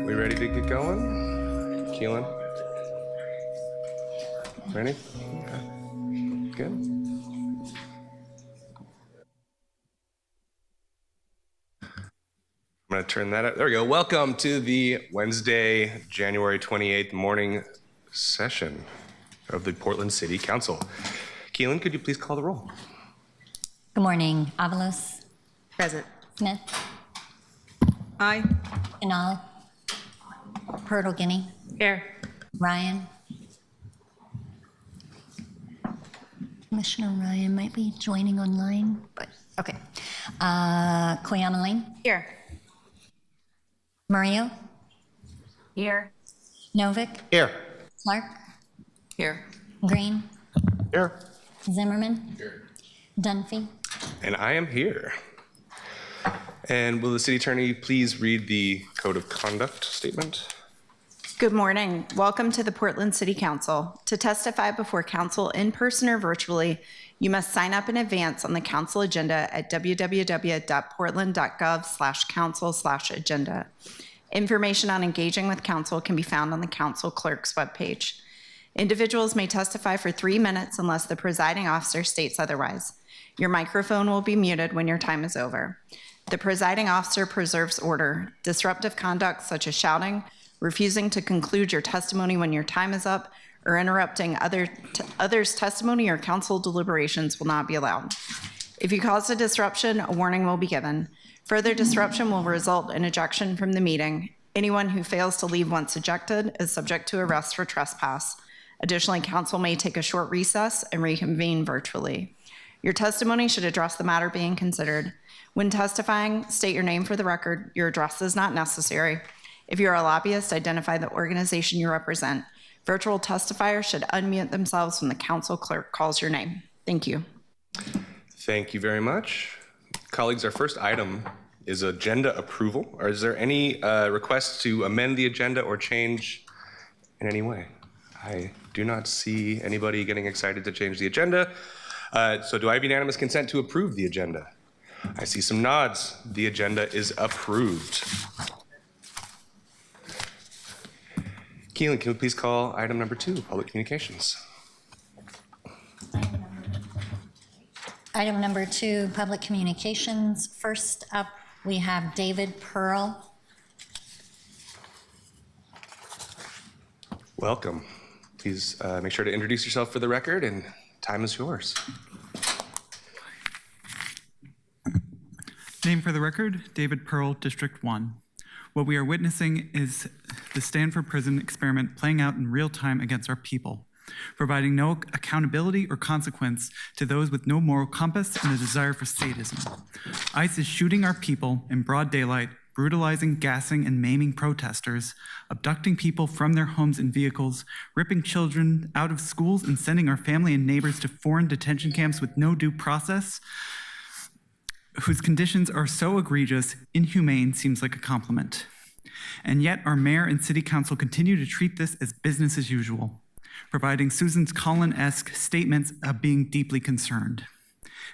We ready to get going? Keelan? Ready? Okay. Good. I'm going to turn that up. There we go. Welcome to the Wednesday, January 28th morning session of the Portland City Council. Keelan, could you please call the roll? Good morning. Avalos. Present. Smith. Aye. Canal. Hurdle Guinea. Here. Ryan. Commissioner Ryan might be joining online, but okay. Koyamaline. Here. Murillo. Here. Novick. Here. Clark. Here. Green. Here. Zimmerman. Here. Dunphy. And I am here. And will the city attorney please read the code of conduct statement? Good morning. Welcome to the Portland City Council. To testify before council in person or virtually, you must sign up in advance on the council agenda at www.portland.gov/council/agenda. Information on engaging with council can be found on the council clerk's webpage. Individuals may testify for 3 minutes unless the presiding officer states otherwise. Your microphone will be muted when your time is over. The presiding officer preserves order. Disruptive conduct such as shouting, refusing to conclude your testimony when your time is up, or interrupting others' testimony or council deliberations will not be allowed. If you cause a disruption, a warning will be given. Further disruption will result in ejection from the meeting. Anyone who fails to leave once ejected is subject to arrest for trespass. Additionally, council may take a short recess and reconvene virtually. Your testimony should address the matter being considered. When testifying, state your name for the record. Your address is not necessary. If you are a lobbyist, identify the organization you represent. Virtual testifiers should unmute themselves when the council clerk calls your name. Thank you. Thank you very much. Colleagues, our first item is agenda approval. Or is there any requests to amend the agenda or change in any way? I do not see anybody getting excited to change the agenda. So do I have unanimous consent to approve the agenda? I see some nods. The agenda is approved. Keelan, can we please call item number 2, public communications? Item number 2, public communications. First up, we have David Pearl. Welcome. Please make sure to introduce yourself for the record, and time is yours. Name for the record, David Pearl, District 1. What we are witnessing is the Stanford Prison experiment playing out in real time against our people, providing no accountability or consequence to those with no moral compass and a desire for sadism. ICE is shooting our people in broad daylight, brutalizing, gassing, and maiming protesters, abducting people from their homes and vehicles, ripping children out of schools, and sending our family and neighbors to foreign detention camps with no due process, whose conditions are so egregious, inhumane seems like a compliment. And yet our mayor and city council continue to treat this as business as usual, providing Susan Collins-esque statements of being deeply concerned.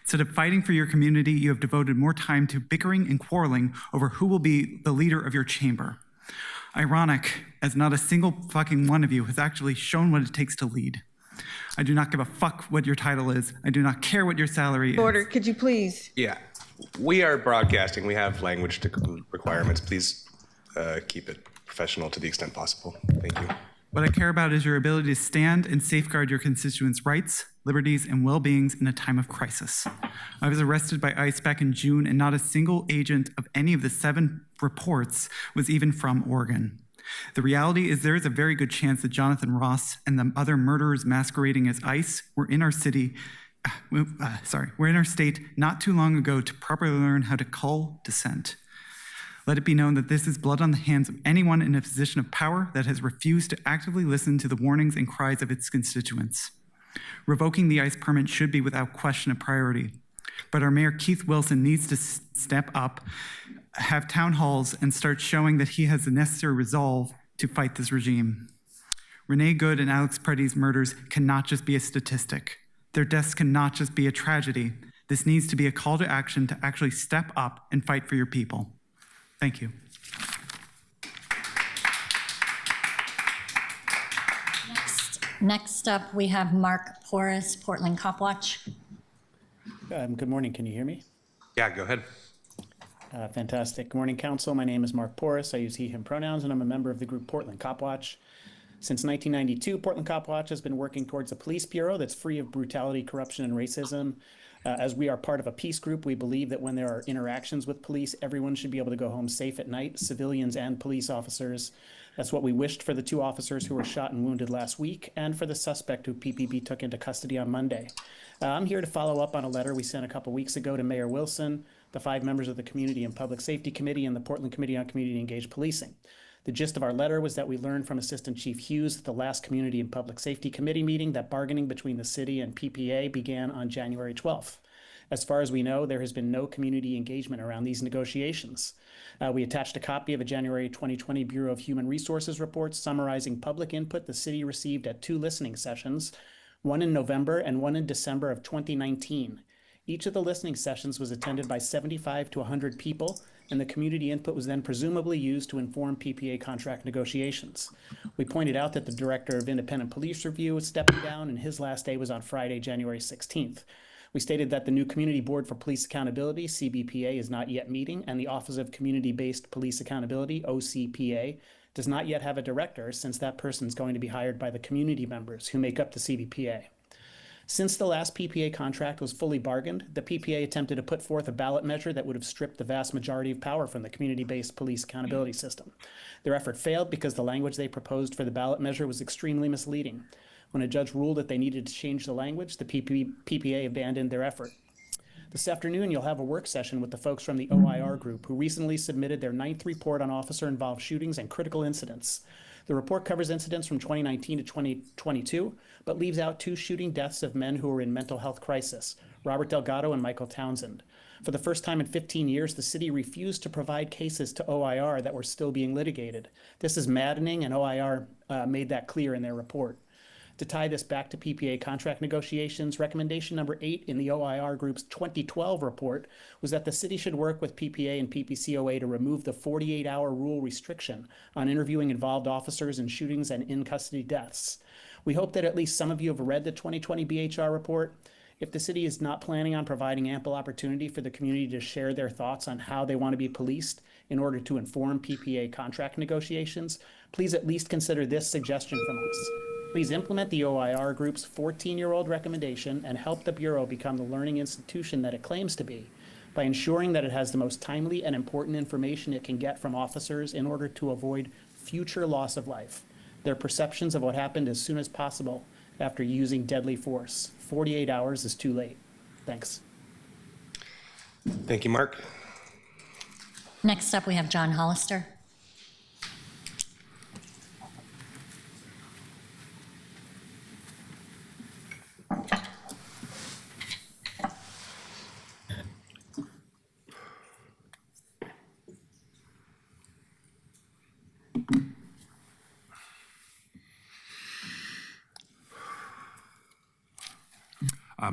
Instead of fighting for your community, you have devoted more time to bickering and quarreling over who will be the leader of your chamber. Ironic, as not a single fucking one of you has actually shown what it takes to lead. I do not give a fuck what your title is. I do not care what your salary is. Order, could you please? Yeah, we are broadcasting. We have language requirements. Please keep it professional to the extent possible. Thank you. What I care about is your ability to stand and safeguard your constituents' rights, liberties, and well-beings in a time of crisis. I was arrested by ICE back in June, and not a single agent of any of the 7 reports was even from Oregon. The reality is there is a very good chance that Jonathan Ross and the other murderers masquerading as ICE were in our state not too long ago to properly learn how to cull dissent. Let it be known that this is blood on the hands of anyone in a position of power that has refused to actively listen to the warnings and cries of its constituents. Revoking the ICE permit should be without question a priority, but our Mayor Keith Wilson needs to step up, have town halls, and start showing that he has the necessary resolve to fight this regime. Renee Good and Alex Preddy's murders cannot just be a statistic. Their deaths cannot just be a tragedy. This needs to be a call to action to actually step up and fight for your people. Thank you. Next up, we have Mark Porras, Portland Cop Watch. Good morning. Can you hear me? Yeah, go ahead. Fantastic. Good morning, Council. My name is Mark Porras. I use he, him pronouns, and I'm a member of the group Portland Cop Watch. Since 1992, Portland Cop Watch has been working towards a police bureau that's free of brutality, corruption, and racism. As we are part of a peace group, we believe that when there are interactions with police, everyone should be able to go home safe at night, civilians and police officers. That's what we wished for the 2 officers who were shot and wounded last week, and for the suspect who PPP took into custody on Monday. I'm here to follow up on a letter we sent a couple weeks ago to Mayor Wilson, the 5 members of the Community and Public Safety Committee, and the Portland Committee on Community Engaged Policing. The gist of our letter was that we learned from Assistant Chief Hughes at the last Community and Public Safety Committee meeting that bargaining between the city and PPA began on January 12th. As far as we know, there has been no community engagement around these negotiations. We attached a copy of a January 2020 Bureau of Human Resources report summarizing public input the city received at 2 listening sessions, one in November and one in December of 2019. Each of the listening sessions was attended by 75 to 100 people, and the community input was then presumably used to inform PPA contract negotiations. We pointed out that the Director of Independent Police Review was stepping down, and his last day was on Friday, January 16th. We stated that the new Community Board for Police Accountability, CBPA, is not yet meeting, and the Office of Community-Based Police Accountability, OCPA, does not yet have a director, since that person is going to be hired by the community members who make up the CBPA. Since the last PPA contract was fully bargained, the PPA attempted to put forth a ballot measure that would have stripped the vast majority of power from the community-based police accountability system. Their effort failed because the language they proposed for the ballot measure was extremely misleading. When a judge ruled that they needed to change the language, the PPA abandoned their effort. This afternoon, you'll have a work session with the folks from the OIR group who recently submitted their 9th report on officer-involved shootings and critical incidents. The report covers incidents from 2019 to 2022, but leaves out 2 shooting deaths of men who were in mental health crisis, Robert Delgado and Michael Townsend. For the first time in 15 years, the city refused to provide cases to OIR that were still being litigated. This is maddening, and OIR made that clear in their report. To tie this back to PPA contract negotiations, recommendation number 8 in the OIR Group's 2012 report was that the city should work with PPA and PPCOA to remove the 48-hour rule restriction on interviewing involved officers in shootings and in-custody deaths. We hope that at least some of you have read the 2020 BHR report. If the city is not planning on providing ample opportunity for the community to share their thoughts on how they want to be policed in order to inform PPA contract negotiations, please at least consider this suggestion from us. Please implement the OIR Group's 14-year-old recommendation and help the Bureau become the learning institution that it claims to be by ensuring that it has the most timely and important information it can get from officers in order to avoid future loss of life, their perceptions of what happened as soon as possible after using deadly force. 48 hours is too late. Thanks. Thank you, Mark. Next up, we have John Hollister.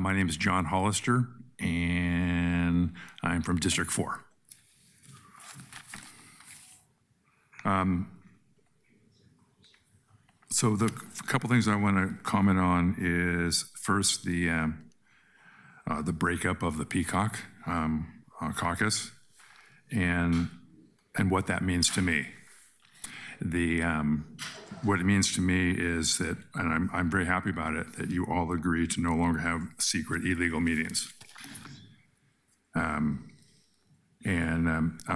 My name is John Hollister, and I'm from District 4. So the couple things I want to comment on is first the breakup of the Peacock caucus and what that means to me. What it means to me is that, and I'm very happy about it, that you all agree to no longer have secret illegal meetings.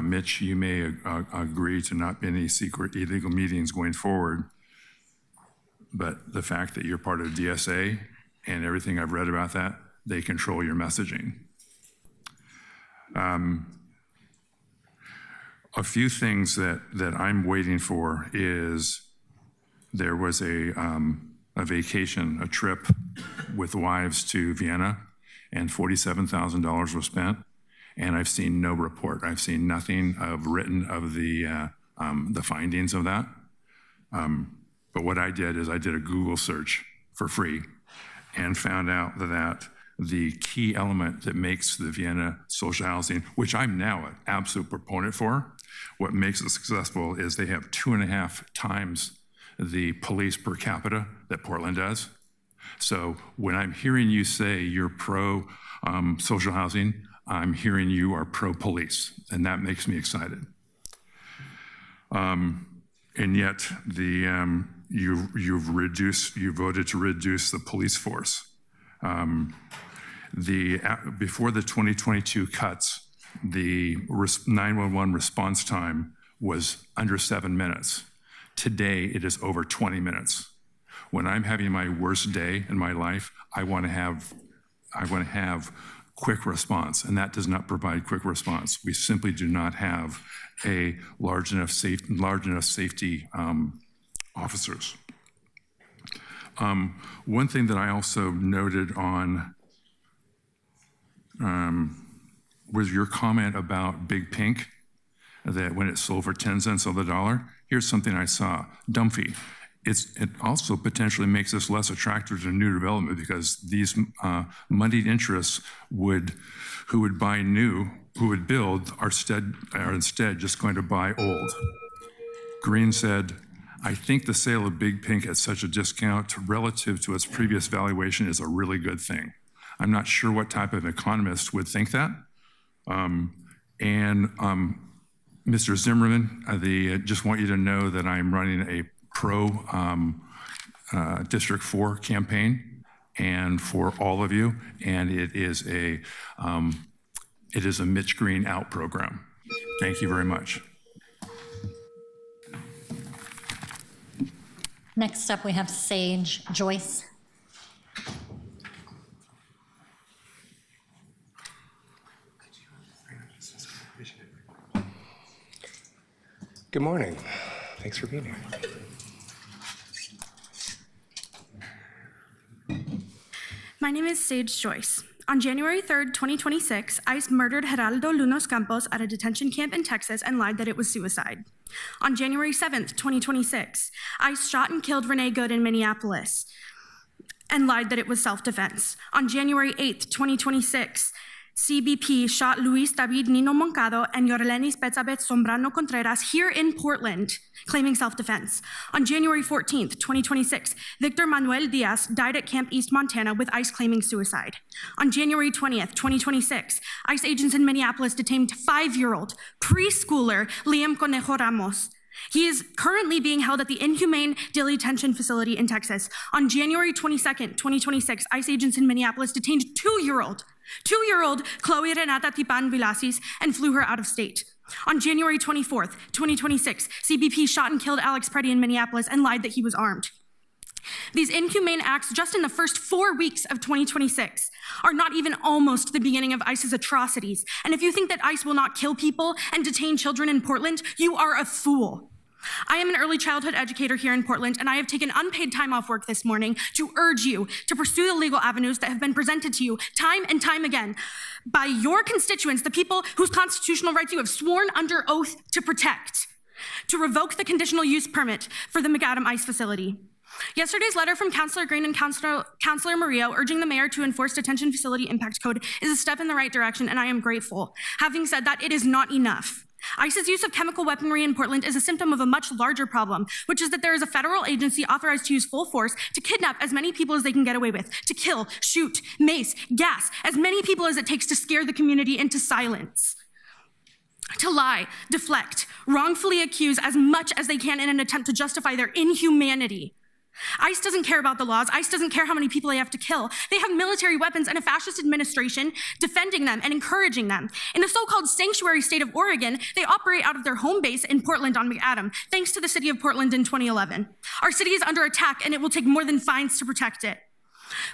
Mitch, you may agree to not be any secret illegal meetings going forward, but the fact that you're part of DSA and everything I've read about that, they control your messaging. A few things that I'm waiting for is there was a vacation, a trip with wives to Vienna, and $47,000 was spent, and I've seen no report. I've seen nothing written of the findings of that. But what I did is I did a Google search for free and found out that the key element that makes the Vienna social housing, which I'm now an absolute proponent for, what makes it successful is they have 2.5 times the police per capita that Portland does. So when I'm hearing you say you're pro social housing, I'm hearing you are pro police, and that makes me excited. And yet you voted to reduce the police force. Before the 2022 cuts, the 911 response time was under 7 minutes. Today, it is over 20 minutes. When I'm having my worst day in my life, I want to have quick response, and that does not provide quick response. We simply do not have a large enough safety officers. One thing that I also noted on was your comment about Big Pink, that when it sold for 10 cents on the dollar. Here's something I saw, Dumphy. It also potentially makes us less attractive to new development because these moneyed interests who would build are instead just going to buy old. Green said, I think the sale of Big Pink at such a discount relative to its previous valuation is a really good thing. I'm not sure what type of economist would think that. Mr. Zimmerman, I just want you to know that I'm running a pro District 4 campaign, and for all of you, and it is a Mitch Green out program. Thank you very much. Next up, we have Sage Joyce. Good morning. Thanks for being here. My name is Sage Joyce. On January 3rd, 2026, ICE murdered Geraldo Lunos Campos at a detention camp in Texas and lied that it was suicide. On January 7th, 2026, ICE shot and killed Renee Good in Minneapolis. and lied that it was self-defense. On January 8th, 2026, CBP shot Luis David Nino Moncado and Yorlenis Betzabeth Sombrano Contreras here in Portland, claiming self-defense. On January 14th, 2026, Victor Manuel Diaz died at Camp East, Montana, with ICE claiming suicide. On January 20th, 2026, ICE agents in Minneapolis detained 5-year-old preschooler Liam Conejo Ramos. He is currently being held at the Inhumane Detention Facility in Texas. On January 22nd, 2026, ICE agents in Minneapolis detained 2-year-old Chloe Renata Tipan Vilasis and flew her out of state. On January 24th, 2026, CBP shot and killed Alex Preddy in Minneapolis and lied that he was armed. These inhumane acts just in the first 4 weeks of 2026 are not even almost the beginning of ICE's atrocities. And if you think that ICE will not kill people and detain children in Portland, you are a fool. I am an early childhood educator here in Portland, and I have taken unpaid time off work this morning to urge you to pursue the legal avenues that have been presented to you time and time again by your constituents, the people whose constitutional rights you have sworn under oath to protect, to revoke the conditional use permit for the McAdam ICE facility. Yesterday's letter from Councilor Green and Councilor Murillo urging the mayor to enforce detention facility impact code is a step in the right direction, and I am grateful. Having said that, it is not enough. ICE's use of chemical weaponry in Portland is a symptom of a much larger problem, which is that there is a federal agency authorized to use full force to kidnap as many people as they can get away with, to kill, shoot, mace, gas, as many people as it takes to scare the community into silence. To lie, deflect, wrongfully accuse as much as they can in an attempt to justify their inhumanity. ICE doesn't care about the laws. ICE doesn't care how many people they have to kill. They have military weapons and a fascist administration defending them and encouraging them. In the so-called sanctuary state of Oregon, they operate out of their home base in Portland on McAdam, thanks to the city of Portland in 2011. Our city is under attack, and it will take more than fines to protect it.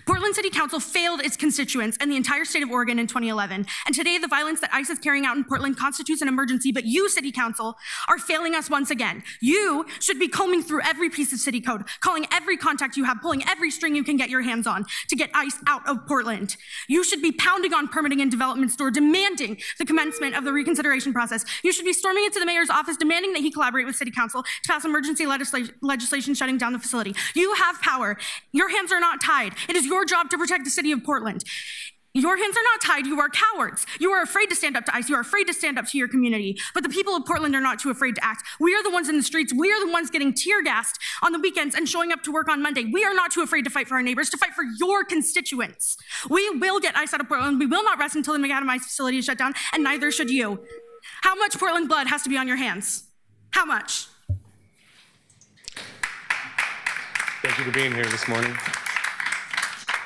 Portland City Council failed its constituents and the entire state of Oregon in 2011. And today, the violence that ICE is carrying out in Portland constitutes an emergency, but you, City Council, are failing us once again. You should be combing through every piece of city code, calling every contact you have, pulling every string you can get your hands on to get ICE out of Portland. You should be pounding on permitting and development store, demanding the commencement of the reconsideration process. You should be storming into the mayor's office, demanding that he collaborate with City Council to pass emergency legislation shutting down the facility. You have power. Your hands are not tied. It is your job to protect the city of Portland. Your hands are not tied. You are cowards. You are afraid to stand up to ICE. You are afraid to stand up to your community. But the people of Portland are not too afraid to act. We are the ones in the streets. We are the ones getting tear gassed on the weekends and showing up to work on Monday. We are not too afraid to fight for our neighbors, to fight for your constituents. We will get ICE out of Portland. We will not rest until the McAdam ICE facility is shut down, and neither should you. How much Portland blood has to be on your hands? How much? Thank you for being here this morning.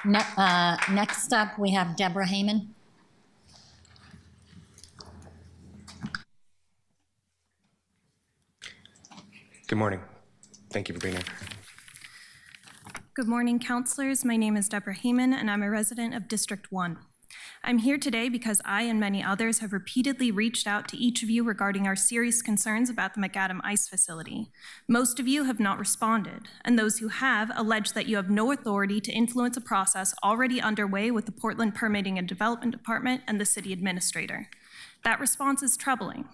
Next up, we have Deborah Heyman. Good morning. Thank you for being here. Good morning, councilors. My name is Deborah Heyman, and I'm a resident of District 1. I'm here today because I and many others have repeatedly reached out to each of you regarding our serious concerns about the McAdam ICE facility. Most of you have not responded, and those who have allege that you have no authority to influence a process already underway with the Portland Permitting and Development Department and the city administrator. That response is troubling.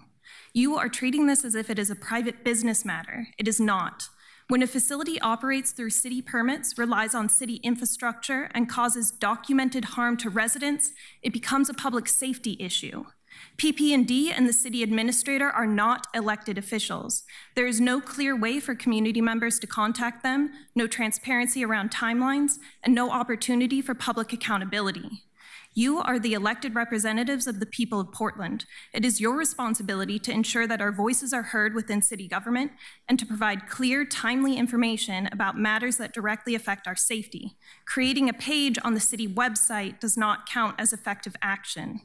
You are treating this as if it is a private business matter. It is not. When a facility operates through city permits, relies on city infrastructure, and causes documented harm to residents, it becomes a public safety issue. PP&D and the city administrator are not elected officials. There is no clear way for community members to contact them, no transparency around timelines, and no opportunity for public accountability. You are the elected representatives of the people of Portland. It is your responsibility to ensure that our voices are heard within city government and to provide clear, timely information about matters that directly affect our safety. Creating a page on the city website does not count as effective action.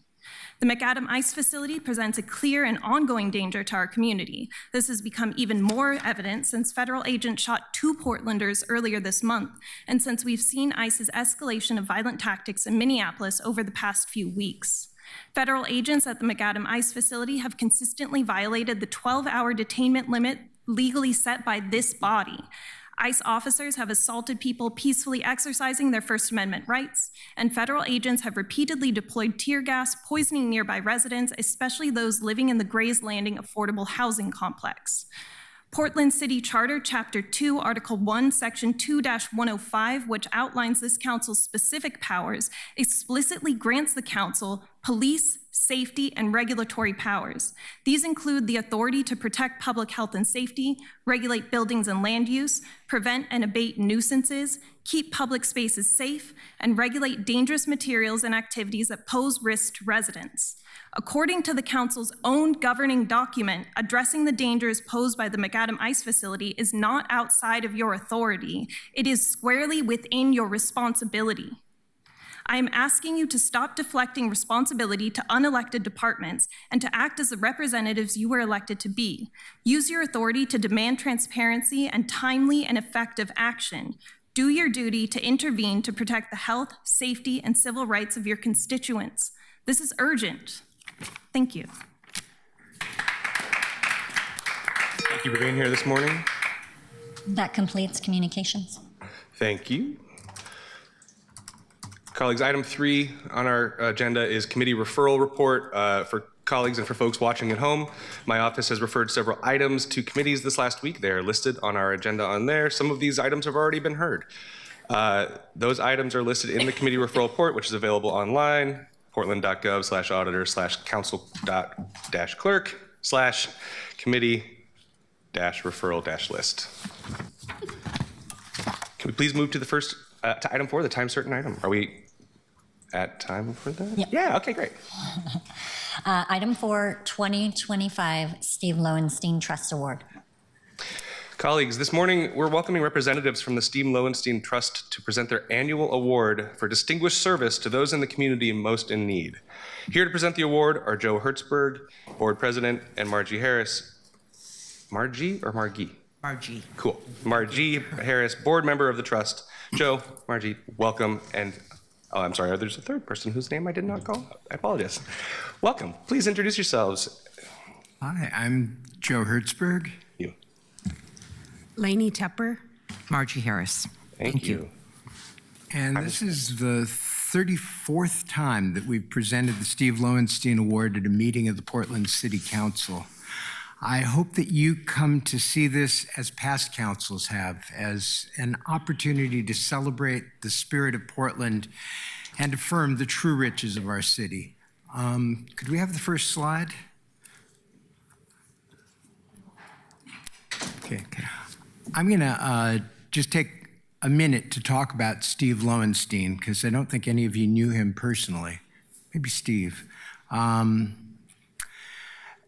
The McAdam ICE facility presents a clear and ongoing danger to our community. This has become even more evident since federal agents shot 2 Portlanders earlier this month, and since we've seen ICE's escalation of violent tactics in Minneapolis over the past few weeks. Federal agents at the McAdam ICE facility have consistently violated the 12-hour detainment limit legally set by this body. ICE officers have assaulted people peacefully exercising their First Amendment rights, and federal agents have repeatedly deployed tear gas, poisoning nearby residents, especially those living in the Grays Landing affordable housing complex. Portland City Charter, Chapter 2, Article 1, Section 2-105, which outlines this council's specific powers, explicitly grants the council police, safety, and regulatory powers. These include the authority to protect public health and safety, regulate buildings and land use, prevent and abate nuisances, keep public spaces safe, and regulate dangerous materials and activities that pose risk to residents. According to the council's own governing document, addressing the dangers posed by the McAdam Ice Facility is not outside of your authority. It is squarely within your responsibility. I am asking you to stop deflecting responsibility to unelected departments and to act as the representatives you were elected to be. Use your authority to demand transparency and timely and effective action. Do your duty to intervene to protect the health, safety, and civil rights of your constituents. This is urgent. Thank you. Thank you for being here this morning. That completes communications. Thank you. Colleagues, item 3 on our agenda is committee referral report for colleagues and for folks watching at home. My office has referred several items to committees this last week. They are listed on our agenda on there. Some of these items have already been heard. Those items are listed in the committee referral report, which is available online, portland.gov/auditor/council.clerk/committee-referral-list. Can we please move to the first, to item 4, the time certain item? Are we at time for that? Yep. Yeah, okay, great. Item 4, 2025 Steve Lowenstein Trust Award. Colleagues, this morning we're welcoming representatives from the Steve Lowenstein Trust to present their annual award for distinguished service to those in the community most in need. Here to present the award are Joe Hertzberg, Board President, and Margie Harris. Margie or Margie? Margie. Cool. Margie Harris, board member of the trust. Joe, Margie, welcome. And oh, I'm sorry, there's a third person whose name I did not call. I apologize. Welcome. Please introduce yourselves. Hi, I'm Joe Hertzberg. You. Lainey Tepper. Margie Harris. Thank you. And this is the 34th time that we've presented the Steve Lowenstein Award at a meeting of the Portland City Council. I hope that you come to see this, as past councils have, as an opportunity to celebrate the spirit of Portland and affirm the true riches of our city. Could we have the first slide? Okay. I'm going to just take a minute to talk about Steve Lowenstein, because I don't think any of you knew him personally. Maybe Steve.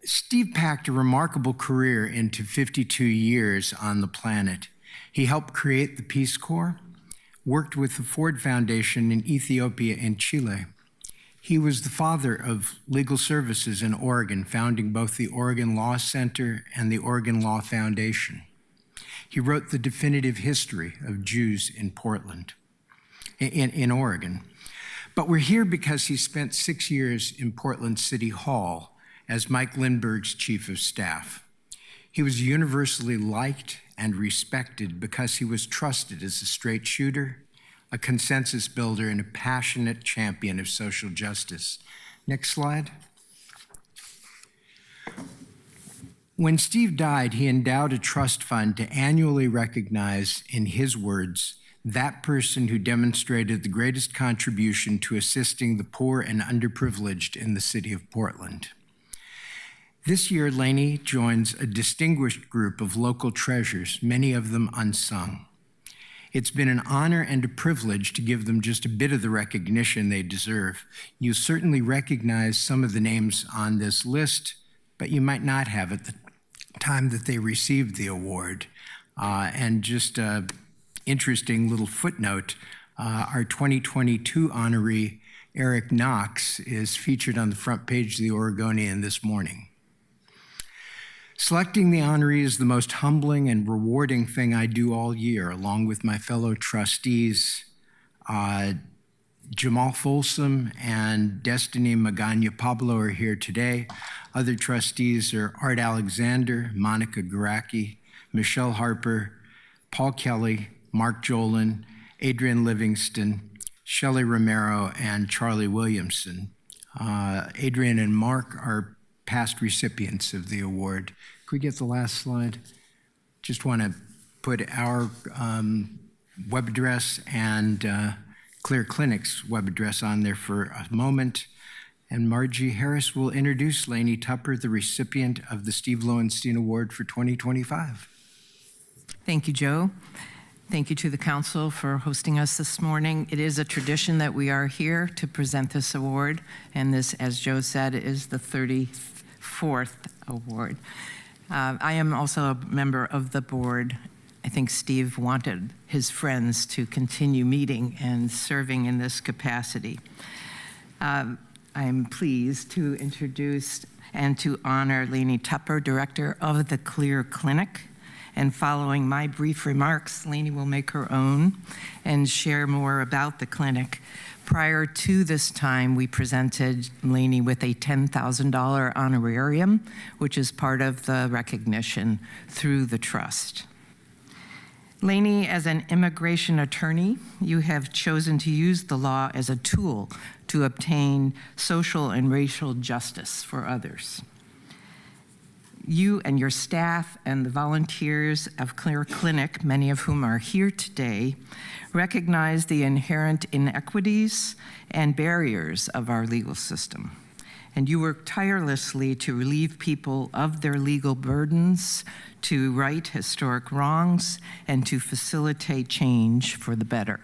Steve packed a remarkable career into 52 years on the planet. He helped create the Peace Corps, worked with the Ford Foundation in Ethiopia and Chile. He was the father of legal services in Oregon, founding both the Oregon Law Center and the Oregon Law Foundation. He wrote the definitive history of Jews in Portland, in Oregon. But we're here because he spent 6 years in Portland City Hall as Mike Lindbergh's chief of staff. He was universally liked and respected because he was trusted as a straight shooter, a consensus builder, and a passionate champion of social justice. Next slide. When Steve died, he endowed a trust fund to annually recognize, in his words, that person who demonstrated the greatest contribution to assisting the poor and underprivileged in the city of Portland. This year, Lainey joins a distinguished group of local treasures, many of them unsung. It's been an honor and a privilege to give them just a bit of the recognition they deserve. You certainly recognize some of the names on this list, but you might not have at the time that they received the award. And just an interesting little footnote, our 2022 honoree, Eric Knox, is featured on the front page of the Oregonian this morning. Selecting the honoree is the most humbling and rewarding thing I do all year, along with my fellow trustees, Jamal Folsom and Destiny Magana Pablo are here today. Other trustees are Art Alexander, Monica Garacki, Michelle Harper, Paul Kelly, Mark Jolin, Adrian Livingston, Shelley Romero, and Charlie Williamson. Adrian and Mark are past recipients of the award. Could we get the last slide? just want to put our web address and Clear Clinic's web address on there for a moment. And Margie Harris will introduce Lainey Tupper, the recipient of the Steve Lowenstein Award for 2025. Thank you, Joe. Thank you to the council for hosting us this morning. It is a tradition that we are here to present this award, and this, as Joe said, is the 34th award. I am also a member of the board. I think Steve wanted his friends to continue meeting and serving in this capacity. I'm pleased to introduce and to honor Lainey Tupper, Director of the Clear Clinic. And following my brief remarks, Lainey will make her own and share more about the clinic. Prior to this time, we presented Lainey with a $10,000 honorarium, which is part of the recognition through the trust. Lainey, as an immigration attorney, you have chosen to use the law as a tool to obtain social and racial justice for others. You and your staff and the volunteers of Clear Clinic, many of whom are here today, recognize the inherent inequities and barriers of our legal system. And you work tirelessly to relieve people of their legal burdens, to right historic wrongs, and to facilitate change for the better.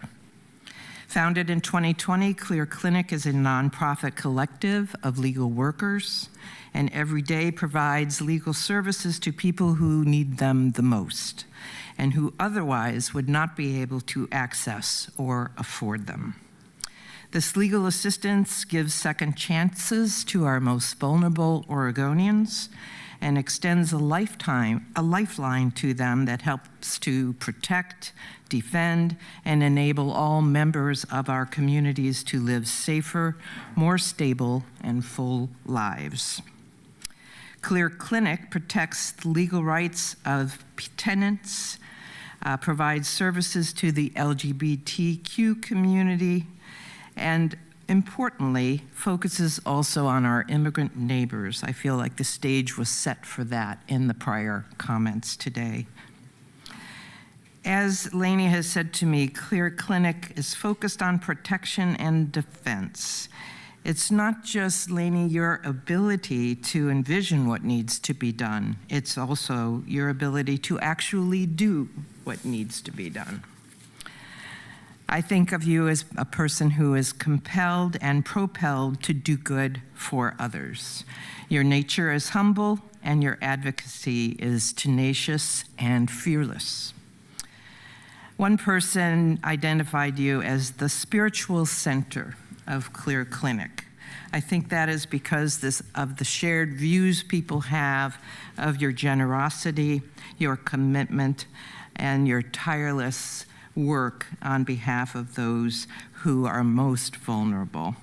Founded in 2020, Clear Clinic is a nonprofit collective of legal workers and every day provides legal services to people who need them the most and who otherwise would not be able to access or afford them. This legal assistance gives second chances to our most vulnerable Oregonians and extends a lifeline to them that helps to protect, defend, and enable all members of our communities to live safer, more stable, and full lives. Clear Clinic protects the legal rights of tenants, provides services to the LGBTQ community, and importantly, focuses also on our immigrant neighbors. I feel like the stage was set for that in the prior comments today. As Lainey has said to me, Clear Clinic is focused on protection and defense. It's not just, Lainey, your ability to envision what needs to be done. It's also your ability to actually do what needs to be done. I think of you as a person who is compelled and propelled to do good for others. Your nature is humble and your advocacy is tenacious and fearless. One person identified you as the spiritual center of Clear Clinic. I think that is because of the shared views people have of your generosity, your commitment, and your tireless work on behalf of those who are most vulnerable.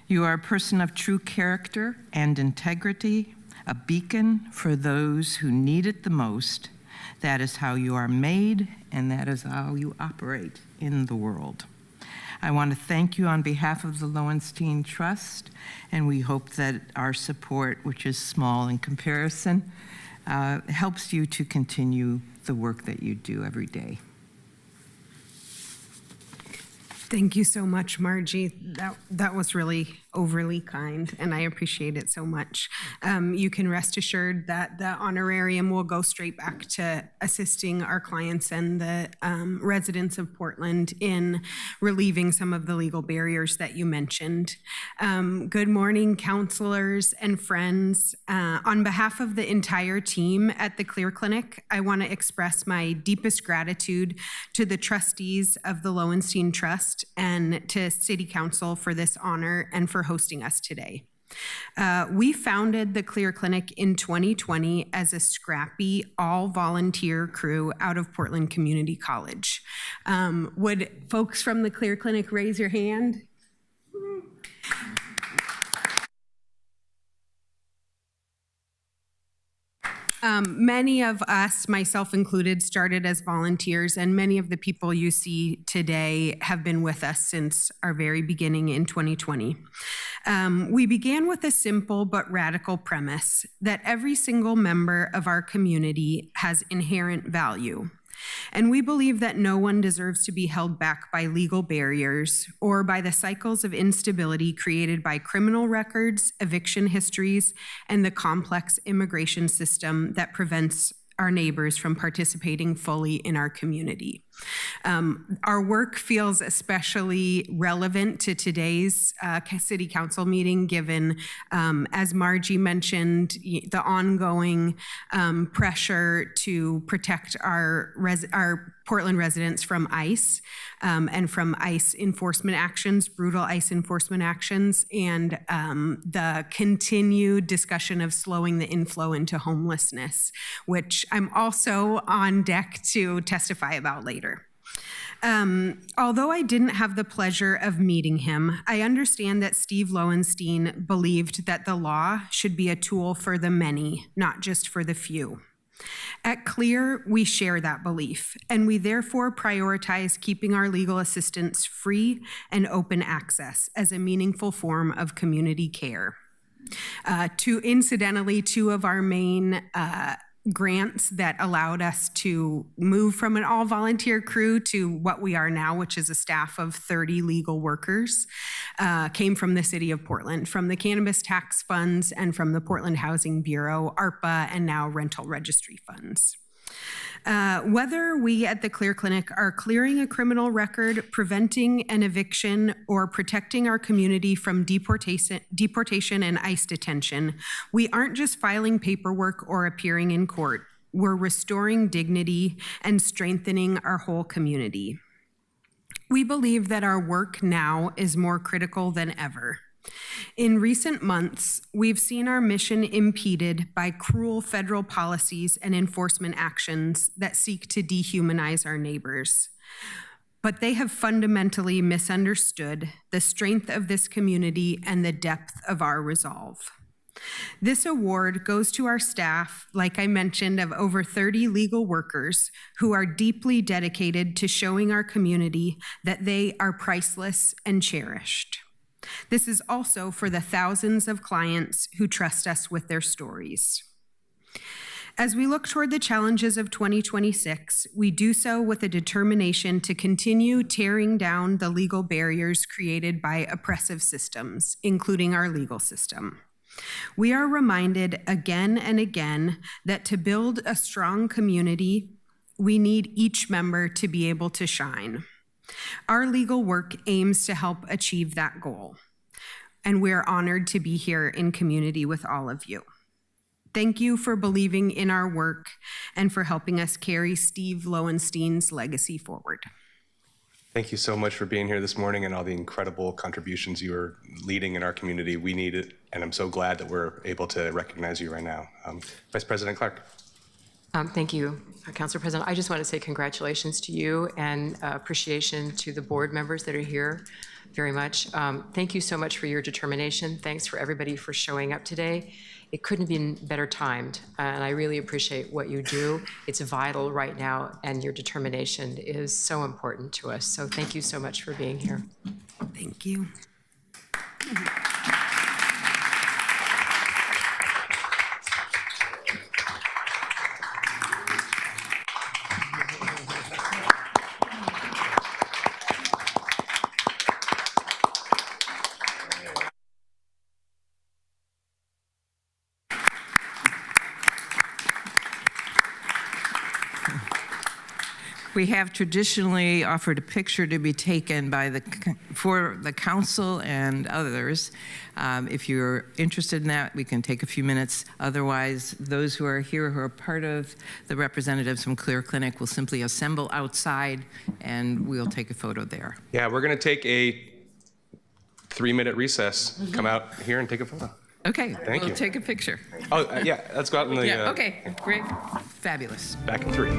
You are a person of true character and integrity, a beacon for those who need it the most. That is how you are made, and that is how you operate in the world. I want to thank you on behalf of the Lowenstein Trust, and we hope that our support, which is small in comparison, helps you to continue the work that you do every day. Thank you so much, Margie. That was really overly kind, and I appreciate it so much. You can rest assured that the honorarium will go straight back to assisting our clients and the residents of Portland in relieving some of the legal barriers that you mentioned. Good morning, counselors and friends. On behalf of the entire team at the Clear Clinic, I want to express my deepest gratitude to the trustees of the Lowenstein Trust and to City Council for this honor and for hosting us today. We founded the Clear Clinic in 2020 as a scrappy, all-volunteer crew out of Portland Community College. Would folks from the Clear Clinic raise your hand? Many of us, myself included, started as volunteers, and many of the people you see today have been with us since our very beginning in 2020. We began with a simple but radical premise that every single member of our community has inherent value. And we believe that no one deserves to be held back by legal barriers or by the cycles of instability created by criminal records, eviction histories, and the complex immigration system that prevents our neighbors from participating fully in our community. Our work feels especially relevant to today's city council meeting, given, as Margie mentioned, the ongoing pressure to protect our Portland residents from ICE and from ICE enforcement actions, brutal ICE enforcement actions, and the continued discussion of slowing the inflow into homelessness, which I'm also on deck to testify about later. Although I didn't have the pleasure of meeting him, I understand that Steve Lowenstein believed that the law should be a tool for the many, not just for the few. At CLEAR, we share that belief, and we therefore prioritize keeping our legal assistance free and open access as a meaningful form of community care. Incidentally, two of our main grants that allowed us to move from an all-volunteer crew to what we are now, which is a staff of 30 legal workers, came from the city of Portland, from the cannabis tax funds and from the Portland Housing Bureau, ARPA, and now rental registry funds. Whether we at the CLEAR Clinic are clearing a criminal record, preventing an eviction, or protecting our community from deportation and ICE detention, we aren't just filing paperwork or appearing in court. We're restoring dignity and strengthening our whole community. We believe that our work now is more critical than ever. In recent months, we've seen our mission impeded by cruel federal policies and enforcement actions that seek to dehumanize our neighbors. But they have fundamentally misunderstood the strength of this community and the depth of our resolve. This award goes to our staff, like I mentioned, of over 30 legal workers who are deeply dedicated to showing our community that they are priceless and cherished. This is also for the thousands of clients who trust us with their stories. As we look toward the challenges of 2026, we do so with a determination to continue tearing down the legal barriers created by oppressive systems, including our legal system. We are reminded again and again that to build a strong community, we need each member to be able to shine. Our legal work aims to help achieve that goal, and we're honored to be here in community with all of you. Thank you for believing in our work and for helping us carry Steve Lowenstein's legacy forward. Thank you so much for being here this morning and all the incredible contributions you are leading in our community. We need it, and I'm so glad that we're able to recognize you right now. Vice President Clark. Thank you, Council President. I just want to say congratulations to you and appreciation to the board members that are here very much. Thank you so much for your determination. Thanks for everybody for showing up today. It couldn't have been better timed, and I really appreciate what you do. It's vital right now, and your determination is so important to us. So thank you so much for being here. Thank you. We have traditionally offered a picture to be taken by for the council and others. If you're interested in that, we can take a few minutes. Otherwise, those who are here who are part of the representatives from CLEAR Clinic will simply assemble outside and we'll take a photo there. Yeah, we're going to take a 3-minute recess. Come out here and take a photo. Okay, Thank we'll you. take a picture. Oh, yeah, let's go out in the Yeah, okay, great, fabulous. back in 3.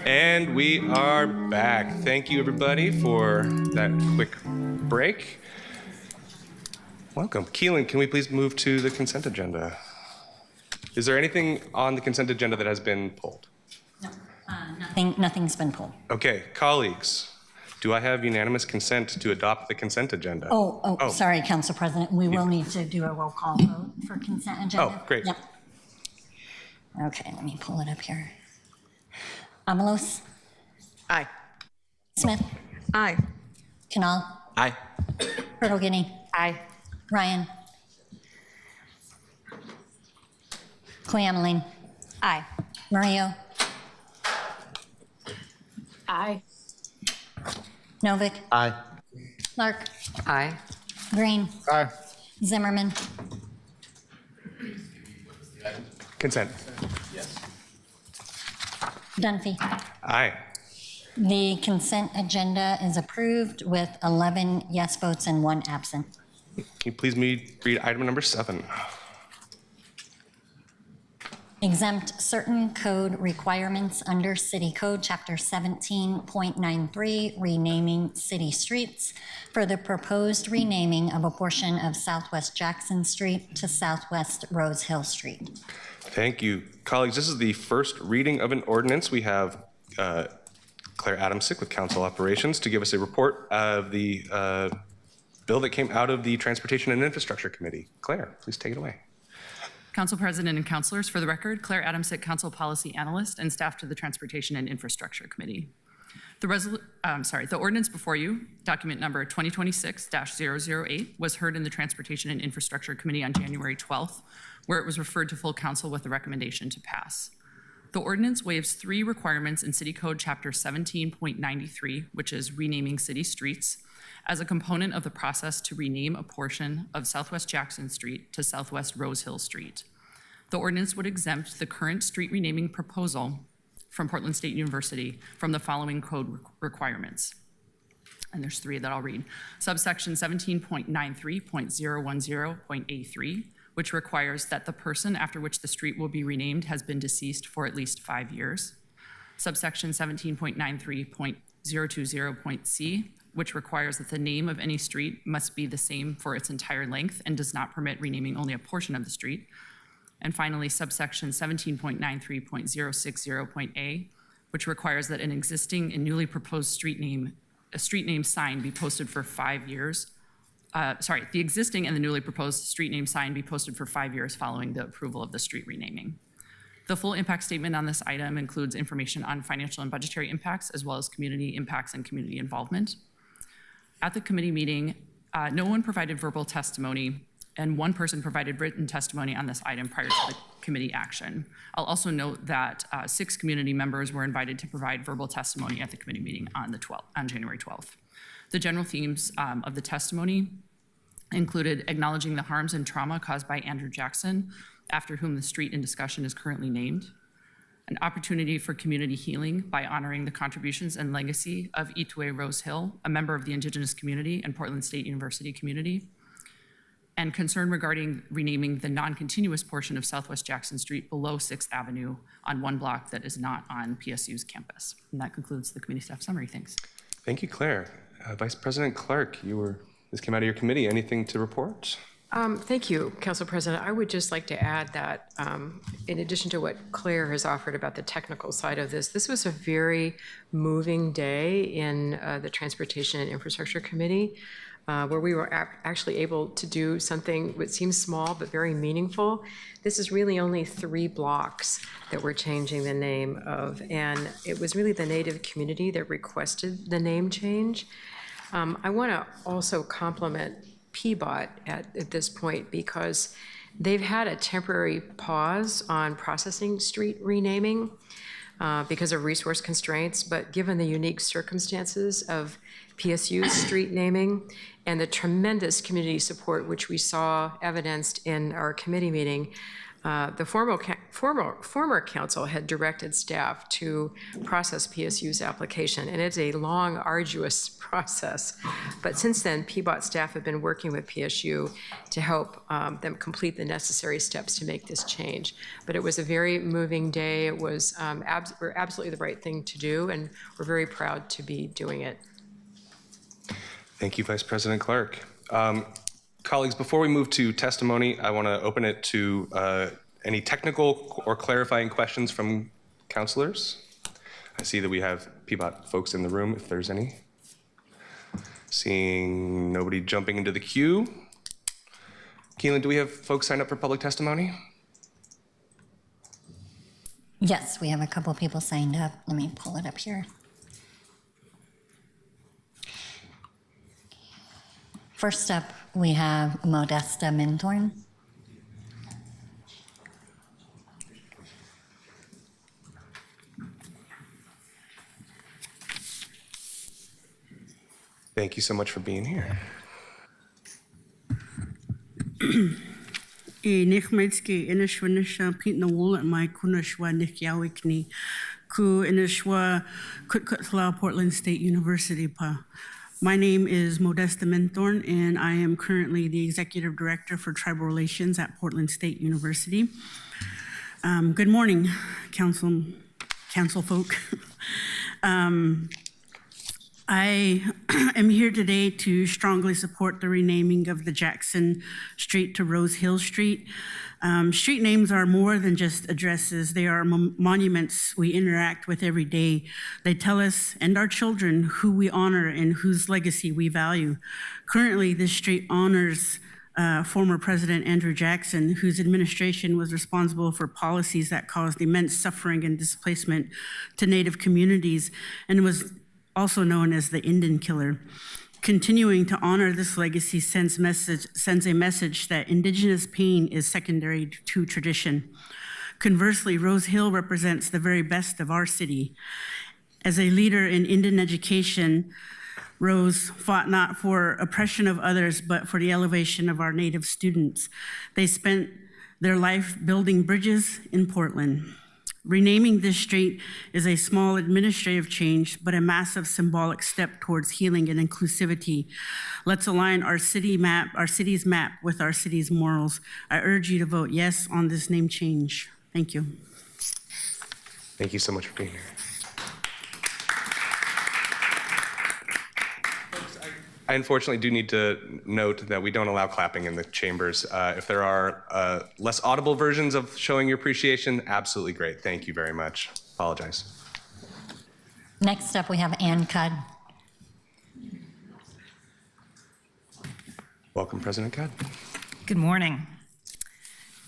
And we are back. Thank you, everybody, for that quick break. Welcome. Keelan, can we please move to the consent agenda? Is there anything on the consent agenda that has been pulled? No, nothing's been pulled. Okay, colleagues, do I have unanimous consent to adopt the consent agenda? Oh, sorry, Council President. We will need to do a roll call vote for consent agenda. Oh, great. Yep. Okay, let me pull it up here. Amalos? Aye. Smith? Aye. Canal? Aye. Turtle Guinea? Aye. Ryan? Cleameline? Aye. Murillo? Aye. Novick? Aye. Clark? Aye. Green? Aye. Zimmerman? Consent. Dunphy? Aye. The consent agenda is approved with 11 yes votes and 1 absent. Can you please read item number 7? Exempt certain code requirements under City Code, Chapter 17.93, renaming city streets for the proposed renaming of a portion of Southwest Jackson Street to Southwest Rose Hill Street. Thank you. Colleagues, this is the first reading of an ordinance. We have Claire Adamczyk with Council Operations to give us a report of the bill that came out of the Transportation and Infrastructure Committee. Claire, please take it away. Council President and councilors, for the record, Claire Adamczyk, Council Policy Analyst and staff to the Transportation and Infrastructure Committee. The ordinance before you, document number 2026-008, was heard in the Transportation and Infrastructure Committee on January 12th, where it was referred to full council with a recommendation to pass. The ordinance waives 3 requirements in City Code Chapter 17.93, which is renaming city streets, as a component of the process to rename a portion of Southwest Jackson Street to Southwest Rose Hill Street. The ordinance would exempt the current street renaming proposal from Portland State University from the following code requirements. And there's 3 that I'll read. Subsection 17.93.010.A3, which requires that the person after which the street will be renamed has been deceased for at least 5 years. Subsection 17.93.020.C, which requires that the name of any street must be the same for its entire length and does not permit renaming only a portion of the street. And finally, subsection 17.93.060.A, which requires that an existing and newly proposed street name sign be posted for 5 years. The existing and the newly proposed street name sign be posted for 5 years following the approval of the street renaming. The full impact statement on this item includes information on financial and budgetary impacts, as well as community impacts and community involvement. At the committee meeting, no one provided verbal testimony, and 1 person provided written testimony on this item prior to the committee action. I'll also note that 6 community members were invited to provide verbal testimony at the committee meeting on January 12th. The general themes of the testimony included acknowledging the harms and trauma caused by Andrew Jackson, after whom the street in discussion is currently named, an opportunity for community healing by honoring the contributions and legacy of Itue Rose Hill, a member of the Indigenous community and Portland State University community, and concern regarding renaming the non-continuous portion of Southwest Jackson Street below 6th Avenue on 1 block that is not on PSU's campus. And that concludes the committee staff summary. Thanks. Thank you, Claire. Vice President Clark, this came out of your committee. Anything to report? Thank you, Council President. I would just like to add that in addition to what Claire has offered about the technical side of this was a very moving day in the Transportation and Infrastructure Committee, where we were actually able to do something that seems small but very meaningful. This is really only 3 blocks that we're changing the name of, and it was really the Native community that requested the name change. I want to also compliment PBOT at this point, because they've had a temporary pause on processing street renaming because of resource constraints, but given the unique circumstances of PSU's street naming and the tremendous community support which we saw evidenced in our committee meeting, The former council had directed staff to process PSU's application, and it's a long, arduous process. But since then, PBOT staff have been working with PSU to help them complete the necessary steps to make this change. But it was a very moving day. It was absolutely the right thing to do, and we're very proud to be doing it. Thank you, Vice President Clark. Colleagues, before we move to testimony, I want to open it to any technical or clarifying questions from councilors. I see that we have PBOT folks in the room, if there's any. Seeing nobody jumping into the queue. Keelan, do we have folks signed up for public testimony? Yes, we have a couple people signed up. Let me pull it up here. First up, we have Modesta Minthorn. Thank you so much for being here. Nichmetski inishwanisha Pete na wool at my kunashwa nikyawikni ku inishwa Kutkutla Portland State University pa. My name is Modesta Minthorn, and I am currently the Executive Director for Tribal Relations at Portland State University. Good morning, council folk. I am here today to strongly support the renaming of the Jackson Street to Rose Hill Street. Street names are more than just addresses. They are monuments we interact with every day. They tell us and our children who we honor and whose legacy we value. Currently, this street honors former President Andrew Jackson, whose administration was responsible for policies that caused immense suffering and displacement to Native communities, and was also known as the Indian Killer. Continuing to honor this legacy sends a message that Indigenous pain is secondary to tradition. Conversely, Rose Hill represents the very best of our city. As a leader in Indian education, Rose fought not for oppression of others, but for the elevation of our Native students. They spent their life building bridges in Portland. Renaming this street is a small administrative change, but a massive symbolic step towards healing and inclusivity. Let's align our city's map with our city's morals. I urge you to vote yes on this name change. Thank you. Thank you so much for being here. I unfortunately do need to note that we don't allow clapping in the chambers. If there are less audible versions of showing your appreciation, absolutely great. Thank you very much. Apologize. Next up, we have Ann Cudd. Welcome, President Cudd. Good morning.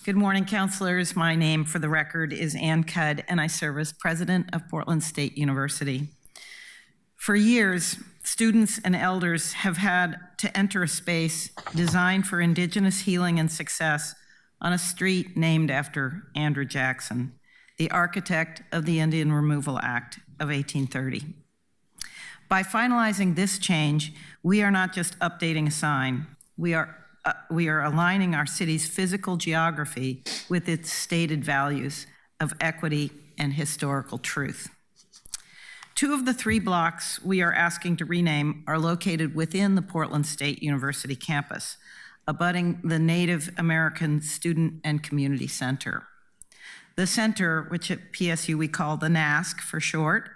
Good morning, councilors. My name, for the record, is Ann Cudd, and I serve as president of Portland State University. For years, students and elders have had to enter a space designed for Indigenous healing and success on a street named after Andrew Jackson, the architect of the Indian Removal Act of 1830. By finalizing this change, we are not just updating a sign, we are aligning our city's physical geography with its stated values of equity and historical truth. Two of the three blocks we are asking to rename are located within the Portland State University campus, abutting the Native American Student and Community Center. The center, which at PSU we call the NASC for short,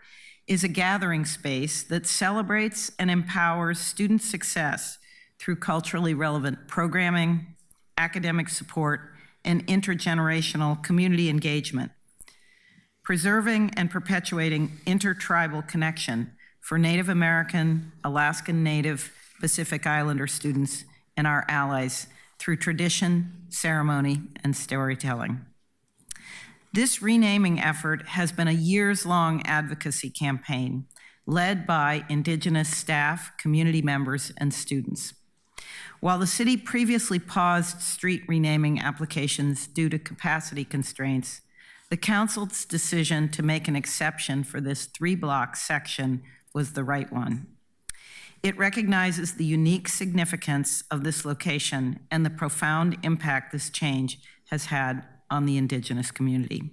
is a gathering space that celebrates and empowers student success through culturally relevant programming, academic support, and intergenerational community engagement, preserving and perpetuating intertribal connection for Native American, Alaskan Native, Pacific Islander students and our allies through tradition, ceremony, and storytelling. This renaming effort has been a years-long advocacy campaign led by Indigenous staff, community members, and students. While the city previously paused street renaming applications due to capacity constraints, the council's decision to make an exception for this three-block section was the right one. It recognizes the unique significance of this location and the profound impact this change has had on the Indigenous community.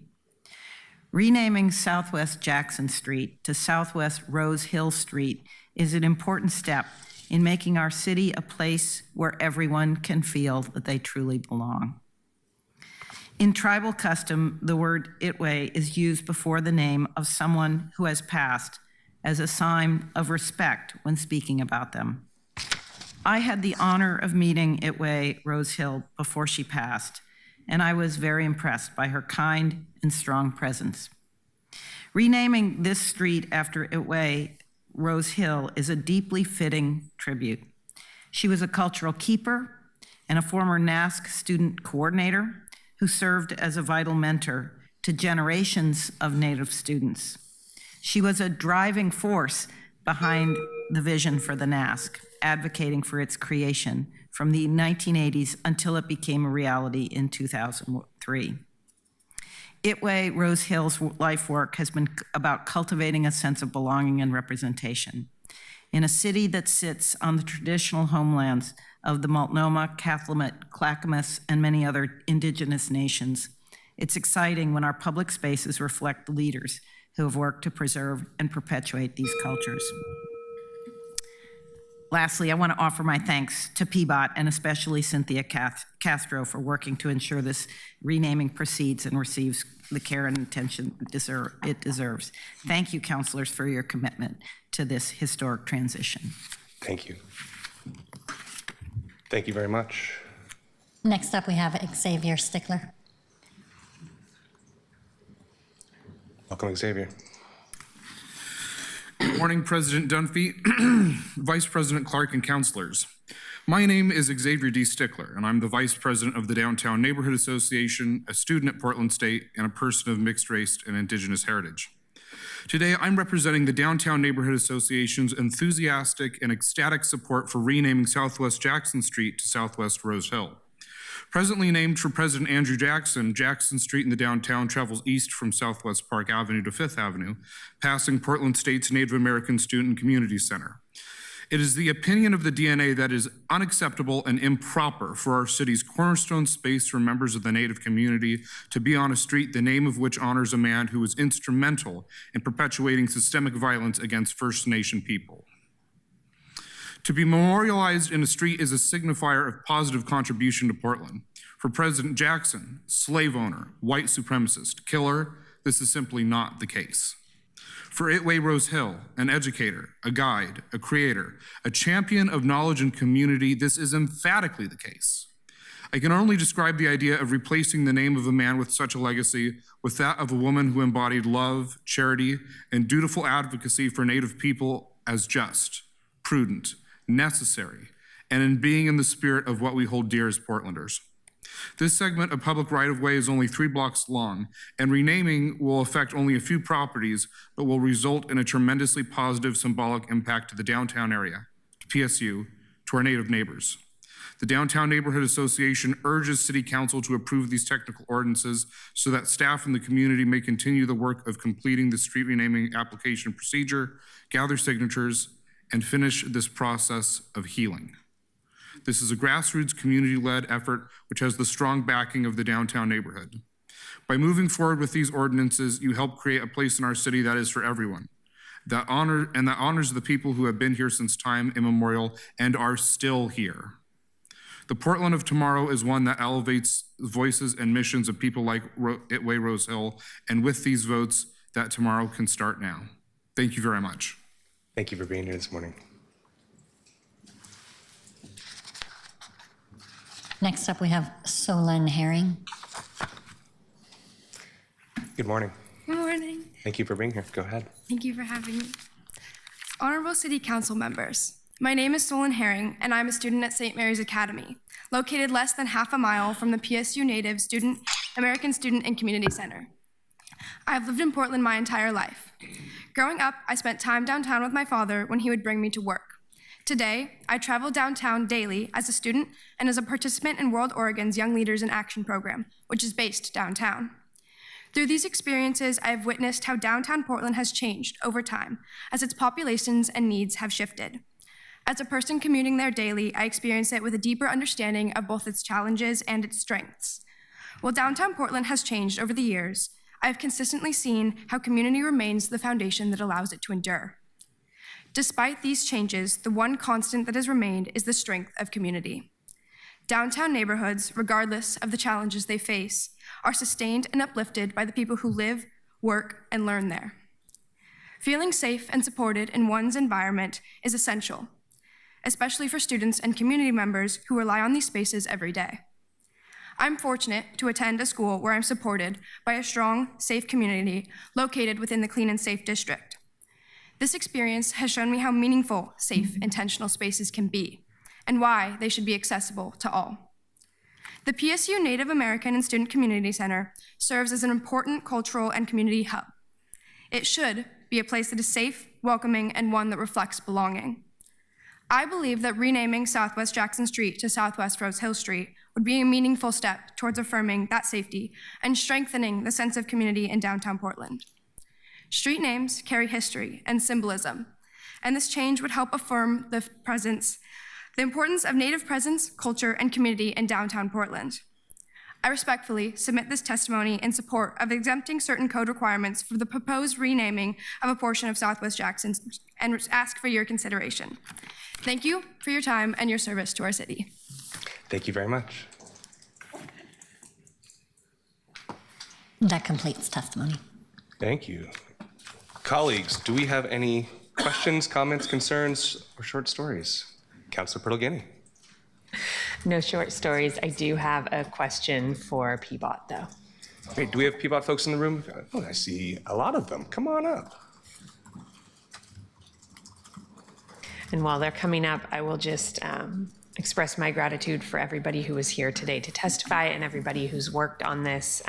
Renaming Southwest Jackson Street to Southwest Rose Hill Street is an important step in making our city a place where everyone can feel that they truly belong. In tribal custom, the word Itway is used before the name of someone who has passed as a sign of respect when speaking about them. I had the honor of meeting Itway Rose Hill before she passed, and I was very impressed by her kind and strong presence. Renaming this street after Itway Rose Hill is a deeply fitting tribute. She was a cultural keeper and a former NASC student coordinator who served as a vital mentor to generations of Native students. She was a driving force behind the vision for the NASC, advocating for its creation from the 1980s until it became a reality in 2003. Itway Rose Hill's life work has been about cultivating a sense of belonging and representation. In a city that sits on the traditional homelands of the Multnomah, Cathlamet, Clackamas, and many other Indigenous nations, it's exciting when our public spaces reflect the leaders who have worked to preserve and perpetuate these cultures. Lastly, I want to offer my thanks to PBOT and especially Cynthia Castro for working to ensure this renaming proceeds and receives the care and attention it deserves. Thank you, councilors, for your commitment to this historic transition. Thank you. Thank you very much. Next up, we have Xavier Stickler. Welcome, Xavier. Good morning, President Dunphy, Vice President Clark, and councilors. My name is Xavier D. Stickler, and I'm the Vice President of the Downtown Neighborhood Association, a student at Portland State, and a person of mixed race and Indigenous heritage. Today, I'm representing the Downtown Neighborhood Association's enthusiastic and ecstatic support for renaming Southwest Jackson Street to Southwest Rose Hill. Presently named for President Andrew Jackson, Jackson Street in the downtown travels east from Southwest Park Avenue to Fifth Avenue, passing Portland State's Native American Student Community Center. It is the opinion of the DNA that is unacceptable and improper for our city's cornerstone space for members of the Native community to be on a street the name of which honors a man who was instrumental in perpetuating systemic violence against First Nation people. To be memorialized in a street is a signifier of positive contribution to Portland. For President Jackson, slave owner, white supremacist, killer, this is simply not the case. For Itway Rose Hill, an educator, a guide, a creator, a champion of knowledge and community, this is emphatically the case. I can only describe the idea of replacing the name of a man with such a legacy with that of a woman who embodied love, charity, and dutiful advocacy for Native people as just, prudent, necessary, and in being in the spirit of what we hold dear as Portlanders. This segment of public right-of-way is only 3 blocks long, and renaming will affect only a few properties, but will result in a tremendously positive symbolic impact to the downtown area, to PSU, to our Native neighbors. The Downtown Neighborhood Association urges City Council to approve these technical ordinances so that staff in the community may continue the work of completing the street renaming application procedure, gather signatures, and finish this process of healing. This is a grassroots community-led effort which has the strong backing of the downtown neighborhood. By moving forward with these ordinances, you help create a place in our city that is for everyone, that honors the people who have been here since time immemorial and are still here. The Portland of tomorrow is one that elevates the voices and missions of people like Itway Rose Hill, and with these votes, that tomorrow can start now. Thank you very much. Thank you for being here this morning. Next up, we have Solon Herring. Good morning. Good morning. Thank you for being here. Go ahead. Thank you for having me. Honorable City Council members, my name is Solon Herring, and I'm a student at St. Mary's Academy, located less than half a mile from the PSU Native American Student and Community Center. I've lived in Portland my entire life. Growing up, I spent time downtown with my father when he would bring me to work. Today, I travel downtown daily as a student and as a participant in World Oregon's Young Leaders in Action program, which is based downtown. Through these experiences, I have witnessed how downtown Portland has changed over time as its populations and needs have shifted. As a person commuting there daily, I experience it with a deeper understanding of both its challenges and its strengths. While downtown Portland has changed over the years, I have consistently seen how community remains the foundation that allows it to endure. Despite these changes, the one constant that has remained is the strength of community. Downtown neighborhoods, regardless of the challenges they face, are sustained and uplifted by the people who live, work, and learn there. Feeling safe and supported in one's environment is essential, especially for students and community members who rely on these spaces every day. I'm fortunate to attend a school where I'm supported by a strong, safe community located within the Clean and Safe District. This experience has shown me how meaningful, safe, intentional spaces can be, and why they should be accessible to all. The PSU Native American and Student Community Center serves as an important cultural and community hub. It should be a place that is safe, welcoming, and one that reflects belonging. I believe that renaming Southwest Jackson Street to Southwest Rose Hill Street would be a meaningful step towards affirming that safety and strengthening the sense of community in downtown Portland. Street names carry history and symbolism, and this change would help affirm the importance of Native presence, culture, and community in downtown Portland. I respectfully submit this testimony in support of exempting certain code requirements for the proposed renaming of a portion of Southwest Jackson and ask for your consideration. Thank you for your time and your service to our city. Thank you very much. That completes testimony. Thank you. Colleagues, do we have any questions, comments, concerns, or short stories? Councilor Purtle-Guiney. No short stories. I do have a question for PBOT, though. Okay, do we have PBOT folks in the room? Oh, I see a lot of them. Come on up. And while they're coming up, I will just express my gratitude for everybody who was here today to testify and everybody who's worked on this.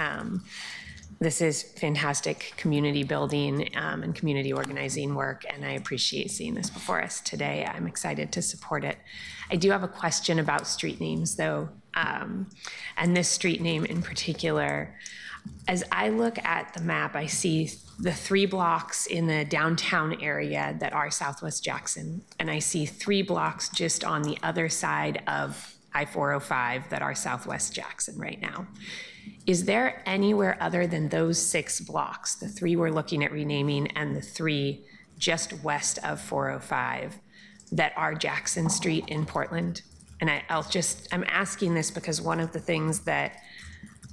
This is fantastic community building and community organizing work, and I appreciate seeing this before us today. I'm excited to support it. I do have a question about street names, though, and this street name in particular. As I look at the map, I see the 3 blocks in the downtown area that are Southwest Jackson, and I see 3 blocks just on the other side of I-405 that are Southwest Jackson right now. Is there anywhere other than those 6 blocks, the 3 we're looking at renaming and the 3 just west of 405, that are Jackson Street in Portland? And I'm asking this because one of the things that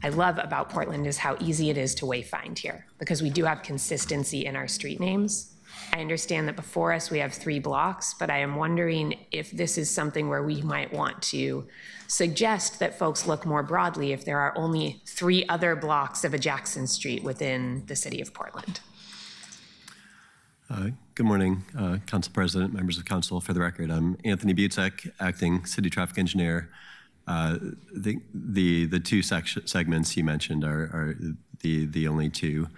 I love about Portland is how easy it is to wayfind here, because we do have consistency in our street names. I understand that before us we have 3 blocks, but I am wondering if this is something where we might want to suggest that folks look more broadly if there are only 3 other blocks of a Jackson Street within the city of Portland. Good morning, Council President, members of council. For the record, I'm Anthony Butzek, acting city traffic engineer. The 2 segments you mentioned are the only 2.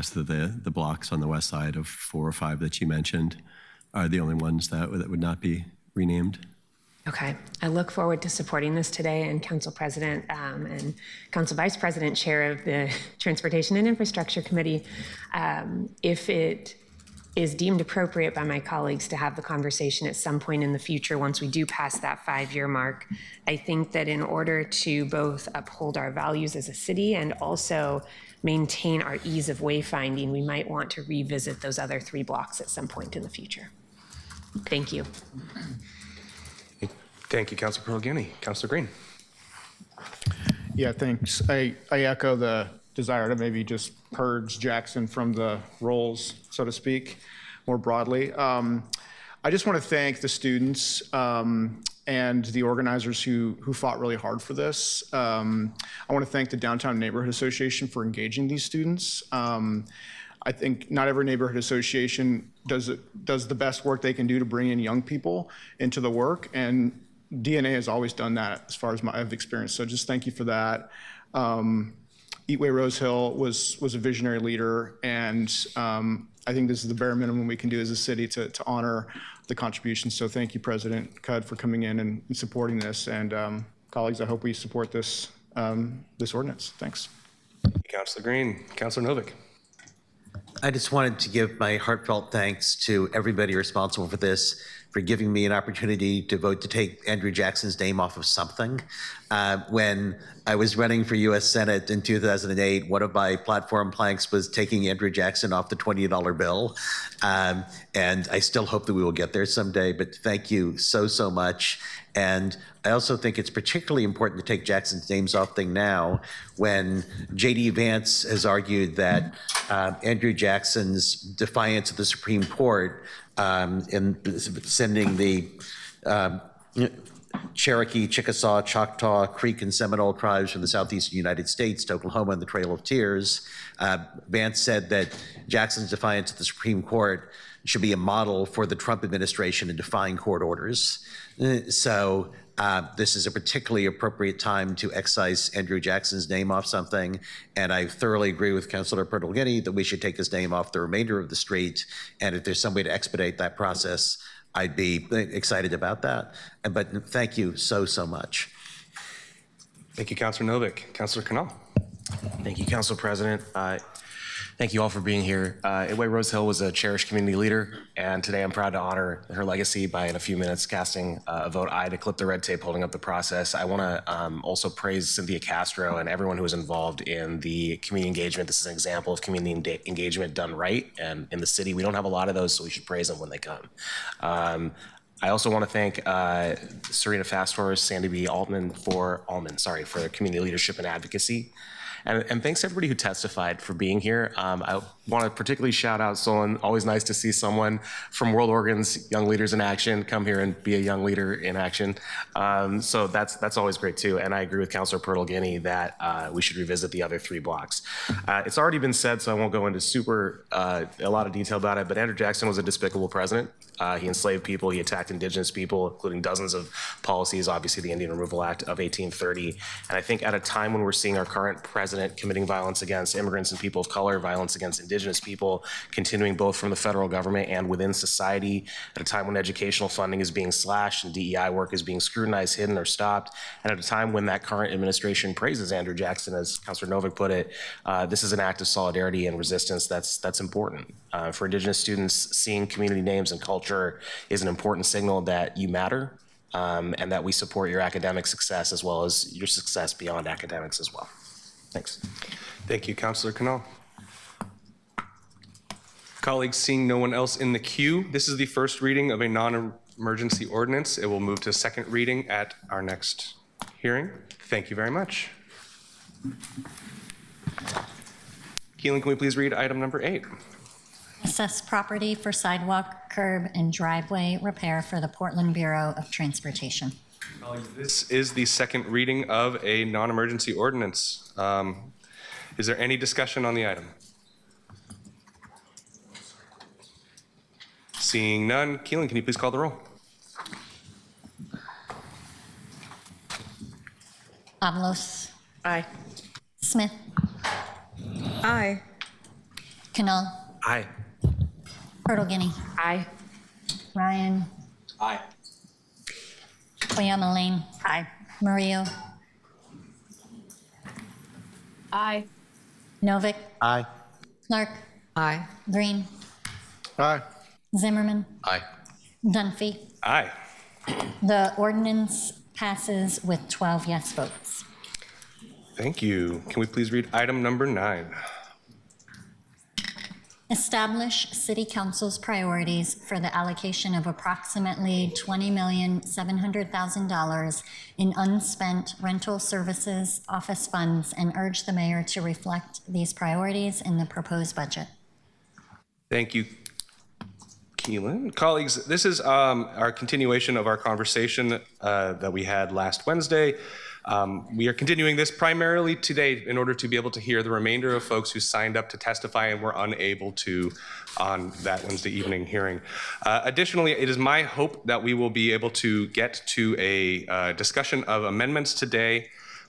So the blocks on the west side of 405 that you mentioned are the only ones that would not be renamed. Okay, I look forward to supporting this today, and Council President and Council Vice President, Chair of the Transportation and Infrastructure Committee, if it is deemed appropriate by my colleagues to have the conversation at some point in the future once we do pass that 5-year mark, I think that in order to both uphold our values as a city and also maintain our ease of wayfinding, we might want to revisit those other 3 blocks at some point in the future. Thank you. Thank you, Councilor Purtle-Guiney. Councilor Green. Yeah, thanks. I echo the desire to maybe just purge Jackson from the roles, so to speak, more broadly. I just want to thank the students and the organizers who fought really hard for this. I want to thank the Downtown Neighborhood Association for engaging these students. I think not every neighborhood association does the best work they can do to bring in young people into the work, and DNA has always done that as far as I've experienced. So just thank you for that. Eatway Rose Hill was a visionary leader, and I think this is the bare minimum we can do as a city to honor the contributions. So thank you, President Cudd, for coming in and supporting this. And colleagues, I hope we support this ordinance. Thanks. Councilor Green. Councilor Novick. I just wanted to give my heartfelt thanks to everybody responsible for this, for giving me an opportunity to vote to take Andrew Jackson's name off of something. When I was running for U.S. Senate in 2008, one of my platform planks was taking Andrew Jackson off the $20 bill. And I still hope that we will get there someday, but thank you so much. And I also think it's particularly important to take Jackson's names off thing now when J.D. Vance has argued that Andrew Jackson's defiance of the Supreme Court in sending the Cherokee, Chickasaw, Choctaw, Creek, and Seminole tribes from the southeastern United States to Oklahoma and the Trail of Tears. Vance said that Jackson's defiance of the Supreme Court should be a model for the Trump administration in defying court orders. So this is a particularly appropriate time to excise Andrew Jackson's name off something. And I thoroughly agree with Councilor Pertolguini that we should take his name off the remainder of the street. And if there's some way to expedite that process, I'd be excited about that. But thank you so much. Thank you, Councilor Novick. Councilor Canal. Thank you, Council President. Thank you all for being here. Itway Rose Hill was a cherished community leader, and today I'm proud to honor her legacy by, in a few minutes, casting a vote aye to clip the red tape holding up the process. I want to also praise Cynthia Castro and everyone who was involved in the community engagement. This is an example of community engagement done right, and in the city, we don't have a lot of those, so we should praise them when they come. I also want to thank Serena Fastors, Sandy B. Altman for their community leadership and advocacy. And thanks to everybody who testified for being here. I want to particularly shout out Solon. Always nice to see someone from World Oregon's Young Leaders in Action come here and be a young leader in action. So that's always great too. And I agree with Councilor Pertolguini that we should revisit the other 3 blocks. It's already been said, so I won't go into a lot of detail about it, but Andrew Jackson was a despicable president. He enslaved people, he attacked indigenous people, including dozens of policies, obviously the Indian Removal Act of 1830. And I think at a time when we're seeing our current president committing violence against immigrants and people of color, violence against indigenous people, continuing both from the federal government and within society, at a time when educational funding is being slashed and DEI work is being scrutinized, hidden, or stopped, and at a time when that current administration praises Andrew Jackson, as Councilor Novick put it, this is an act of solidarity and resistance that's important. For indigenous students, seeing community names and culture is an important signal that you matter, and that we support your academic success as well as your success beyond academics as well. Thanks. Thank you, Councilor Canal. Colleagues, seeing no one else in the queue, this is the first reading of a non-emergency ordinance. It will move to second reading at our next hearing. Thank you very much. Keelan, can we please read item number 8? Assess property for sidewalk, curb, and driveway repair for the Portland Bureau of Transportation. This is the second reading of a non-emergency ordinance. Is there any discussion on the item? Seeing none, Keelan, can you please call the roll? Avalos. Aye. Smith. Aye. Canal. Aye. Pertolguini. Aye. Ryan. Aye. Oyama Lane. Aye. Murillo. Aye. Novick. Aye. Clark. Aye. Green. Aye. Zimmerman. Aye. Dunphy. Aye. The ordinance passes with 12 yes votes. Thank you. Can we please read item number 9? Establish City Council's priorities for the allocation of approximately $20,700,000 in unspent rental services office funds and urge the mayor to reflect these priorities in the proposed budget. Thank you, Keelan. Colleagues, this is our continuation of our conversation that we had last Wednesday. We are continuing this primarily today in order to be able to hear the remainder of folks who signed up to testify and were unable to on that Wednesday evening hearing. Additionally, it is my hope that we will be able to get to a discussion of amendments today,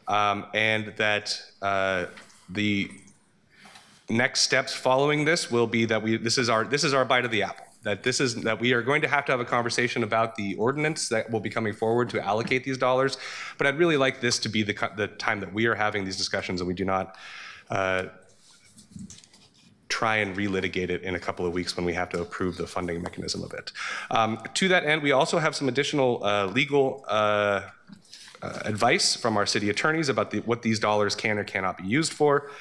and that the next steps following this will be that this is our bite of the apple. That we are going to have a conversation about the ordinance that will be coming forward to allocate these dollars. But I'd really like this to be the time that we are having these discussions, and we do not try and relitigate it in a couple of weeks when we have to approve the funding mechanism of it. To that end, we also have some additional legal advice from our city attorneys about what these dollars can or cannot be used for.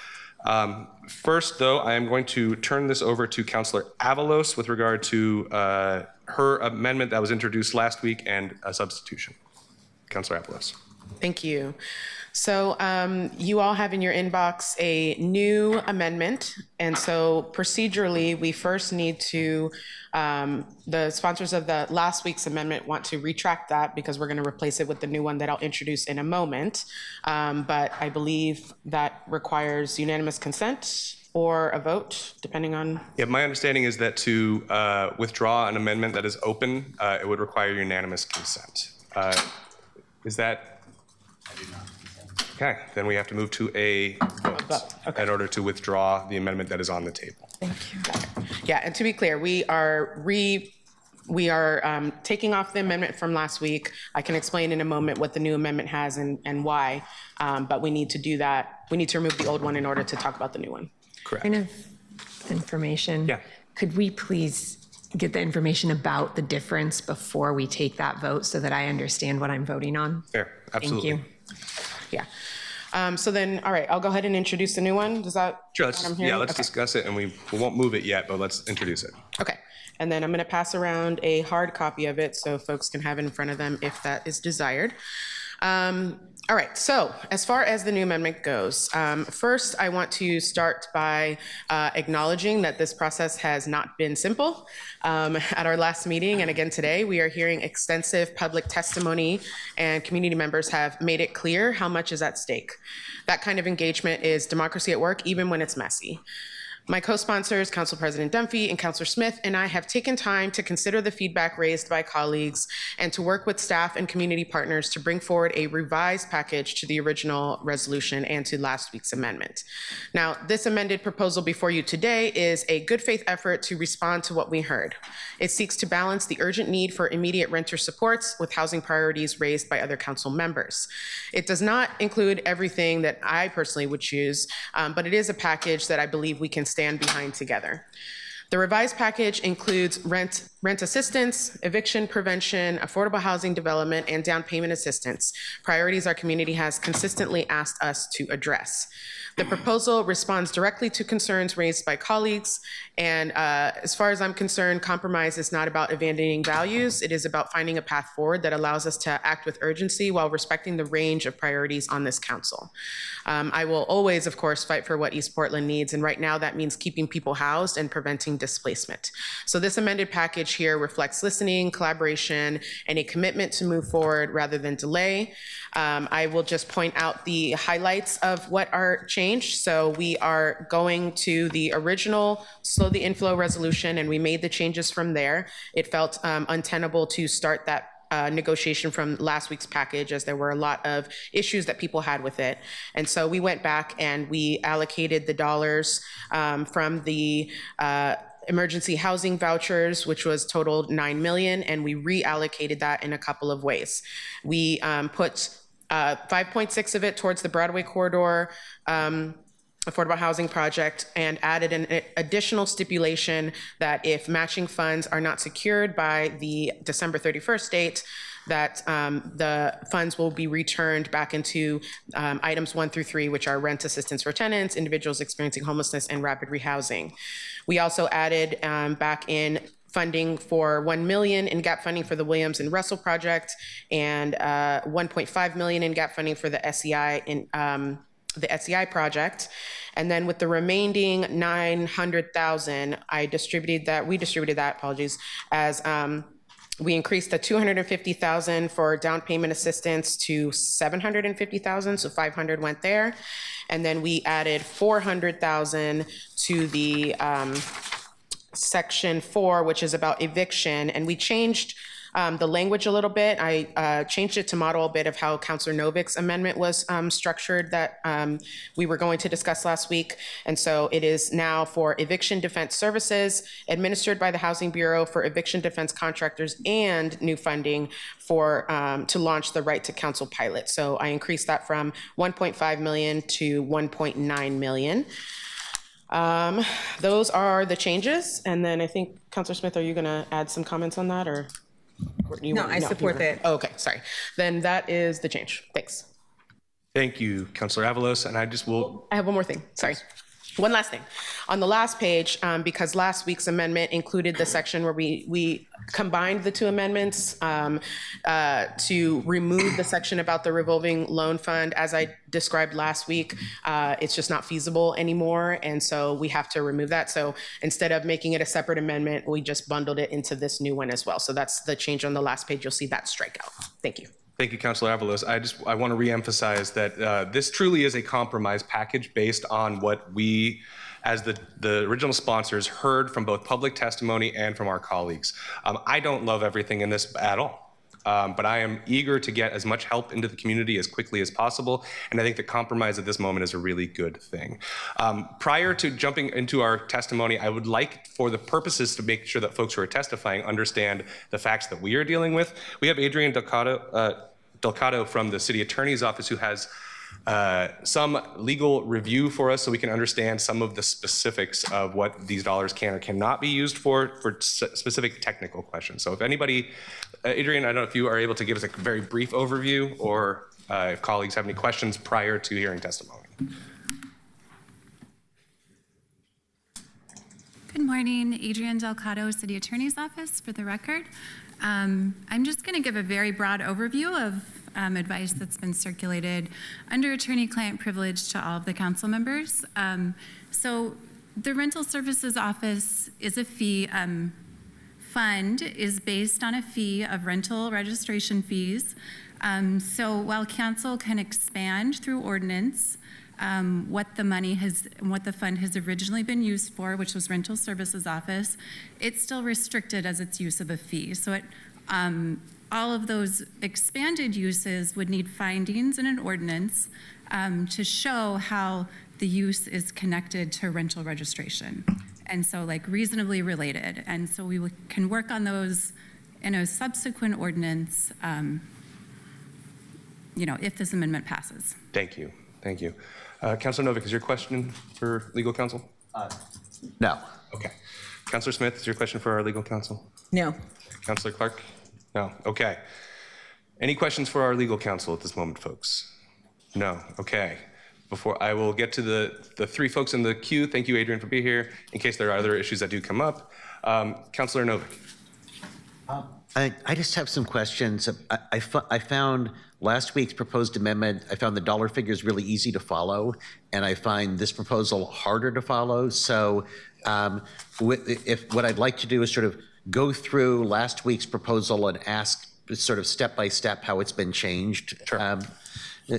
First, though, I am going to turn this over to Councilor Avalos with regard to her amendment that was introduced last week and a substitution. Councilor Avalos. Thank you. So you all have in your inbox a new amendment. And so procedurally, we first need to, the sponsors of the last week's amendment want to retract that because we're going to replace it with the new one that I'll introduce in a moment. But I believe that requires unanimous consent or a vote, depending on. Yeah, my understanding is that to withdraw an amendment that is open, it would require unanimous consent. Is that? I do not. Okay, then we have to move to a vote in order to withdraw the amendment that is on the table. Thank you. Yeah, and to be clear, we are taking off the amendment from last week. I can explain in a moment what the new amendment has and why, but we need to do that. We need to remove the old one in order to talk about the new one. Correct. Kind of information. Yeah. Could we please get the information about the difference before we take that vote so that I understand what I'm voting on? Fair, absolutely. Thank you. Yeah. So then, all right, I'll go ahead and introduce the new one. Does that? Sure, let's discuss it, and we won't move it yet, but let's introduce it. Okay. And then I'm going to pass around a hard copy of it so folks can have it in front of them if that is desired. All right, so as far as the new amendment goes, first I want to start by acknowledging that this process has not been simple. At our last meeting and again today, we are hearing extensive public testimony and community members have made it clear how much is at stake. That kind of engagement is democracy at work, even when it's messy. My co-sponsors, Council President Dunphy and Councilor Smith, and I have taken time to consider the feedback raised by colleagues and to work with staff and community partners to bring forward a revised package to the original resolution and to last week's amendment. Now, this amended proposal before you today is a good faith effort to respond to what we heard. It seeks to balance the urgent need for immediate renter supports with housing priorities raised by other council members. It does not include everything that I personally would choose, but it is a package that I believe we can stand behind together. The revised package includes rent assistance, eviction prevention, affordable housing development, and down payment assistance, priorities our community has consistently asked us to address. The proposal responds directly to concerns raised by colleagues, and as far as I'm concerned, compromise is not about abandoning values. It is about finding a path forward that allows us to act with urgency while respecting the range of priorities on this council. I will always, of course, fight for what East Portland needs, and right now that means keeping people housed and preventing displacement. So this amended package here reflects listening, collaboration, and a commitment to move forward rather than delay. I will just point out the highlights of what are changed. So we are going to the original slow the inflow resolution, and we made the changes from there. It felt untenable to start that negotiation from last week's package, as there were a lot of issues that people had with it. And so we went back and we allocated the dollars from the emergency housing vouchers, which was totaled $9 million, and we reallocated that in a couple of ways. We put 5.6 of it towards the Broadway corridor affordable housing project and added an additional stipulation that if matching funds are not secured by the December 31st date, that the funds will be returned back into items 1 through 3, which are rent assistance for tenants, individuals experiencing homelessness, and rapid rehousing. We also added back in funding for $1 million in gap funding for the Williams and Russell project, and $1.5 million in gap funding for the SEI project. And then with the remaining $900,000, we distributed that, as we increased the $250,000 for down payment assistance to $750,000, so $500 went there. And then we added $400,000 to the section 4, which is about eviction, and we changed the language a little bit. I changed it to model a bit of how Councilor Novik's amendment was structured that we were going to discuss last week. And so it is now for eviction defense services administered by the Housing Bureau for eviction defense contractors and new funding for to launch the Right to Counsel pilot. So I increased that from $1.5 million to $1.9 million. Those are the changes, and then I think, Councilor Smith, are you going to add some comments on that, or? I support that. Oh, okay, sorry. Then that is the change. Thanks. Thank you, Councilor Avalos, and I just will. I have one more thing, sorry. One last thing. On the last page, because last week's amendment included the section where we combined the two amendments to remove the section about the revolving loan fund. As I described last week, it's just not feasible anymore, and so we have to remove that. So instead of making it a separate amendment, we just bundled it into this new one as well. So that's the change on the last page. You'll see that strikeout. Thank you. Thank you, Councilor Avalos. I want to reemphasize that this truly is a compromise package based on what we, as the original sponsors, heard from both public testimony and from our colleagues. I don't love everything in this at all, but I am eager to get as much help into the community as quickly as possible, and I think the compromise at this moment is a really good thing. Prior to jumping into our testimony, I would like, for the purposes to make sure that folks who are testifying understand the facts that we are dealing with. We have Adrian Delgado from the City Attorney's Office, who has some legal review for us so we can understand some of the specifics of what these dollars can or cannot be used for specific technical questions. So if anybody, Adrian, I don't know if you are able to give us a very brief overview, or if colleagues have any questions prior to hearing testimony. Good morning, Adrian Delgado, City Attorney's Office, for the record. I'm just going to give a very broad overview of advice that's been circulated under attorney-client privilege to all of the council members. So the Rental Services Office is a fee fund, is based on a fee of rental registration fees. So while council can expand through ordinance what the fund has originally been used for, which was Rental Services Office, it's still restricted as its use of a fee. So all of those expanded uses would need findings in an ordinance to show how the use is connected to rental registration. And so like reasonably related. And so we can work on those in a subsequent ordinance, if this amendment passes. Thank you. Thank you. Councilor Novick, is your question for legal counsel? No. Okay. Councilor Smith, is your question for our legal counsel? No. Councilor Clark? No. Okay. Any questions for our legal counsel at this moment, folks? No. Okay. Before I will get to the three folks in the queue, thank you, Adrian, for being here, in case there are other issues that do come up. Councilor Novick. I just have some questions. I found last week's proposed amendment, I found the dollar figures really easy to follow, and I find this proposal harder to follow. So what I'd like to do is sort of go through last week's proposal and ask sort of step by step how it's been changed. Sure.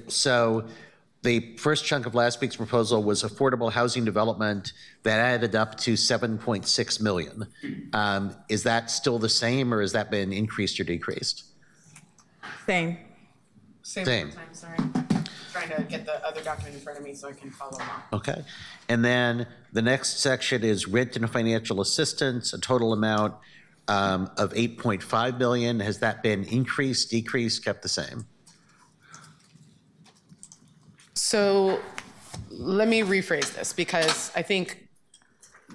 So the first chunk of last week's proposal was affordable housing development that added up to 7.6 million. Is that still the same, or has that been increased or decreased? Same. Same. Time, sorry. Trying to get the other document in front of me so I can follow along. Okay. And then the next section is rent and financial assistance, a total amount of 8.5 million. Has that been increased, decreased, kept the same? So let me rephrase this, because I think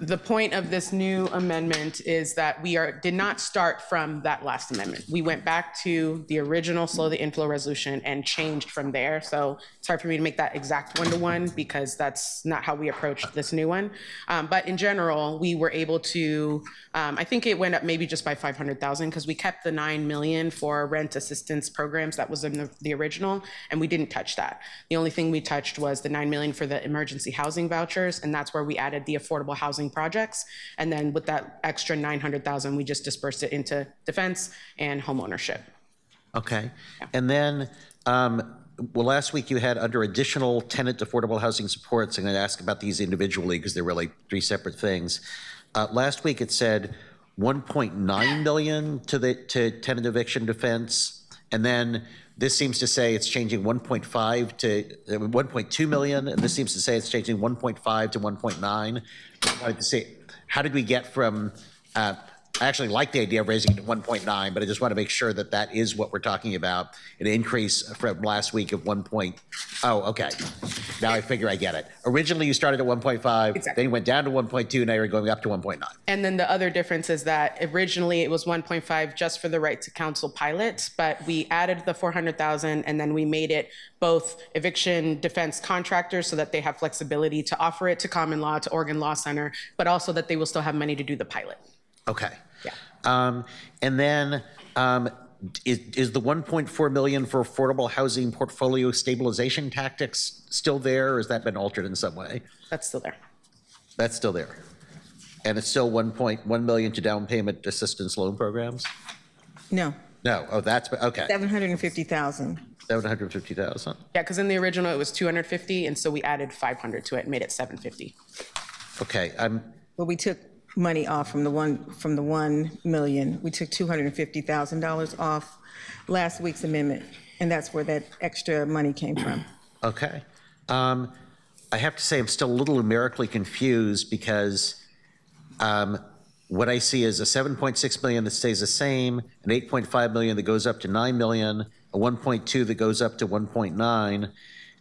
the point of this new amendment is that we did not start from that last amendment. We went back to the original slow the inflow resolution and changed from there. So it's hard for me to make that exact one-to-one because that's not how we approached this new one. But in general, we were able to, I think it went up maybe just by 500,000 because we kept the 9 million for rent assistance programs that was in the original, and we didn't touch that. The only thing we touched was the 9 million for the emergency housing vouchers, and that's where we added the affordable housing projects. And then with that extra 900,000, we just dispersed it into defense and home ownership. Okay. Yeah. And then, well, last week you had under additional tenant affordable housing supports. I'm going to ask about these individually because they're really three separate things. Last week it said 1.9 million to tenant eviction defense. And then this seems to say it's changing 1.5 to 1.2 million. And this seems to say it's changing 1.5 to 1.9. I wanted to see, how did we get from, I actually like the idea of raising it to 1.9, but I just want to make sure that that is what we're talking about, an increase from last week of 1. Oh, okay. Now I figure I get it. Originally, you started at 1.5, then you went down to 1.2, now you're going up to 1.9. And then the other difference is that originally it was 1.5 just for the right to counsel pilots, but we added the 400,000 and then we made it both eviction defense contractors so that they have flexibility to offer it to common law, to Oregon Law Center, but also that they will still have money to do the pilot. Okay. Yeah. And then is the 1.4 million for affordable housing portfolio stabilization tactics still there, or has that been altered in some way? That's still there. That's still there. And it's still 1.1 million to down payment assistance loan programs? No, No. Oh, that's okay. 750,000. 750,000. Yeah, because in the original it was 250, and so we added 500 to it and made it 750. Okay. But we took money off from the 1 million. We took $250,000 off last week's amendment, and that's where that extra money came from. Okay. I have to say I'm still a little numerically confused because what I see is a 7.6 million that stays the same, an 8.5 million that goes up to 9 million, a 1.2 that goes up to 1.9,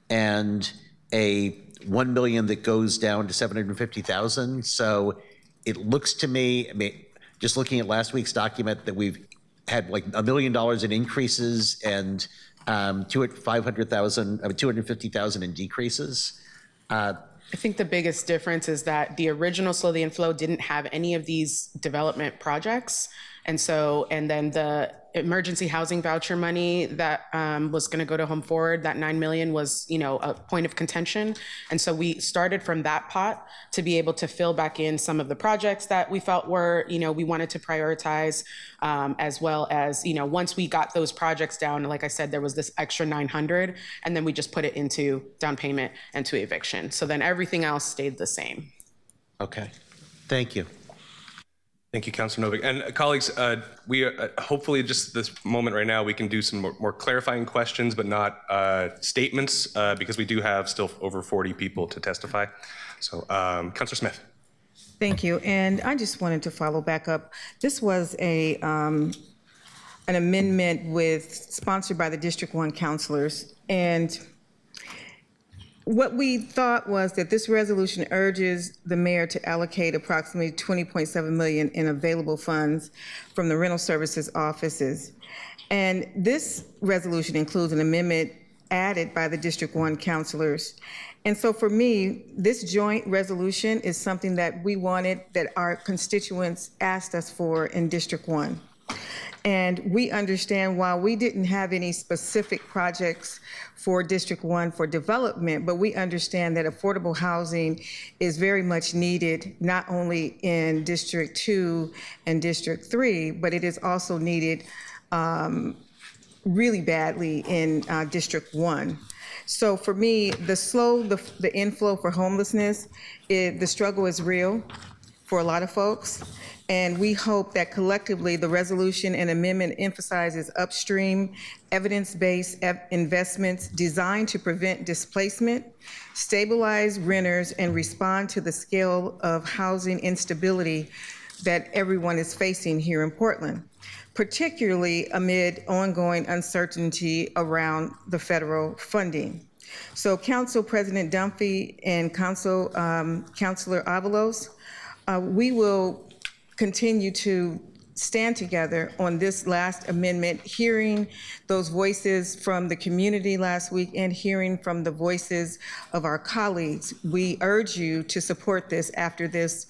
and a 1 million that goes down to 750,000. So it looks to me, I mean, just looking at last week's document, that we've had like $1 million in increases and 250,000 in decreases. I think the biggest difference is that the original Slow the Inflow didn't have any of these development projects. And then the emergency housing voucher money that was going to go to Home Forward, that 9 million was, a point of contention. And so we started from that pot to be able to fill back in some of the projects that we felt were, we wanted to prioritize, as well as, once we got those projects down, like I said, there was this extra 900, and then we just put it into down payment and to eviction. So then everything else stayed the same. Okay. Thank you. Thank you, Councilor Novick. And colleagues, we hopefully just this moment right now, we can do some more clarifying questions, but not statements, because we do have still over 40 people to testify. So, Councilor Smith. Thank you. And I just wanted to follow back up. This was an amendment sponsored by the District 1 councilors. And what we thought was that this resolution urges the mayor to allocate approximately $20.7 million in available funds from the rental services offices. And this resolution includes an amendment added by the District 1 councilors. And so for me, this joint resolution is something that we wanted, that our constituents asked us for in District 1. And we understand, while we didn't have any specific projects for District 1 for development, but we understand that affordable housing is very much needed, not only in District 2 and District 3, but it is also needed really badly in District 1. So for me, the inflow for homelessness, the struggle is real for a lot of folks. And we hope that collectively the resolution and amendment emphasizes upstream, evidence-based investments designed to prevent displacement, stabilize renters, and respond to the scale of housing instability that everyone is facing here in Portland, particularly amid ongoing uncertainty around the federal funding. So Council President Dunphy and Councilor Avalos, we will continue to stand together on this last amendment, hearing those voices from the community last week and hearing from the voices of our colleagues. We urge you to support this after this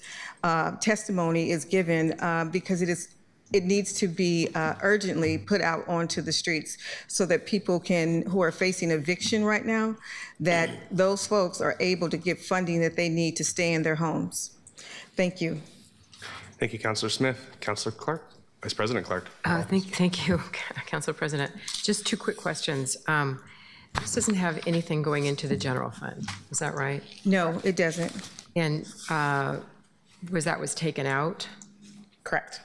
testimony is given, because it needs to be urgently put out onto the streets so that people who are facing eviction right now, that those folks are able to get funding that they need to stay in their homes. Thank you. Thank you, Councilor Smith. Councilor Clark, Vice President Clark. Thank you, Council President. Just two quick questions. This doesn't have anything going into the general fund, is that right? No, it doesn't. And was taken out? Correct.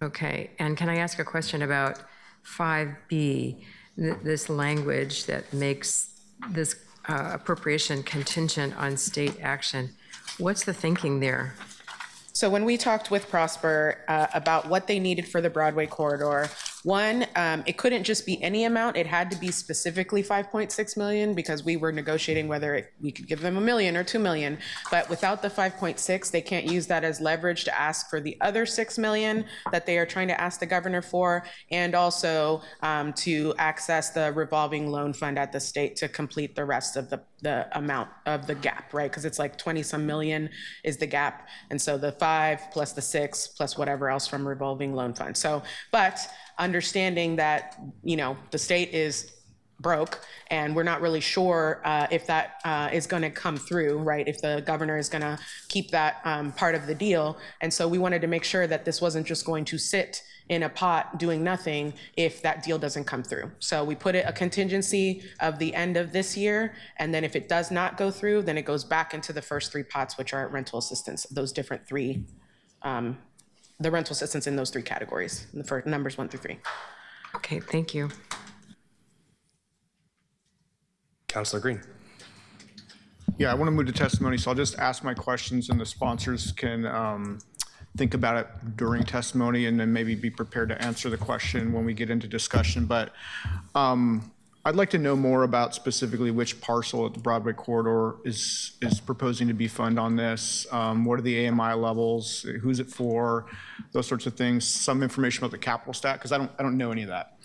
Okay, and can I ask a question about 5B, this language that makes this appropriation contingent on state action? What's the thinking there? So when we talked with Prosper about what they needed for the Broadway corridor, One, it couldn't just be any amount. It had to be specifically 5.6 million because we were negotiating whether we could give them $1 million or $2 million. But without the 5.6, they can't use that as leverage to ask for the other 6 million that they are trying to ask the governor for, and also to access the revolving loan fund at the state to complete the rest of the amount of the gap, right? Because it's like 20 some million is the gap. And so the 5 plus the 6 plus whatever else from revolving loan fund. So, but understanding that, you know, the state is broke and we're not really sure if that is going to come through, right? If the governor is going to keep that part of the deal. And so we wanted to make sure that this wasn't just going to sit in a pot doing nothing if that deal doesn't come through. So we put it a contingency of the end of this year. And then if it does not go through, then it goes back into the first 3 pots, which are rental assistance, those different 3, the rental assistance in those 3 categories, the first numbers 1 through 3. Okay, thank you. Councilor Green. Yeah, I want to move to testimony, so I'll just ask my questions and the sponsors can think about it during testimony and then maybe be prepared to answer the question when we get into discussion. But I'd like to know more about specifically which parcel at the Broadway corridor is proposing to be funded on this. What are the AMI levels? Who's it for? Those sorts of things. Some information about the capital stack, because I don't know any of that.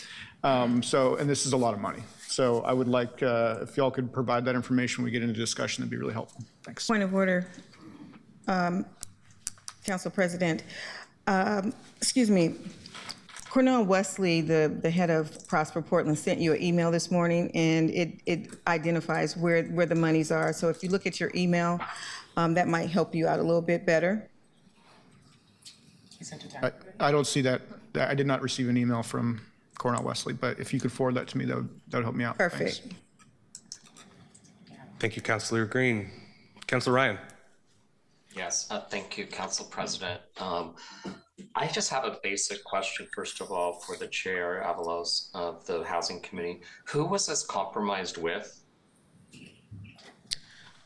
And this is a lot of money. So I would like, if y'all could provide that information when we get into discussion, that'd be really helpful. Thanks. Point of order. Council President, excuse me, Cornell Wesley, the head of Prosper Portland, sent you an email this morning, and it identifies where the monies are. So if you look at your email, that might help you out a little bit better. I don't see that. I did not receive an email from Cornell Wesley, but if you could forward that to me, that would help me out. Perfect. Thanks. Thank you, Councilor Green. Councilor Ryan. Yes, thank you, Council President. I just have a basic question, first of all, for the Chair Avalos of the Housing Committee. Who was this compromised with?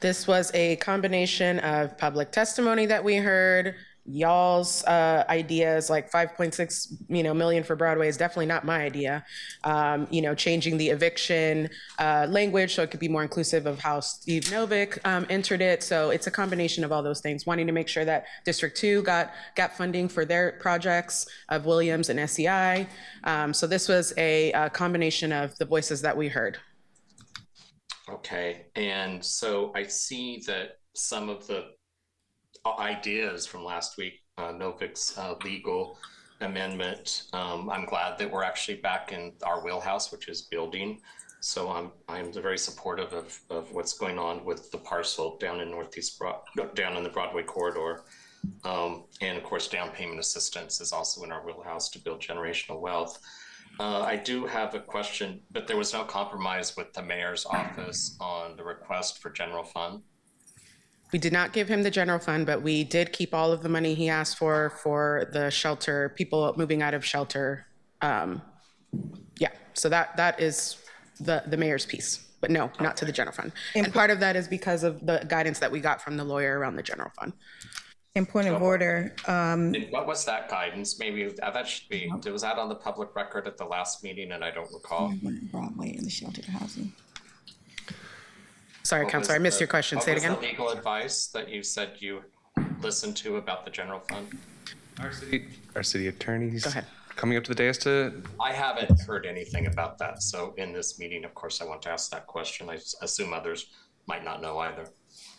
This was a combination of public testimony that we heard, y'all's ideas, like 5.6 million for Broadway is definitely not my idea. Changing the eviction language so it could be more inclusive of how Steve Novick entered it. So it's a combination of all those things, wanting to make sure that District 2 got gap funding for their projects of Williams and SEI. So this was a combination of the voices that we heard. Okay, and so I see that some of the ideas from last week, Novick's legal amendment, I'm glad that we're actually back in our wheelhouse, which is building. So I'm very supportive of what's going on with the parcel down in down in the Broadway corridor. And of course, down payment assistance is also in our wheelhouse to build generational wealth. I do have a question, but there was no compromise with the mayor's office on the request for general fund. We did not give him the general fund, but we did keep all of the money he asked for the shelter, people moving out of shelter. So that is the mayor's piece, but no, not to the general fund. And part of that is because of the guidance that we got from the lawyer around the general fund. In point of order. What was that guidance? Maybe that should be, was that on the public record at the last meeting and I don't recall? Broadway and the sheltered housing. Sorry, Counselor, I missed your question. Say it again. What was the legal advice that you said you listened to about the general fund? Our city attorneys. Go ahead. Coming up to the dais to. I haven't heard anything about that. So in this meeting, of course, I want to ask that question. I assume others might not know either.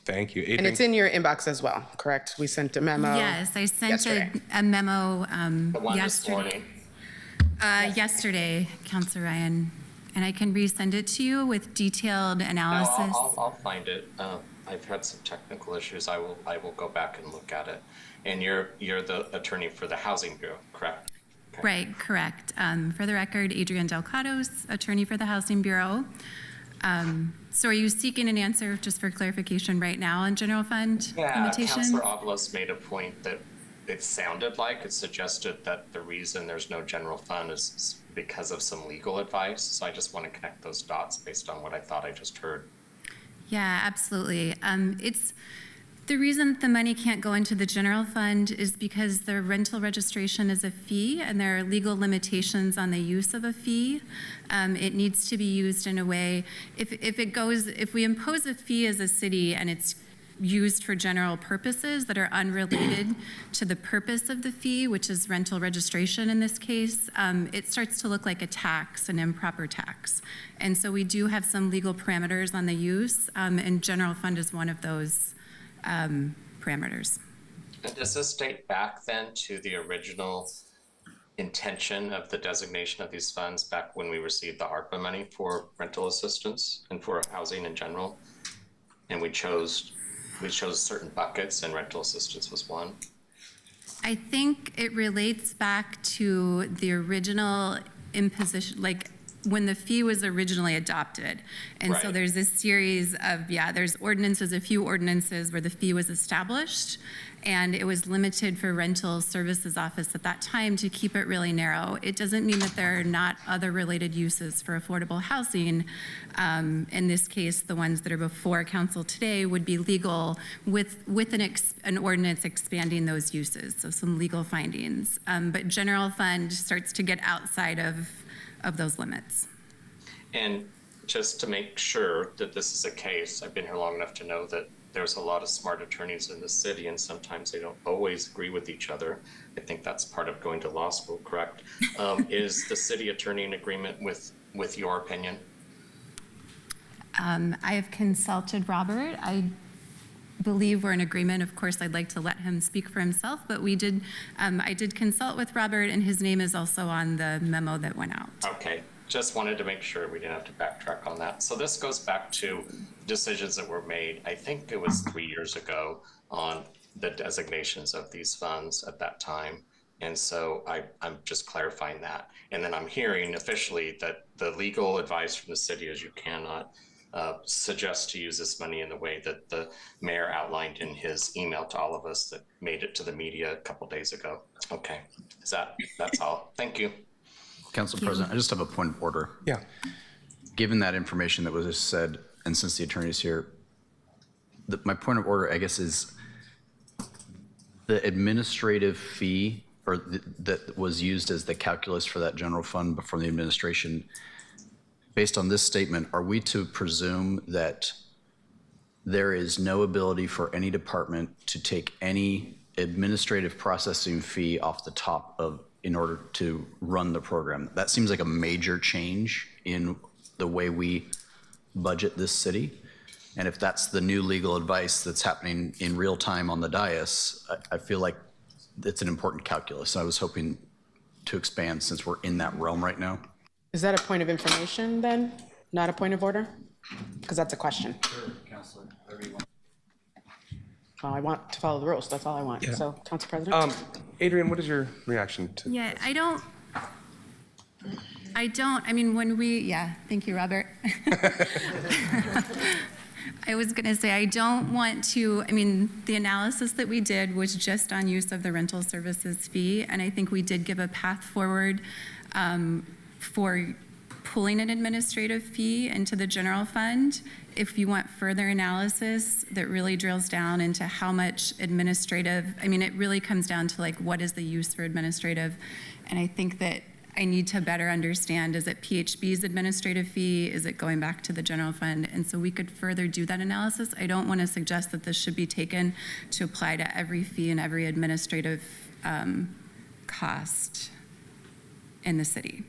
Thank you. Adrian. And it's in your inbox as well, correct? We sent a memo. Yes, I sent a memo The one this yesterday. morning. Yesterday, Councilor Ryan, and I can resend it to you with detailed analysis. No, I'll find it. I've had some technical issues. I will go back and look at it. And you're the attorney for the Housing Bureau, correct? Okay. Right, correct. For the record, Adrian Delcados, attorney for the Housing Bureau. So are you seeking an answer just for clarification right now on general fund limitation? Councilor Avalos made a point that it sounded like it suggested that the reason there's no general fund is because of some legal advice. So I just want to connect those dots based on what I thought I just heard. Yeah, absolutely. The reason that the money can't go into the general fund is because the rental registration is a fee and there are legal limitations on the use of a fee. It needs to be used in a way, if we impose a fee as a city and it's used for general purposes that are unrelated to the purpose of the fee, which is rental registration in this case, it starts to look like a tax, an improper tax. And so we do have some legal parameters on the use, and general fund is one of those parameters. And does this date back then to the original intention of the designation of these funds back when we received the ARPA money for rental assistance and for housing in general? And we chose certain buckets and rental assistance was one. I think it relates back to the original imposition, like when the fee was originally adopted. And so Right. there's this series of, there's ordinances, a few ordinances where the fee was established, and it was limited for rental services office at that time to keep it really narrow. It doesn't mean that there are not other related uses for affordable housing. In this case, the ones that are before council today would be legal with an ordinance expanding those uses, so some legal findings. But general fund starts to get outside of those limits. And just to make sure that this is a case, I've been here long enough to know that there's a lot of smart attorneys in the city and sometimes they don't always agree with each other. I think that's part of going to law school, correct? Is the city attorney in agreement with your opinion? I have consulted Robert. I believe we're in agreement. Of course, I'd like to let him speak for himself, but I did consult with Robert, and his name is also on the memo that went out. Okay, just wanted to make sure we didn't have to backtrack on that. So this goes back to decisions that were made, I think it was 3 years ago, on the designations of these funds at that time. And so I'm just clarifying that. And then I'm hearing officially that the legal advice from the city is you cannot suggest to use this money in the way that the mayor outlined in his email to all of us that made it to the media a couple days ago. Okay, that's all. Thank you. Council President, I just have a point of order. Yeah. Given that information that was just said, and since the attorney's here, my point of order, I guess, is the administrative fee that was used as the calculus for that general fund from the administration. Based on this statement, are we to presume that there is no ability for any department to take any administrative processing fee off the top of in order to run the program? That seems like a major change in the way we budget this city. And if that's the new legal advice that's happening in real time on the dais, I feel like it's an important calculus. I was hoping to expand since we're in that realm right now. Is that a point of information then, not a point of order? Because that's a question. Sure, Councilor. Well, I want to follow the rules. That's all I want. Yeah. So, Council President. Adrian, what is your reaction to? Yeah, I mean, thank you, Robert. I was going to say, I don't want to, the analysis that we did was just on use of the rental services fee, and I think we did give a path forward for pulling an administrative fee into the general fund. If you want further analysis that really drills down into how much administrative, it really comes down to what is the use for administrative, and I think that I need to better understand, is it PHB's administrative fee? Is it going back to the general fund? And so we could further do that analysis. I don't want to suggest that this should be taken to apply to every fee and every administrative cost in the city.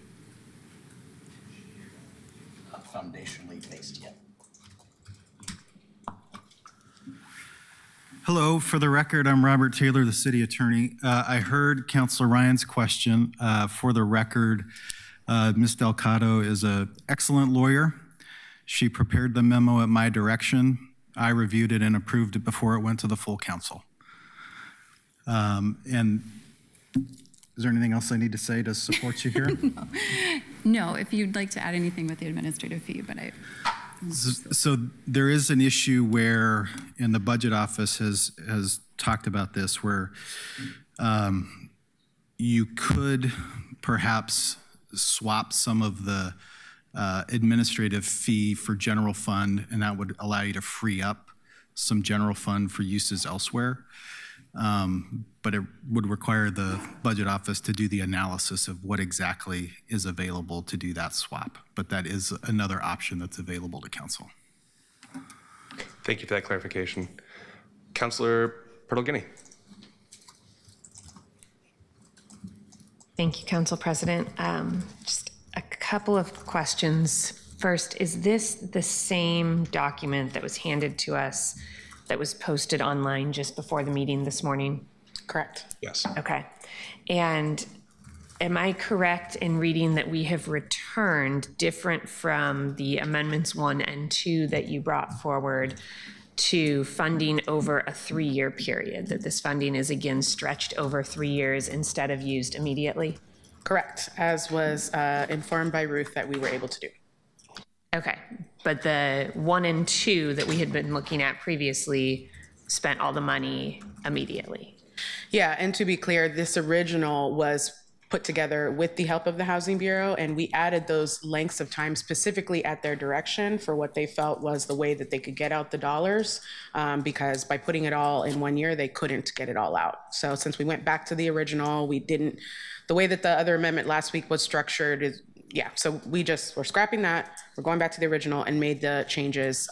Not foundationally based yet. Hello, for the record, I'm Robert Taylor, the city attorney. I heard Councilor Ryan's question. For the record, Ms. Delgado is an excellent lawyer. She prepared the memo at my direction. I reviewed it and approved it before it went to the full council. And is there anything else I need to say to support you here? No, if you'd like to add anything with the administrative fee, but So there is an issue where, and the budget office has talked about this, where you could perhaps swap some of the administrative fee for general fund, and that would allow you to free up some general fund for uses elsewhere. But it would require the budget office to do the analysis of what exactly is available to do that swap. But that is another option that's available to council. Thank you for that clarification. Councilor Pertolguini. Thank you, Council President. Just a couple of questions. First, is this the same document that was handed to us that was posted online just before the meeting this morning? Correct. Yes. Okay. And am I correct in reading that we have returned, different from the amendments 1 and 2 that you brought forward, to funding over a 3-year period, that this funding is again stretched over 3 years instead of used immediately? Correct, as was informed by Ruth that we were able to do. Okay, but the 1 and 2 that we had been looking at previously spent all the money immediately? Yeah, and to be clear, this original was put together with the help of the Housing Bureau, and we added those lengths of time specifically at their direction for what they felt was the way that they could get out the dollars, because by putting it all in 1 year, they couldn't get it all out. So since we went back to the original, we didn't, the way that the other amendment last week was structured is, yeah, so we're scrapping that, we're going back to the original and made the changes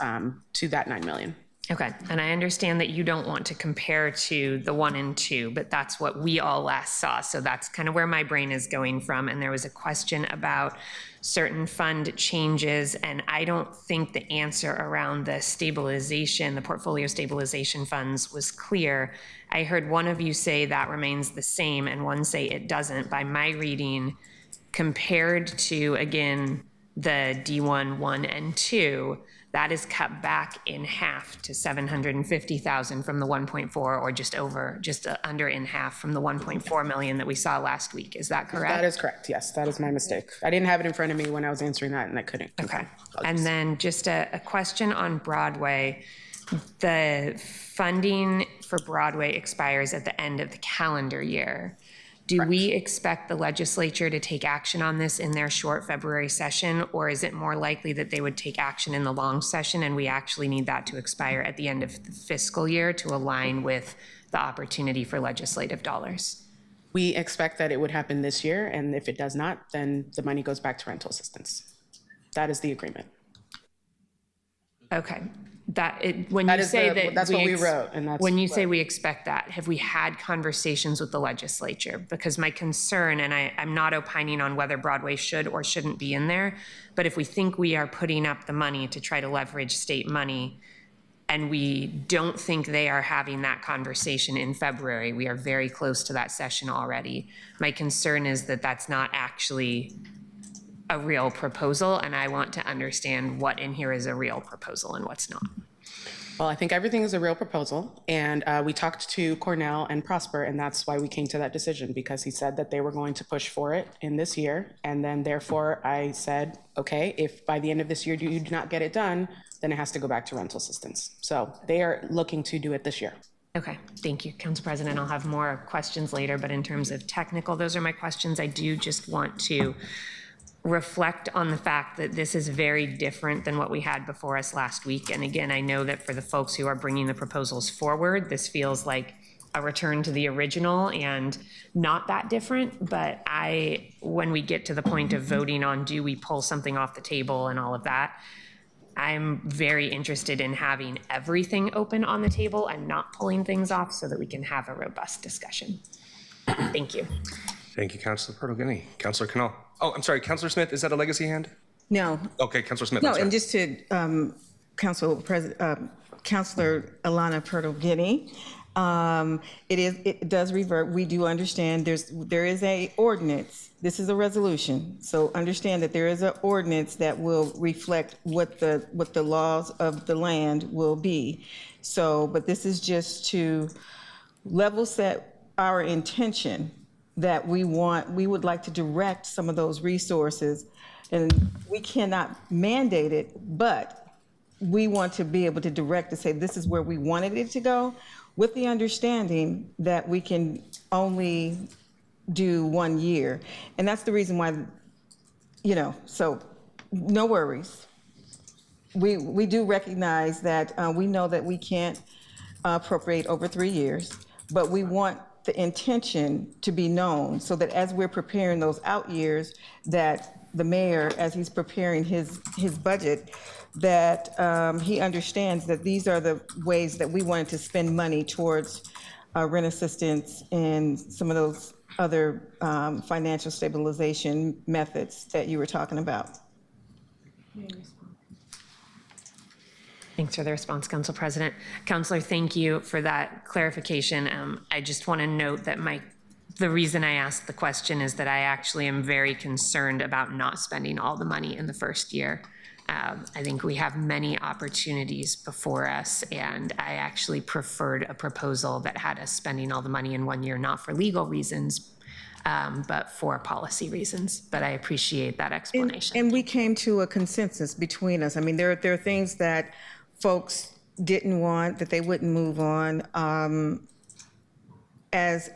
to that 9 million. Okay, and I understand that you don't want to compare to the 1 and 2, but that's what we all last saw. So that's kind of where my brain is going from. And there was a question about certain fund changes, and I don't think the answer around the stabilization, the portfolio stabilization funds was clear. I heard one of you say that remains the same and one say it doesn't. By my reading, compared to, again, the D1, 1, and 2, that is cut back in half to 750,000 from the 1.4, or just under in half from the 1.4 million that we saw last week. Is that correct? That is correct. Yes, that is my mistake. I didn't have it in front of me when I was answering that, and I couldn't. Okay. And then just a question on Broadway. The funding for Broadway expires at the end of the calendar year. Do we expect the legislature to take action on this in their short February session, or is it more likely that they would take action in the long session and we actually need that to expire at the end of the fiscal year to align with the opportunity for legislative dollars? We expect that it would happen this year, and if it does not, then the money goes back to rental assistance. That is the agreement. Okay. That's what we wrote, and that's when you say we expect that, have we had conversations with the legislature? Because my concern, and I'm not opining on whether Broadway should or shouldn't be in there, but if we think we are putting up the money to try to leverage state money, and we don't think they are having that conversation in February, we are very close to that session already. My concern is that that's not actually a real proposal, and I want to understand what in here is a real proposal and what's not. Well, I think everything is a real proposal, and we talked to Cornell and Prosper, and that's why we came to that decision, because he said that they were going to push for it in this year, and then therefore I said, okay, if by the end of this year you do not get it done, then it has to go back to rental assistance. So they are looking to do it this year. Okay, thank you, Council President. I'll have more questions later, but in terms of technical, those are my questions. I do just want to reflect on the fact that this is very different than what we had before us last week. And again, I know that for the folks who are bringing the proposals forward, this feels like a return to the original and not that different. But when we get to the point of voting on, do we pull something off the table and all of that, I'm very interested in having everything open on the table and not pulling things off so that we can have a robust discussion. Thank you. Thank you, Councilor Pertolguini. Councilor Cannell. Oh, I'm sorry, Councilor Smith, is that a legacy hand? No. Okay, Councilor Smith. No, and just to Councilor Ilana Pertolguini, it does revert. We do understand there is a ordinance. This is a resolution, so understand that there is an ordinance that will reflect what the laws of the land will be. So, but this is just to level set our intention that we would like to direct some of those resources, and we cannot mandate it, but we want to be able to direct to say this is where we wanted it to go, with the understanding that we can only do 1 year. And that's the reason why, so no worries. we do recognize that we know that we can't appropriate over 3 years, but we want the intention to be known so that as we're preparing those out years, that the mayor, as he's preparing his budget, that he understands that these are the ways that we wanted to spend money towards rent assistance and some of those other financial stabilization methods that you were talking about. Thanks for the response, Council President. Councilor, thank you for that clarification. I just want to note that the reason I asked the question is that I actually am very concerned about not spending all the money in the first year. I think we have many opportunities before us, and I actually preferred a proposal that had us spending all the money in 1 year, not for legal reasons, but for policy reasons. But I appreciate that explanation. And we came to a consensus between us. I mean, there are things that folks didn't want, that they wouldn't move on. As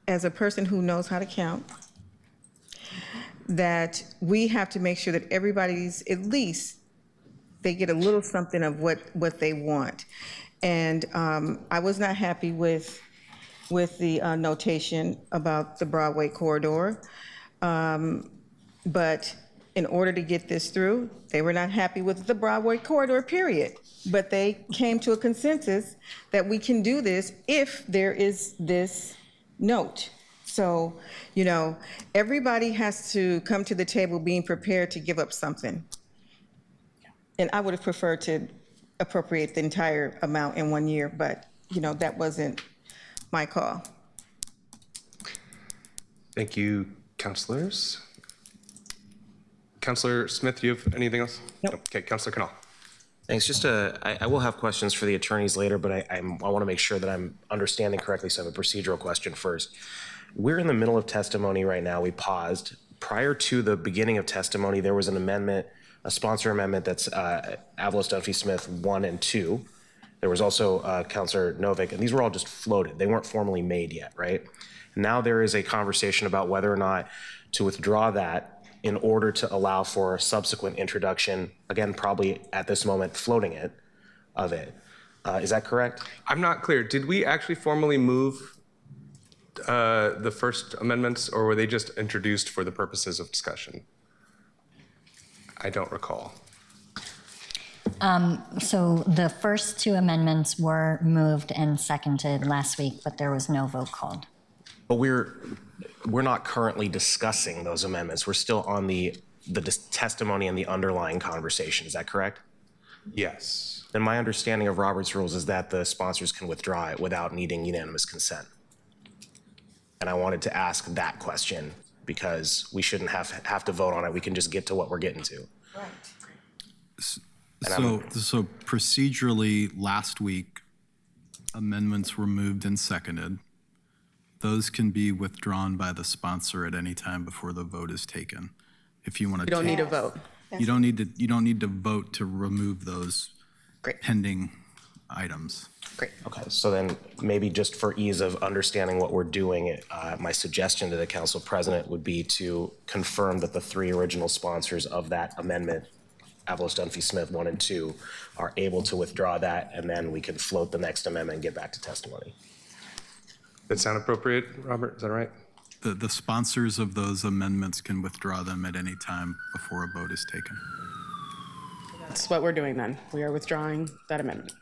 a person who knows how to count, that we have to make sure that everybody's, at least they get a little something of what they want. And I was not happy with the notation about the Broadway corridor. But in order to get this through, they were not happy with the Broadway corridor, period. But they came to a consensus that we can do this if there is this note. So, you know, everybody has to come to the table being prepared to give up something. And I would have preferred to appropriate the entire amount in 1 year, but, you know, that wasn't my call. Thank you, councilors. Councilor Smith, do you have anything else? Nope. Okay, Councilor Canal. Thanks. Just I will have questions for the attorneys later, but I want to make sure that I'm understanding correctly, so I have a procedural question first. We're in the middle of testimony right now. We paused. Prior to the beginning of testimony, there was an amendment, a sponsor amendment that's Avalos Dunphy Smith 1 and 2. There was also Councilor Novick, and these were all just floated. They weren't formally made yet, right? Now there is a conversation about whether or not to withdraw that in order to allow for subsequent introduction, again, probably at this moment floating it, of it. Is that correct? I'm not clear. Did we actually formally move the first amendments, or were they just introduced for the purposes of discussion? I don't recall. So the first two amendments were moved and seconded last week, but there was no vote called. But we're not currently discussing those amendments. We're still on the testimony and the underlying conversation. Is that correct? Yes. Then my understanding of Robert's rules is that the sponsors can withdraw it without needing unanimous consent. And I wanted to ask that question because we shouldn't have to vote on it. We can just get to what we're getting to. So procedurally, last week, amendments were moved and seconded. Those can be withdrawn by the sponsor at any time before the vote is taken. If you want to, You don't need a vote. You don't need to vote to remove those pending items. Great. Okay, so then maybe just for ease of understanding what we're doing, my suggestion to the council president would be to confirm that the 3 original sponsors of that amendment, Avalos Dunphy Smith 1 and 2, are able to withdraw that, and then we can float the next amendment and get back to testimony. That sound appropriate, Robert? Is that right? The sponsors of those amendments can withdraw them at any time before a vote is taken. That's what we're doing then. We are withdrawing that amendment.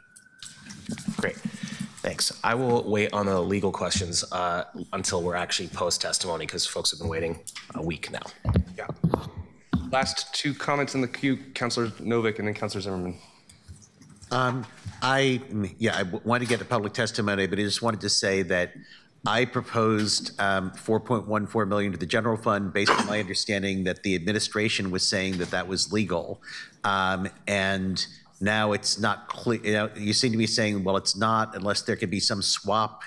Great, thanks. I will wait on the legal questions until we're actually post-testimony because folks have been waiting a week now. Yeah. Last 2 comments in the queue, Councilor Novick and then Councilor Zimmerman. I wanted to get to public testimony, but I just wanted to say that I proposed $4.14 million to the general fund based on my understanding that the administration was saying that that was legal. And now it's not clear. You seem to be saying, well, it's not unless there could be some swap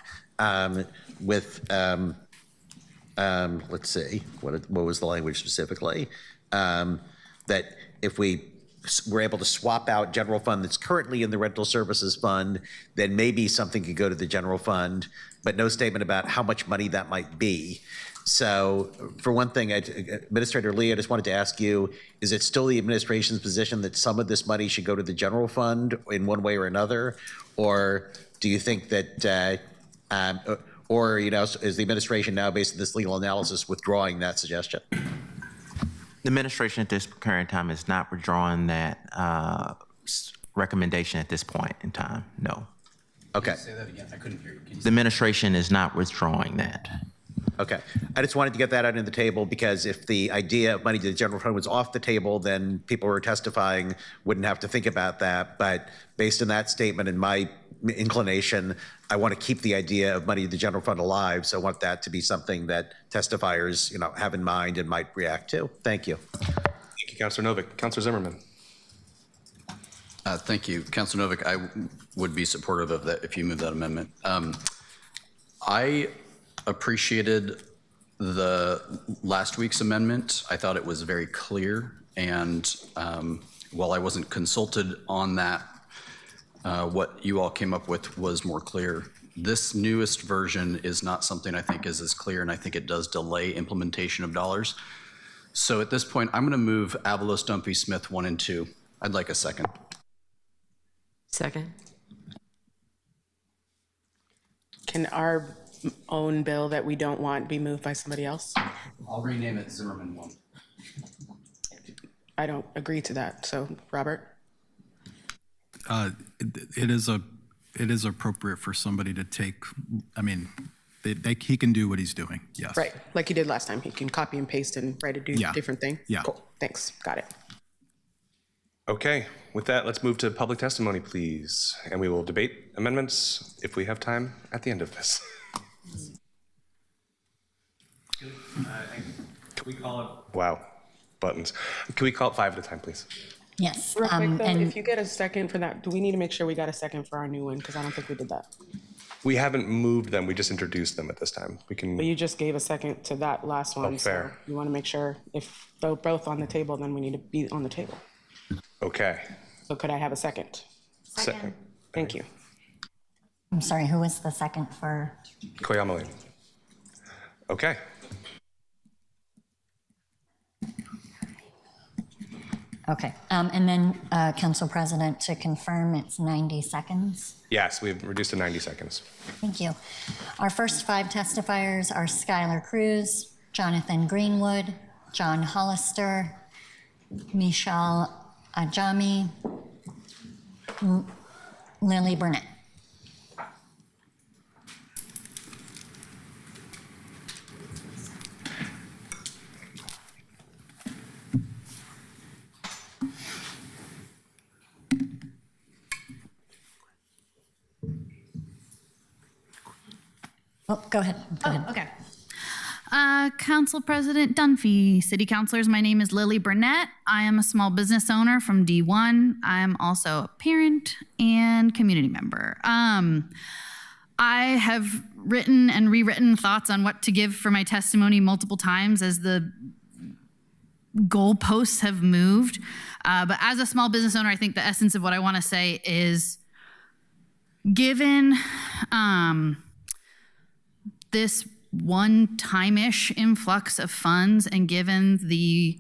with, let's see, what was the language specifically? That if we we're able to swap out general fund that's currently in the rental services fund, then maybe something could go to the general fund, but no statement about how much money that might be. So for one thing, Administrator Lee, I just wanted to ask you, is it still the administration's position that some of this money should go to the general fund in one way or another? Or do you think that, or, you know, is the administration now, based on this legal analysis, withdrawing that suggestion? The administration at this current time is not withdrawing that recommendation at this point in time, no. Okay. Say that again, I couldn't hear you. Can you The administration is not withdrawing that. Okay. I just wanted to get that out on the table because if the idea of money to the general fund was off the table, then people who are testifying wouldn't have to think about that. But based on that statement and my inclination, I want to keep the idea of money to the general fund alive. So I want that to be something that testifiers, you know, have in mind and might react to. Thank you. Thank you, Councilor Novick. Councilor Zimmerman. Thank you. Councilor Novick, I would be supportive of that if you move that amendment. I appreciated the last week's amendment. I thought it was very clear. And while I wasn't consulted on that, what you all came up with was more clear. This newest version is not something I think is as clear, and I think it does delay implementation of dollars. So at this point, I'm going to move Avalos, Dunphy, Smith 1 and 2. I'd like a second. Second. Can our own bill that we don't want be moved by somebody else? I'll rename it Zimmerman 1. I don't agree to that. So, Robert? It is appropriate for somebody to take, I mean, he can do what he's doing, yes. Right, like you did last time. He can copy and paste and write a different thing. Yeah. Cool, thanks, got it. Okay, with that, let's move to public testimony, please. And we will debate amendments if we have time at the end of this. Can we call it? Wow, buttons. Can we call it 5 at a time, please? Yes. Real quick, though, and if you get a second for that, do we need to make sure we got a second for our new one? Because I don't think we did that. We haven't moved them, we just introduced them at this time. We can. But you just gave a second to that last one. Oh, fair. So you want to make sure if they're both on the table, then we need to be on the table. Okay. So could I have a second? Second. Thank you. I'm sorry, who was the second for? Koyamali. Okay. Okay, and then, Council President, to confirm, it's 90 seconds. Yes, we've reduced to 90 seconds. Thank you. Our first 5 testifiers are Skylar Cruz, Jonathan Greenwood, John Hollister, Michelle Ajami, Lily Burnett. Oh, go ahead. Go ahead. Okay. Council President Dunphy, City Councilors, my name is Lily Burnett. I am a small business owner from D1. I am also a parent and community member. I have written and rewritten thoughts on what to give for my testimony multiple times as the goalposts have moved. But as a small business owner, I think the essence of what I want to say is given this one-time-ish influx of funds and given the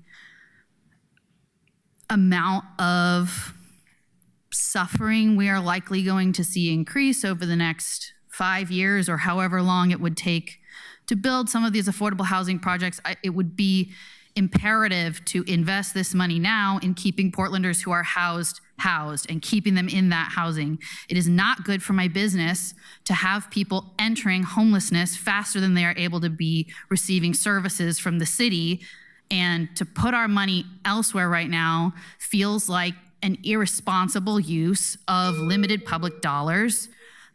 amount of suffering we are likely going to see increase over the next 5 years or however long it would take to build some of these affordable housing projects, it would be imperative to invest this money now in keeping Portlanders who are housed and keeping them in that housing. It is not good for my business to have people entering homelessness faster than they are able to be receiving services from the city. And to put our money elsewhere right now feels like an irresponsible use of limited public dollars.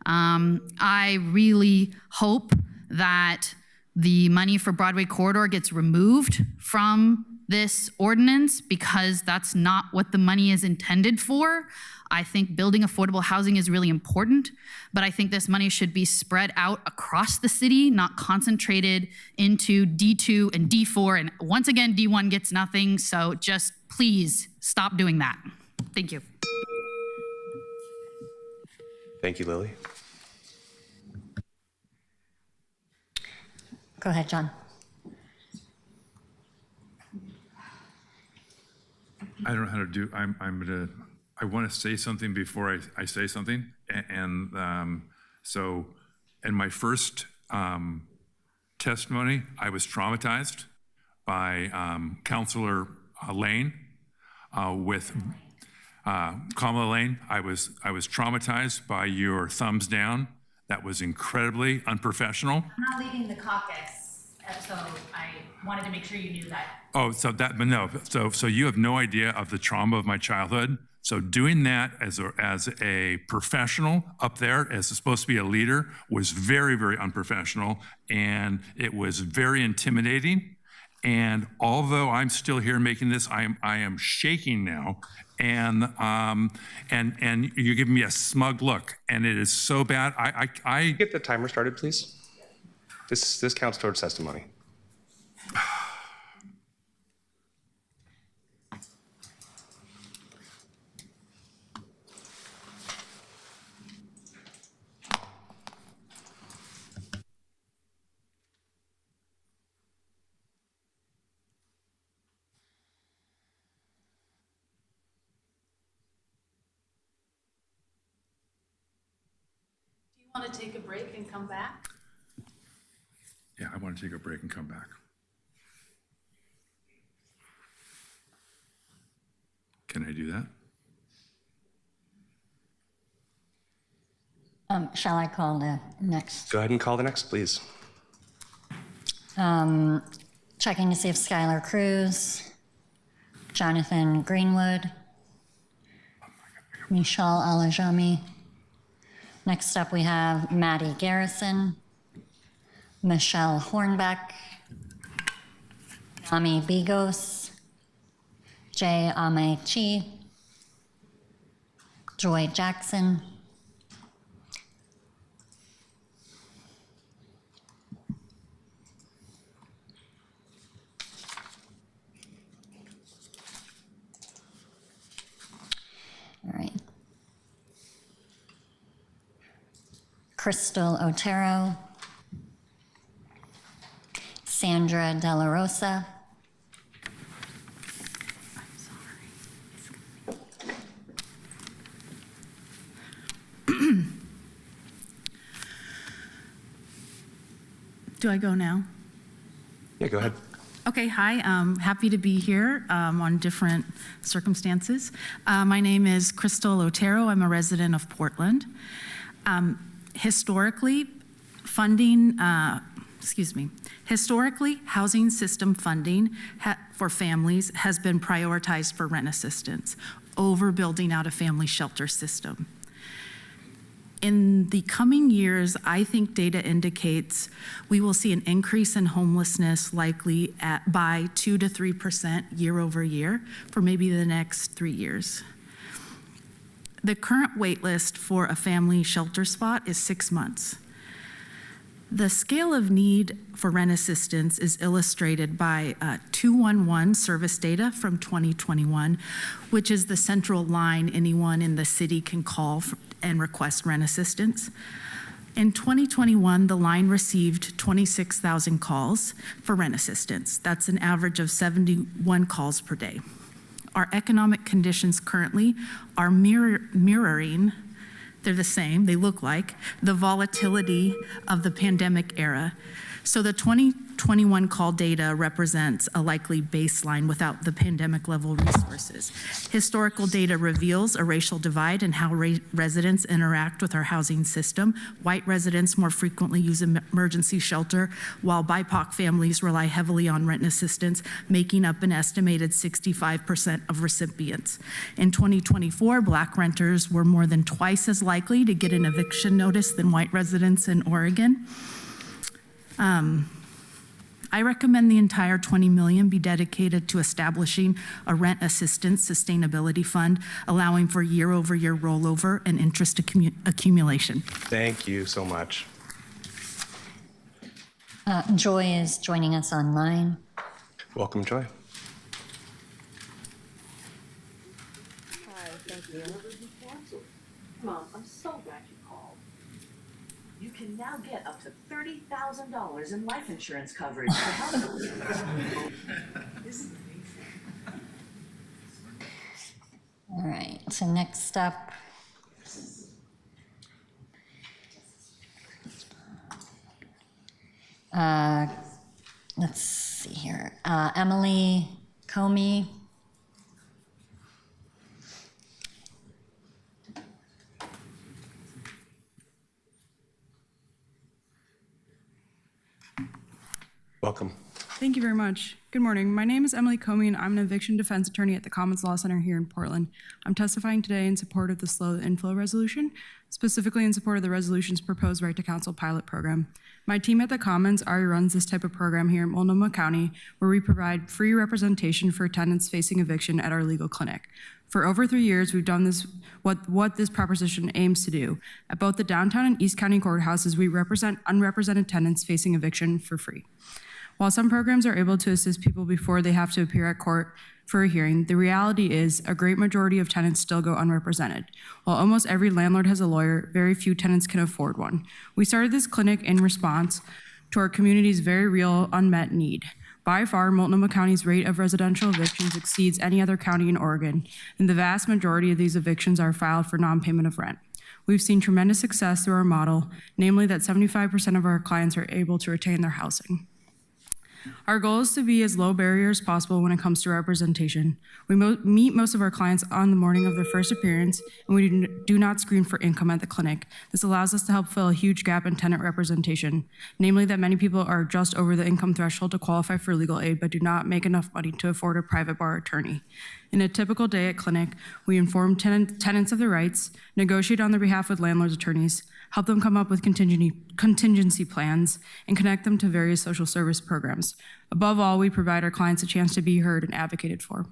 I really hope that the money for Broadway Corridor gets removed from this ordinance because that's not what the money is intended for. I think building affordable housing is really important, but I think this money should be spread out across the city, not concentrated into D2 and D4. And once again, D1 gets nothing. So just please stop doing that. Thank you. Thank you, Lily. Go ahead, John. I don't know how to do, I want to say something before I say something. So in my first testimony, I was traumatized by Councilor Lane with Kamala Lane. I was traumatized by your thumbs down. That was incredibly unprofessional. I'm not leading the caucus, so I wanted to make sure you knew that. Oh, so you have no idea of the trauma of my childhood. So doing that as a professional up there, as supposed to be a leader, was very, very unprofessional, and it was very intimidating. And although I'm still here making this, I am shaking now, and you're giving me a smug look, and it is so bad. I get the timer started, please. This counts towards testimony. Want to take a break and come back? Yeah, I want to take a break and come back. Can I do that? Shall I call the next? Go ahead and call the next, please. Checking to see if Skylar Cruz, Jonathan Greenwood, Michelle Alajami. Next up, we have Maddie Garrison, Michelle Hornbeck, Nami Bigos, Jay Amechi, Joy Jackson, all right. Crystal Otero, Sandra De La Rosa, Do I go now? Yeah, go ahead. Okay, hi. Happy to be here on different circumstances. My name is Crystal Otero. I'm a resident of Portland. Historically, housing system funding for families has been prioritized for rent assistance over building out a family shelter system. In the coming years, I think data indicates we will see an increase in homelessness likely by 2 to 3% year over year for maybe the next 3 years. The current wait list for a family shelter spot is 6 months. The scale of need for rent assistance is illustrated by 211 service data from 2021, which is the central line anyone in the city can call and request rent assistance. In 2021, the line received 26,000 calls for rent assistance. That's an average of 71 calls per day. Our economic conditions currently are mirroring, they're the same, they look like, the volatility of the pandemic era. So the 2021 call data represents a likely baseline without the pandemic level resources. Historical data reveals a racial divide in how residents interact with our housing system. White residents more frequently use emergency shelter, while BIPOC families rely heavily on rent assistance, making up an estimated 65% of recipients. In 2024, Black renters were more than twice as likely to get an eviction notice than white residents in Oregon. I recommend the entire $20 million be dedicated to establishing a rent assistance sustainability fund, allowing for year-over-year rollover and interest accumulation. Thank you so much. Joy is joining us online. Welcome, Joy. Hi, thank you. Mom, I'm so glad you called. You can now get up to $30,000 in life insurance coverage for households. Isn't it? All right, so next up. Let's see here. Emily Comey. Welcome. Thank you very much. Good morning. My name is Emily Comey, and I'm an eviction defense attorney at the Commons Law Center here in Portland. I'm testifying today in support of the slow inflow resolution, specifically in support of the resolution's proposed right to counsel pilot program. My team at the Commons already runs this type of program here in Multnomah County, where we provide free representation for tenants facing eviction at our legal clinic. For over 3 years, we've done this, what this proposition aims to do. At both the downtown and East County courthouses, we represent unrepresented tenants facing eviction for free. While some programs are able to assist people before they have to appear at court for a hearing, the reality is a great majority of tenants still go unrepresented. While almost every landlord has a lawyer, very few tenants can afford one. We started this clinic in response to our community's very real unmet need. By far, Multnomah County's rate of residential evictions exceeds any other county in Oregon, and the vast majority of these evictions are filed for non-payment of rent. We've seen tremendous success through our model, namely that 75% of our clients are able to retain their housing. Our goal is to be as low barrier as possible when it comes to representation. We meet most of our clients on the morning of their first appearance, and we do not screen for income at the clinic. This allows us to help fill a huge gap in tenant representation, namely that many people are just over the income threshold to qualify for legal aid but do not make enough money to afford a private bar attorney. In a typical day at clinic, we inform tenants of their rights, negotiate on their behalf with landlords' attorneys, help them come up with contingency plans, and connect them to various social service programs. Above all, we provide our clients a chance to be heard and advocated for.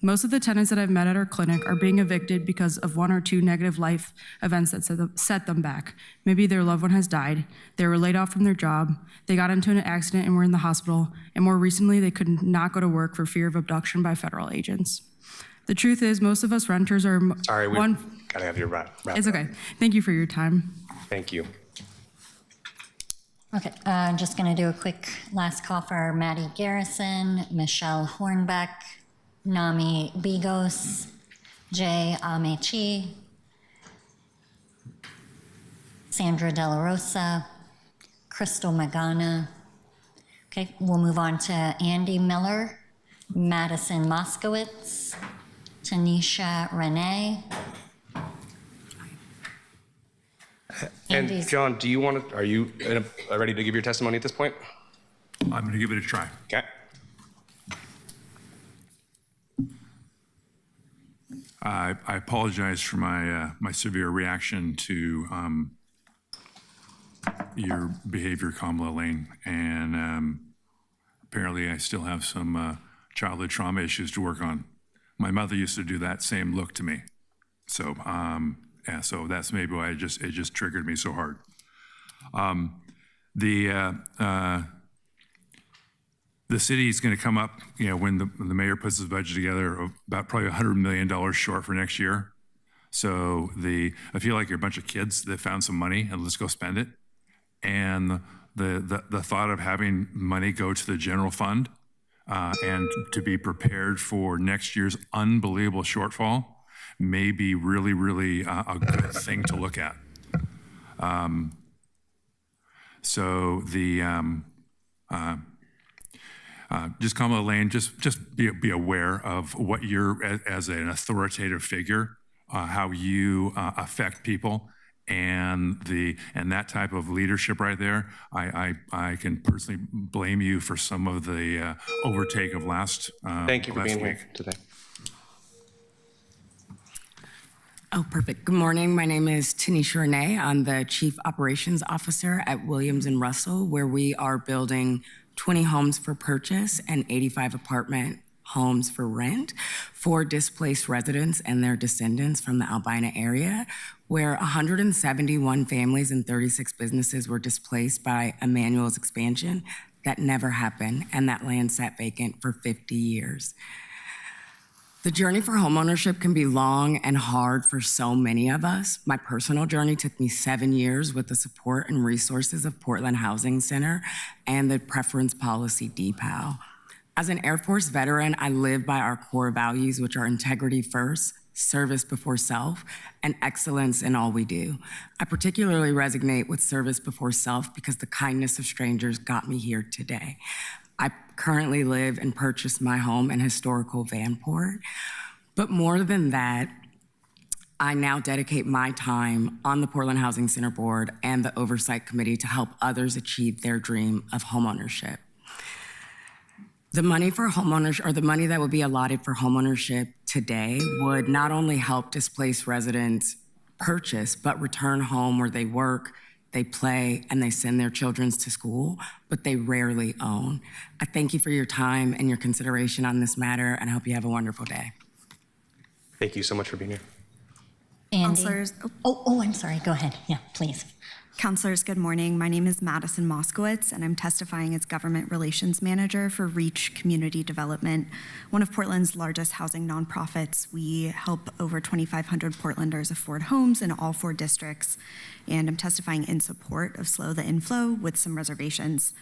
Most of the tenants that I've met at our clinic are being evicted because of one or two negative life events that set them back. Maybe their loved one has died, they were laid off from their job, they got into an accident and were in the hospital, and more recently, they could not go to work for fear of abduction by federal agents. The truth is, most of us renters are Sorry, we gotta have your wrap. It's okay. Thank you for your time. Thank you. Okay, I'm just going to do a quick last call for Maddie Garrison, Michelle Hornbeck, Nami Bigos, Jay Amechi, Sandra De La Rosa, Crystal Magana. Okay, we'll move on to Andy Miller, Madison Moskowitz, Tanisha Renee. And Andy's- John, do you want to, are you ready to give your testimony at this point? I'm going to give it a try. Okay. I apologize for my severe reaction to your behavior, Kamala Lane, and apparently I still have some childhood trauma issues to work on. My mother used to do that same look to me, so yeah, so that's maybe why it just triggered me so hard. The city is going to come up, you know, when the mayor puts his budget together, about probably $100 million short for next year. So I feel like you're a bunch of kids that found some money and let's go spend it. And the thought of having money go to the general fund and to be prepared for next year's unbelievable shortfall may be really, really a good thing to look at. Just Kamala Lane, just be aware of what you're, as an authoritative figure, how you affect people, and that type of leadership right there. I can personally blame you for some of the overtake of last. Thank you for being week. here today. Oh, perfect. Good morning. My name is Tanisha Renee. I'm the Chief Operations Officer at Williams & Russell, where we are building 20 homes for purchase, and 85 apartment homes for rent for displaced residents and their descendants from the Albina area, where 171 families and 36 businesses were displaced by Emmanuel's expansion. That never happened, and that land sat vacant for 50 years. The journey for homeownership can be long and hard for so many of us. My personal journey took me 7 years with the support and resources of Portland Housing Center and the Preference Policy DPAL. As an Air Force veteran, I live by our core values, which are integrity first, service before self, and excellence in all we do. I particularly resonate with service before self because the kindness of strangers got me here today. I currently live and purchased my home in historical Vanport, but more than that, I now dedicate my time on the Portland Housing Center Board and the Oversight Committee to help others achieve their dream of homeownership. The money for homeownership, or the money that would be allotted for homeownership today, would not only help displaced residents purchase, but return home where they work, they play, and they send their children to school, but they rarely own. I thank you for your time and your consideration on this matter, and I hope you have a wonderful day. Thank you so much for being here. Andy? Councilors. I'm sorry. Go ahead. Yeah, please. Councilors, good morning. My name is Madison Moskowitz, and I'm testifying as Government Relations Manager for REACH Community Development, one of Portland's largest housing nonprofits. We help over 2,500 Portlanders afford homes in all 4 districts, and I'm testifying in support of Slow the Inflow with some reservations.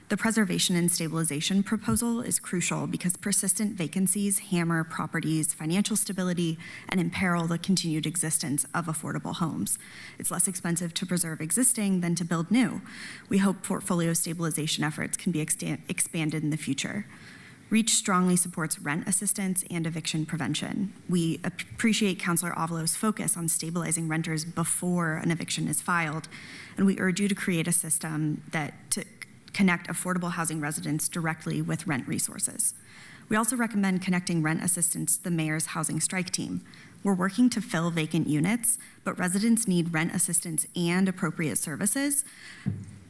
The preservation and stabilization proposal is crucial because persistent vacancies hammer properties' financial stability and imperil the continued existence of affordable homes. It's less expensive to preserve existing than to build new. We hope portfolio stabilization efforts can be expanded in the future. REACH strongly supports rent assistance and eviction prevention. We appreciate Councilor Avalos' focus on stabilizing renters before an eviction is filed, and we urge you to create a system to connect affordable housing residents directly with rent resources. We also recommend connecting rent assistance to the mayor's housing strike team. We're working to fill vacant units, but residents need rent assistance and appropriate services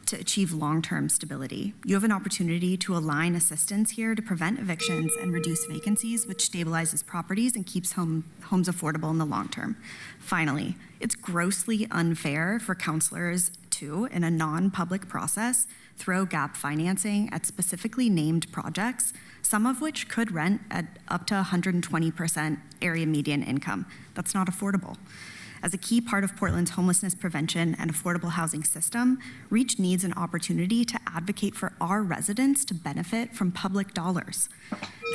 to achieve long-term stability. You have an opportunity to align assistance here to prevent evictions and reduce vacancies, which stabilizes properties and keeps homes affordable in the long term. Finally, it's grossly unfair for councilors to, in a non-public process, throw gap financing at specifically named projects, some of which could rent at up to 120% area median income. That's not affordable. As a key part of Portland's homelessness prevention and affordable housing system, REACH needs an opportunity to advocate for our residents to benefit from public dollars.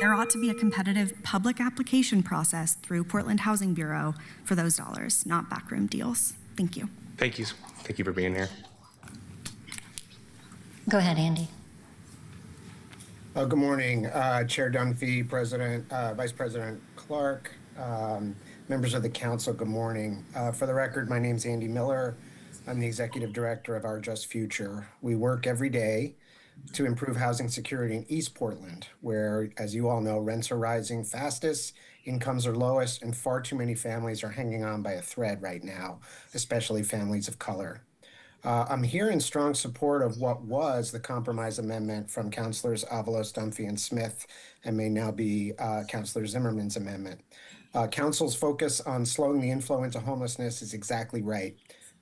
There ought to be a competitive public application process through Portland Housing Bureau for those dollars, not backroom deals. Thank you. Thank you. Thank you for being here. Go ahead, Andy. Good morning, Chair Dunphy, Vice President Clark, members of the council, good morning. For the record, my name's Andy Miller. I'm the Executive Director of Our Just Future. We work every day to improve housing security in East Portland, where, as you all know, rents are rising fastest, incomes are lowest, and far too many families are hanging on by a thread right now, especially families of color. I'm here in strong support of what was the compromise amendment from Councilors Avalos, Dunphy, and Smith, and may now be Councilor Zimmerman's amendment. Council's focus on slowing the inflow into homelessness is exactly right.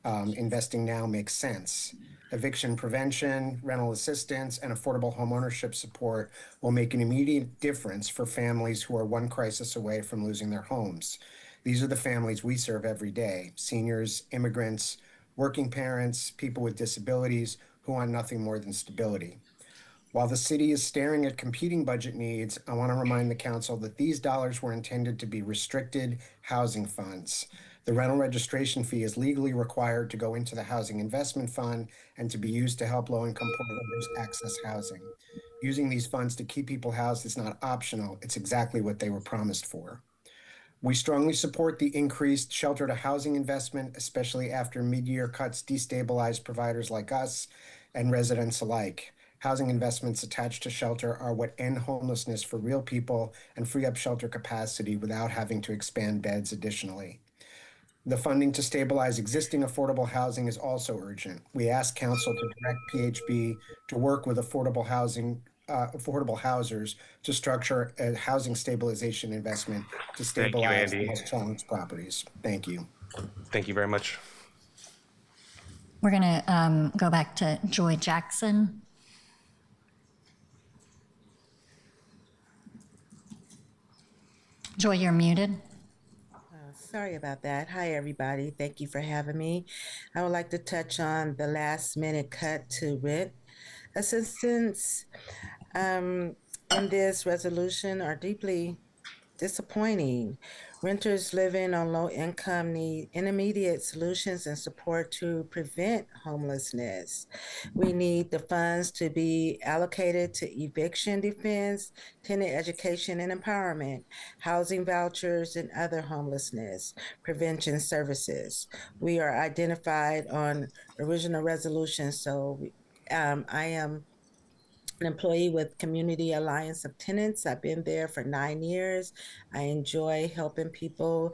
Investing now makes sense. Eviction prevention, rental assistance, and affordable homeownership support will make an immediate difference for families who are one crisis away from losing their homes. These are the families we serve every day: seniors, immigrants, working parents, people with disabilities who want nothing more than stability. While the city is staring at competing budget needs, I want to remind the council that these dollars were intended to be restricted housing funds. The rental registration fee is legally required to go into the Housing Investment Fund and to be used to help low-income Portlanders access housing. Using these funds to keep people housed is not optional. It's exactly what they were promised for. We strongly support the increased shelter to housing investment, especially after mid-year cuts destabilize providers like us and residents alike. Housing investments attached to shelter are what end homelessness for real people and free up shelter capacity without having to expand beds additionally. The funding to stabilize existing affordable housing is also urgent. We ask council to direct PHB to work with affordable housers to structure a housing stabilization investment to stabilize the most challenged properties. Thank you. Thank you very much. We're going to go back to Joy Jackson. Joy, you're muted. Sorry about that. Hi, everybody. Thank you for having me. I would like to touch on the last minute cut to rent assistance in this resolution are deeply disappointing. Renters living on low income need intermediate solutions and support to prevent homelessness. We need the funds to be allocated to eviction defense, tenant education and empowerment, housing vouchers, and other homelessness prevention services. We are identified on original resolution, so I am an employee with Community Alliance of Tenants. I've been there for 9 years. I enjoy helping people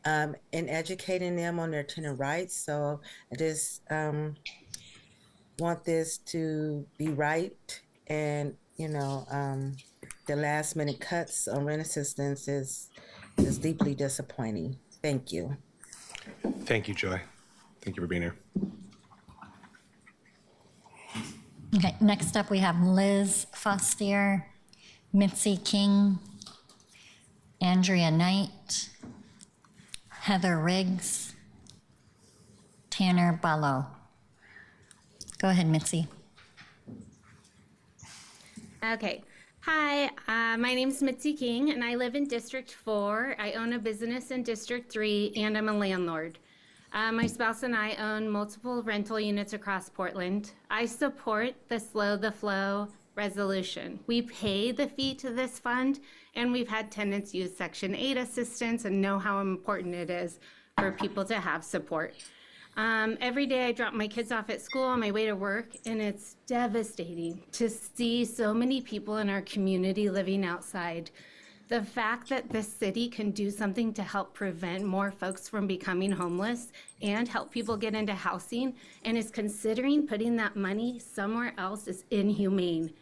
and educating them on their tenant rights. So I just want this to be right. And, you know, the last minute cuts on rent assistance is deeply disappointing. Thank you. Thank you, Joy. Thank you for being here. Okay, next up we have Liz Fostier, Mitzi King, Andrea Knight, Heather Riggs, Tanner Ballo. Go ahead, Mitzi. Okay. Hi, my name is Mitzi King, and I live in District 4. I own a business in District 3, and I'm a landlord. My spouse and I own multiple rental units across Portland. I support the Slow the Flow resolution. We pay the fee to this fund, and we've had tenants use Section 8 assistance and know how important it is for people to have support. Every day I drop my kids off at school on my way to work, and it's devastating to see so many people in our community living outside. The fact that the city can do something to help prevent more folks from becoming homeless and help people get into housing and is considering putting that money somewhere else is inhumane.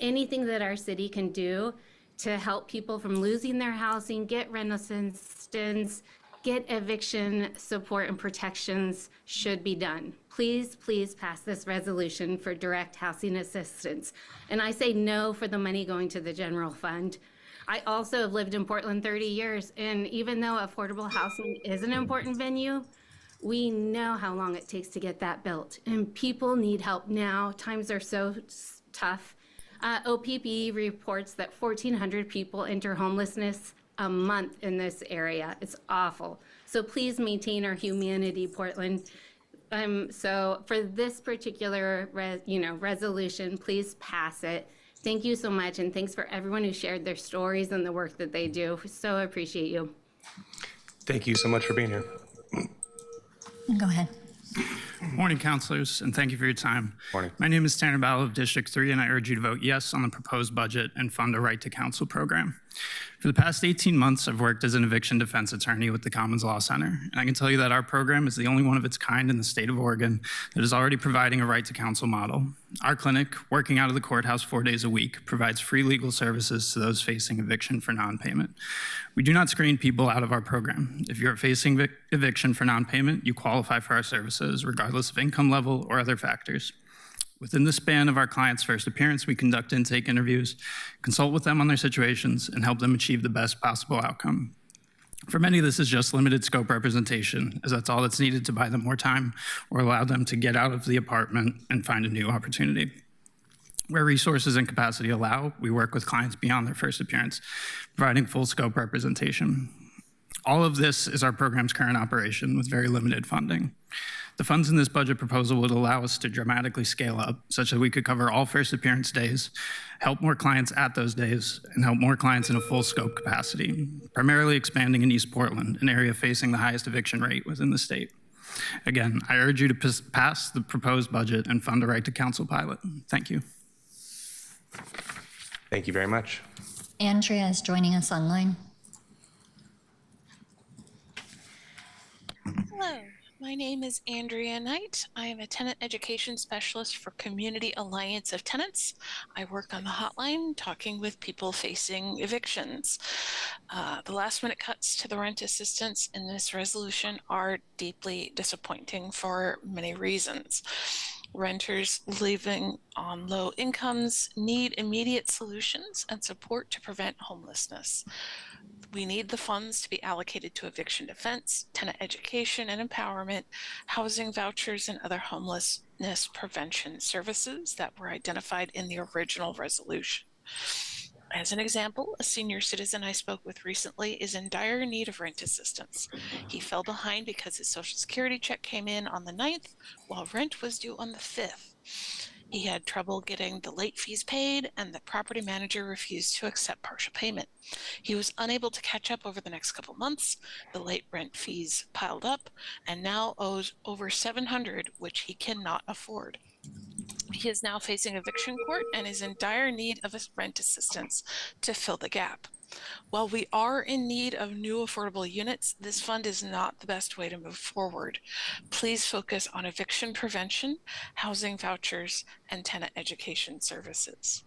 Anything that our city can do to help people from losing their housing, get rent assistance, get eviction support and protections should be done. Please, please pass this resolution for direct housing assistance. And I say no for the money going to the general fund. I also have lived in Portland 30 years, and even though affordable housing is an important venue, we know how long it takes to get that built, and people need help now. Times are so tough. OPP reports that 1,400 people enter homelessness a month in this area. It's awful. So please maintain our humanity, Portland. So for this particular resolution, please pass it. Thank you so much, and thanks for everyone who shared their stories and the work that they do. So appreciate you. Thank you so much for being here. Go ahead. Morning, councilors, and thank you for your time. Morning. My name is Tanner Ballo of District 3, and I urge you to vote yes on the proposed budget and fund a Right to Counsel program. For the past 18 months, I've worked as an eviction defense attorney with the Commons Law Center, and I can tell you that our program is the only one of its kind in the state of Oregon that is already providing a Right to Counsel model. Our clinic, working out of the courthouse 4 days a week, provides free legal services to those facing eviction for non-payment. We do not screen people out of our program. If you're facing eviction for non-payment, you qualify for our services, regardless of income level or other factors. Within the span of our client's first appearance, we conduct intake interviews, consult with them on their situations, and help them achieve the best possible outcome. For many, this is just limited scope representation, as that's all that's needed to buy them more time or allow them to get out of the apartment and find a new opportunity. Where resources and capacity allow, we work with clients beyond their first appearance, providing full scope representation. All of this is our program's current operation with very limited funding. The funds in this budget proposal would allow us to dramatically scale up such that we could cover all first appearance days, help more clients at those days, and help more clients in a full scope capacity, primarily expanding in East Portland, an area facing the highest eviction rate within the state. Again, I urge you to pass the proposed budget and fund a Right to Counsel pilot. Thank you. Thank you very much. Andrea is joining us online. My name is Andrea Knight. I am a tenant education specialist for Community Alliance of Tenants. I work on the hotline talking with people facing evictions. The last minute cuts to the rent assistance in this resolution are deeply disappointing for many reasons. Renters living on low incomes need immediate solutions and support to prevent homelessness. We need the funds to be allocated to eviction defense, tenant education and empowerment, housing vouchers, and other homelessness prevention services that were identified in the original resolution. As an example, a senior citizen I spoke with recently is in dire need of rent assistance. He fell behind because his Social Security check came in on the 9th, while rent was due on the 5th. He had trouble getting the late fees paid, and the property manager refused to accept partial payment. He was unable to catch up over the next couple months. The late rent fees piled up and now owes over $700, which he cannot afford. He is now facing eviction court and is in dire need of rent assistance to fill the gap. While we are in need of new affordable units, this fund is not the best way to move forward. Please focus on eviction prevention, housing vouchers, and tenant education services.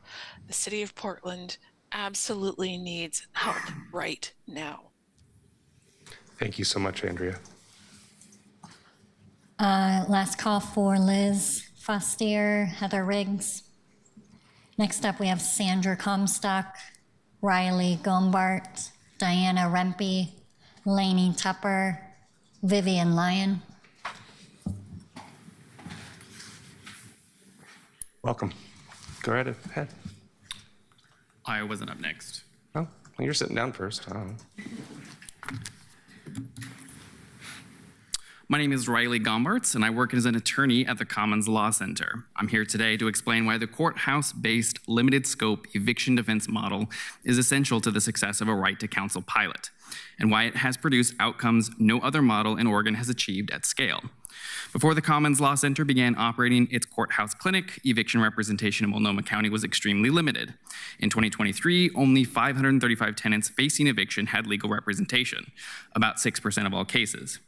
The City of Portland absolutely needs help right now. Thank you so much, Andrea. Last call for Liz Fostier, Heather Riggs. Next up, we have Sandra Comstock, Riley Gombart, Diana Rempe, Lainey Tupper, Vivian Lyon. Welcome. Go right ahead. I wasn't up next. Oh, well, you're sitting down first. Oh. My name is Riley Gombarts, and I work as an attorney at the Commons Law Center. I'm here today to explain why the courthouse-based limited scope eviction defense model is essential to the success of a right to counsel pilot, and why it has produced outcomes no other model in Oregon has achieved at scale. Before the Commons Law Center began operating its courthouse clinic, eviction representation in Multnomah County was extremely limited. In 2023, only 535 tenants facing eviction had legal representation, about 6% of all cases.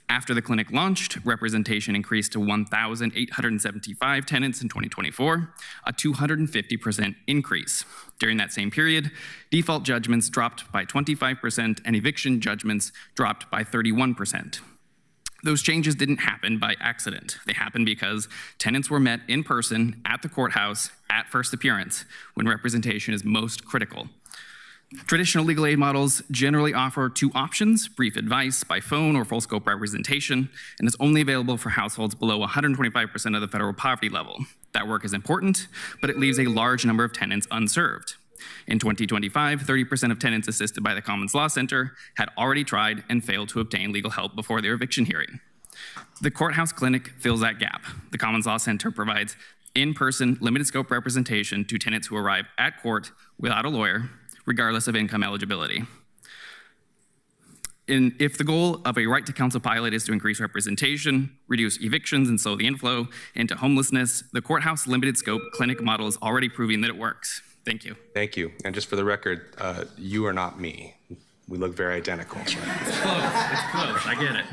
After the clinic launched, representation increased to 1,875 tenants in 2024, a 250% increase. During that same period, default judgments dropped by 25% and eviction judgments dropped by 31%. Those changes didn't happen by accident. They happened because tenants were met in person at the courthouse at first appearance when representation is most critical. Traditional legal aid models generally offer two options: brief advice by phone or full scope representation, and is only available for households below 125% of the federal poverty level. That work is important, but it leaves a large number of tenants unserved. In 2025, 30% of tenants assisted by the Commons Law Center had already tried and failed to obtain legal help before their eviction hearing. The courthouse clinic fills that gap. The Commons Law Center provides in-person, limited scope representation to tenants who arrive at court without a lawyer, regardless of income eligibility. If the goal of a right to counsel pilot is to increase representation, reduce evictions, and slow the inflow into homelessness, the courthouse limited scope clinic model is already proving that it works. Thank you. Thank you. And just for the record, you are not me. We look very identical. It's close. It's close. I get it.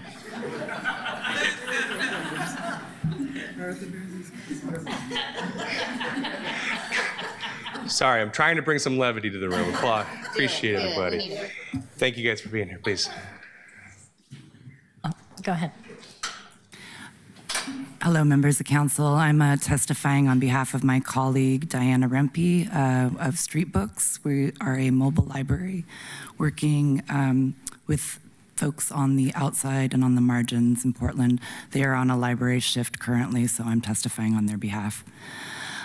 Sorry, I'm trying to bring some levity to the room. Appreciate everybody. Thank you guys for being here. Please. Go ahead. Hello, members of council. I'm testifying on behalf of my colleague, Diana Rempe of Street Books. We are a mobile library working with folks on the outside and on the margins in Portland. They are on a library shift currently, so I'm testifying on their behalf.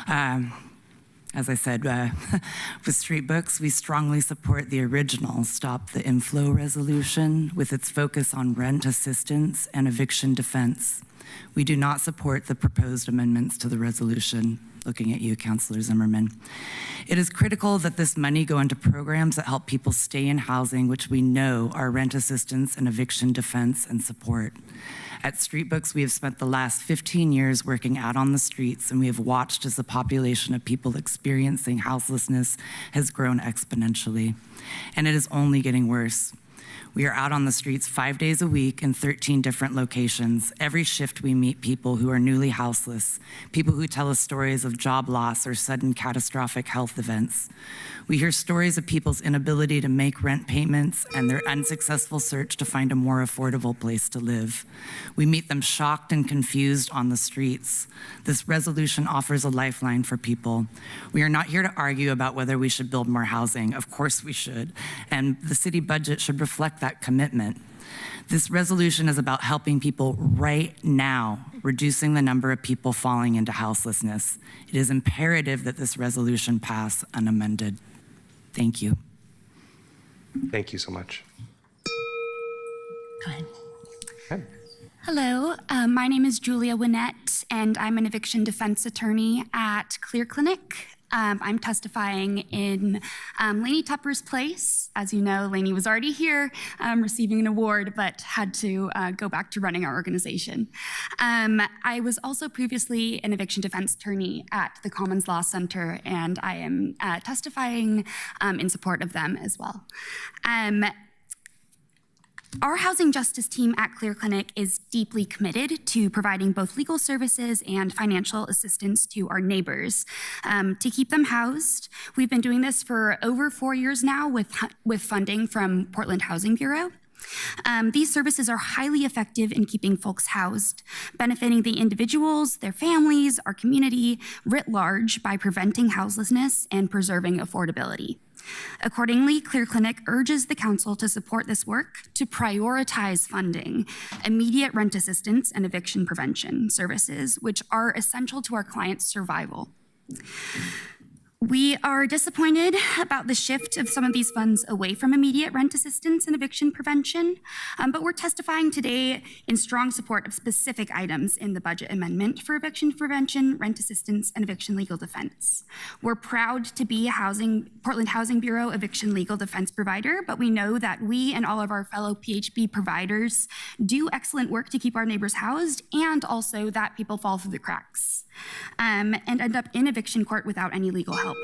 As I said, with Street Books, we strongly support the original Stop the Inflow resolution with its focus on rent assistance and eviction defense. We do not support the proposed amendments to the resolution. Looking at you, Councilor Zimmerman. It is critical that this money go into programs that help people stay in housing, which we know are rent assistance and eviction defense and support. At Street Books, we have spent the last 15 years working out on the streets, and we have watched as the population of people experiencing houselessness has grown exponentially. And it is only getting worse. We are out on the streets 5 days a week in 13 different locations. Every shift we meet people who are newly houseless, people who tell us stories of job loss or sudden catastrophic health events. We hear stories of people's inability to make rent payments and their unsuccessful search to find a more affordable place to live. We meet them shocked and confused on the streets. This resolution offers a lifeline for people. We are not here to argue about whether we should build more housing. Of course we should. And the city budget should reflect that commitment. This resolution is about helping people right now, reducing the number of people falling into houselessness. It is imperative that this resolution pass unamended. Thank you. Thank you so much. Go ahead. Hello, my name is Julia Winnett, and I'm an eviction defense attorney at Clear Clinic. I'm testifying in Lainey Tupper's place. As you know, Lainey was already here receiving an award, but had to go back to running our organization. I was also previously an eviction defense attorney at the Commons Law Center, and I am testifying in support of them as well. Our housing justice team at Clear Clinic is deeply committed to providing both legal services and financial assistance to our neighbors to keep them housed. We've been doing this for over 4 years now with funding from Portland Housing Bureau. These services are highly effective in keeping folks housed, benefiting the individuals, their families, our community writ large by preventing houselessness and preserving affordability. Accordingly, Clear Clinic urges the council to support this work to prioritize funding immediate rent assistance and eviction prevention services, which are essential to our clients' survival. We are disappointed about the shift of some of these funds away from immediate rent assistance and eviction prevention, but we're testifying today in strong support of specific items in the budget amendment for eviction prevention, rent assistance, and eviction legal defense. We're proud to be a Portland Housing Bureau eviction legal defense provider, but we know that we and all of our fellow PHB providers do excellent work to keep our neighbors housed, and also that people fall through the cracks and end up in eviction court without any legal help.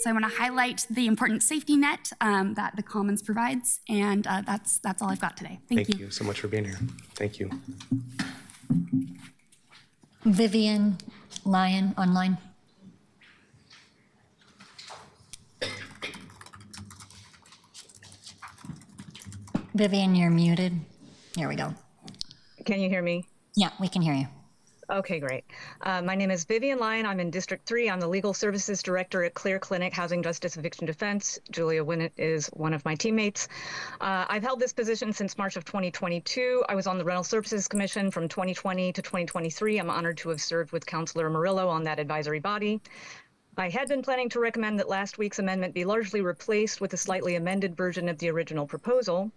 So I want to highlight the important safety net that the Commons provides, and that's all I've got today. Thank you. You so much for being here. Thank you. Vivian Lyon online. Vivian, you're muted. Here we go. Can you hear me? Yeah, we can hear you. Okay, great. My name is Vivian Lyon. I'm in District 3. I'm the Legal Services Director at Clear Clinic Housing Justice Eviction Defense. Julia Winnett is one of my teammates. I've held this position since March of 2022. I was on the Rental Services Commission from 2020 to 2023. I'm honored to have served with Councilor Murillo on that advisory body. I had been planning to recommend that last week's amendment be largely replaced with a slightly amended version of the original proposal.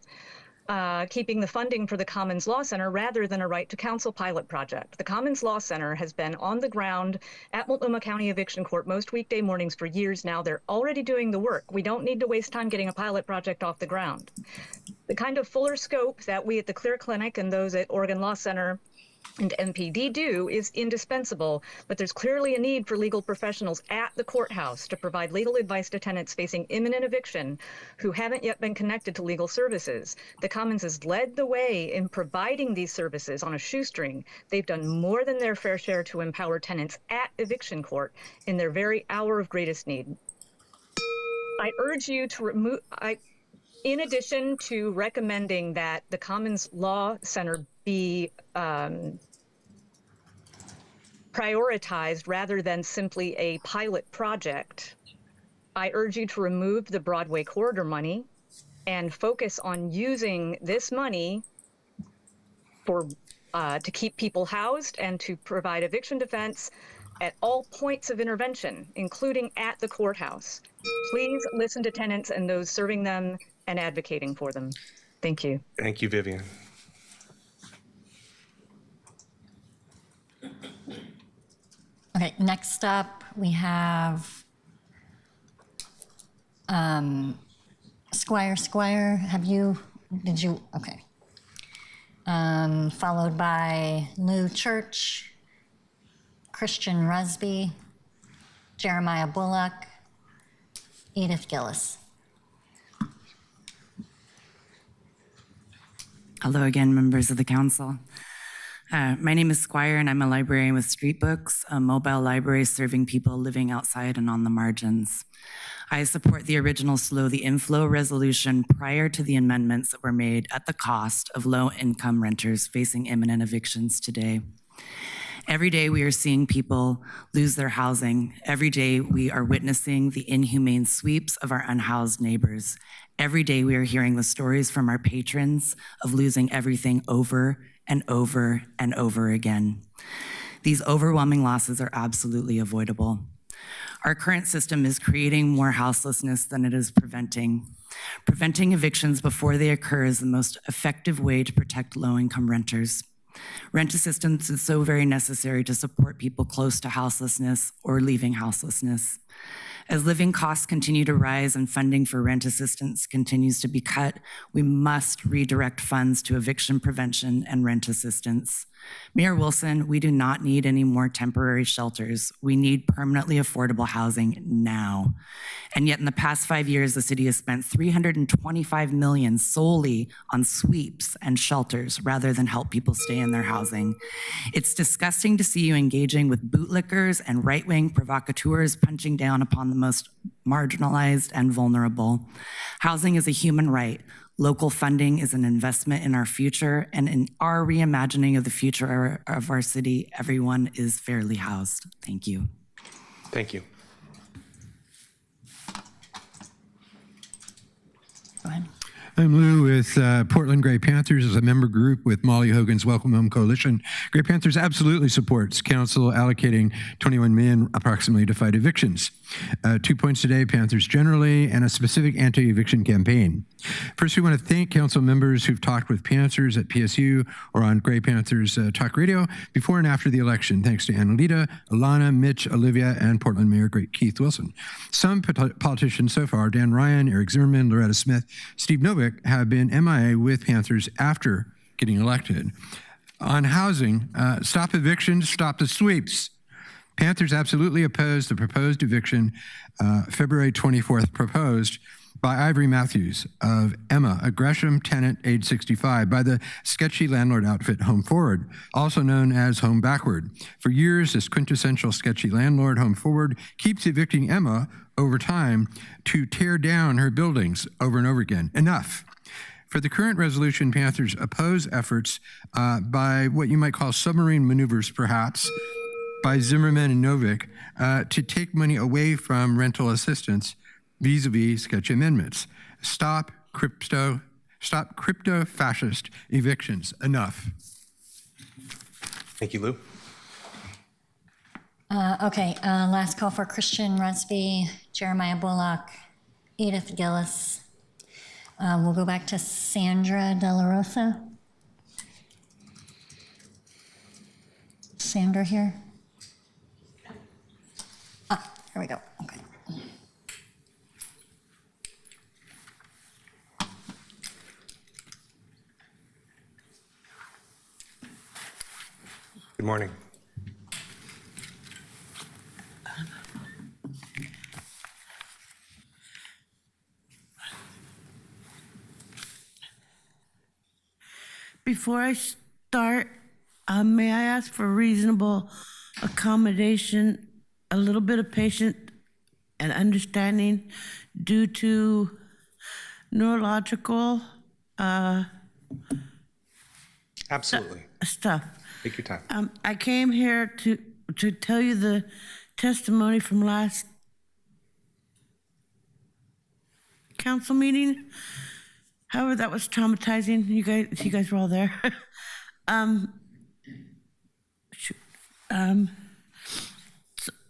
Keeping the funding for the Commons Law Center rather than a right to counsel pilot project. The Commons Law Center has been on the ground at Multnomah County Eviction Court most weekday mornings for years now. They're already doing the work. We don't need to waste time getting a pilot project off the ground. The kind of fuller scope that we at the Clear Clinic and those at Oregon Law Center and MPD do is indispensable, but there's clearly a need for legal professionals at the courthouse to provide legal advice to tenants facing imminent eviction who haven't yet been connected to legal services. The Commons has led the way in providing these services on a shoestring. They've done more than their fair share to empower tenants at eviction court in their very hour of greatest need. I urge you to remove, in addition to recommending that the Commons Law Center be prioritized rather than simply a pilot project, I urge you to remove the Broadway corridor money and focus on using this money for to keep people housed and to provide eviction defense at all points of intervention, including at the courthouse. Please listen to tenants and those serving them and advocating for them. Thank you. Thank you, Vivian. Okay, next up we have Squire. Did you, okay. Followed by Lou Church, Christian Rusby, Jeremiah Bullock, Edith Gillis. Hello again, members of the council. My name is Squire, and I'm a librarian with Street Books, a mobile library serving people living outside and on the margins. I support the original Slow the Inflow resolution prior to the amendments that were made at the cost of low-income renters facing imminent evictions today. Every day we are seeing people lose their housing. Every day we are witnessing the inhumane sweeps of our unhoused neighbors. Every day we are hearing the stories from our patrons of losing everything over and over and over again. These overwhelming losses are absolutely avoidable. Our current system is creating more houselessness than it is preventing. Preventing evictions before they occur is the most effective way to protect low-income renters. Rent assistance is so very necessary to support people close to houselessness or leaving houselessness. As living costs continue to rise and funding for rent assistance continues to be cut, we must redirect funds to eviction prevention and rent assistance. Mayor Wilson, we do not need any more temporary shelters. We need permanently affordable housing now. And yet in the past 5 years, the city has spent $325 million solely on sweeps and shelters rather than help people stay in their housing. It's disgusting to see you engaging with bootlickers and right-wing provocateurs punching down upon the most marginalized and vulnerable. Housing is a human right. Local funding is an investment in our future, and in our reimagining of the future of our city, everyone is fairly housed. Thank you. Thank you. Go ahead. I'm Lou with Portland Gray Panthers as a member group with Molly Hogan's Welcome Home Coalition. Gray Panthers absolutely supports council allocating $21 million approximately to fight evictions. 2 points today, Panthers generally, and a specific anti-eviction campaign. First, we want to thank council members who've talked with Panthers at PSU or on Gray Panthers Talk Radio before and after the election. Thanks to Annalita, Alana, Mitch, Olivia, and Portland Mayor Keith Wilson. Some politicians so far, Dan Ryan, Eric Zimmerman, Loretta Smith, Steve Novick, have been MIA with Panthers after getting elected. On housing, stop evictions, stop the sweeps. Panthers absolutely oppose the proposed eviction, February 24th proposed by Ivory Matthews of Emma, a Gresham tenant age 65, by the sketchy landlord outfit Home Forward, also known as Home Backward. For years, this quintessential sketchy landlord, Home Forward, keeps evicting Emma over time to tear down her buildings over and over again. Enough. For the current resolution, Panthers oppose efforts by what you might call submarine maneuvers, perhaps, by Zimmerman and Novick to take money away from rental assistance vis-a-vis sketch amendments. Stop crypto-fascist evictions. Enough. Thank you, Lou. Okay, last call for Christian Rusby, Jeremiah Bullock, Edith Gillis. We'll go back to Sandra De La Rosa. Sandra here? Here we go. Okay. Good morning. Before I start, may I ask for reasonable accommodation, a little bit of patience and understanding due to neurological Absolutely. Stuff. Take your time. I came here to tell you the testimony from last council meeting. However, that was traumatizing. You guys were all there.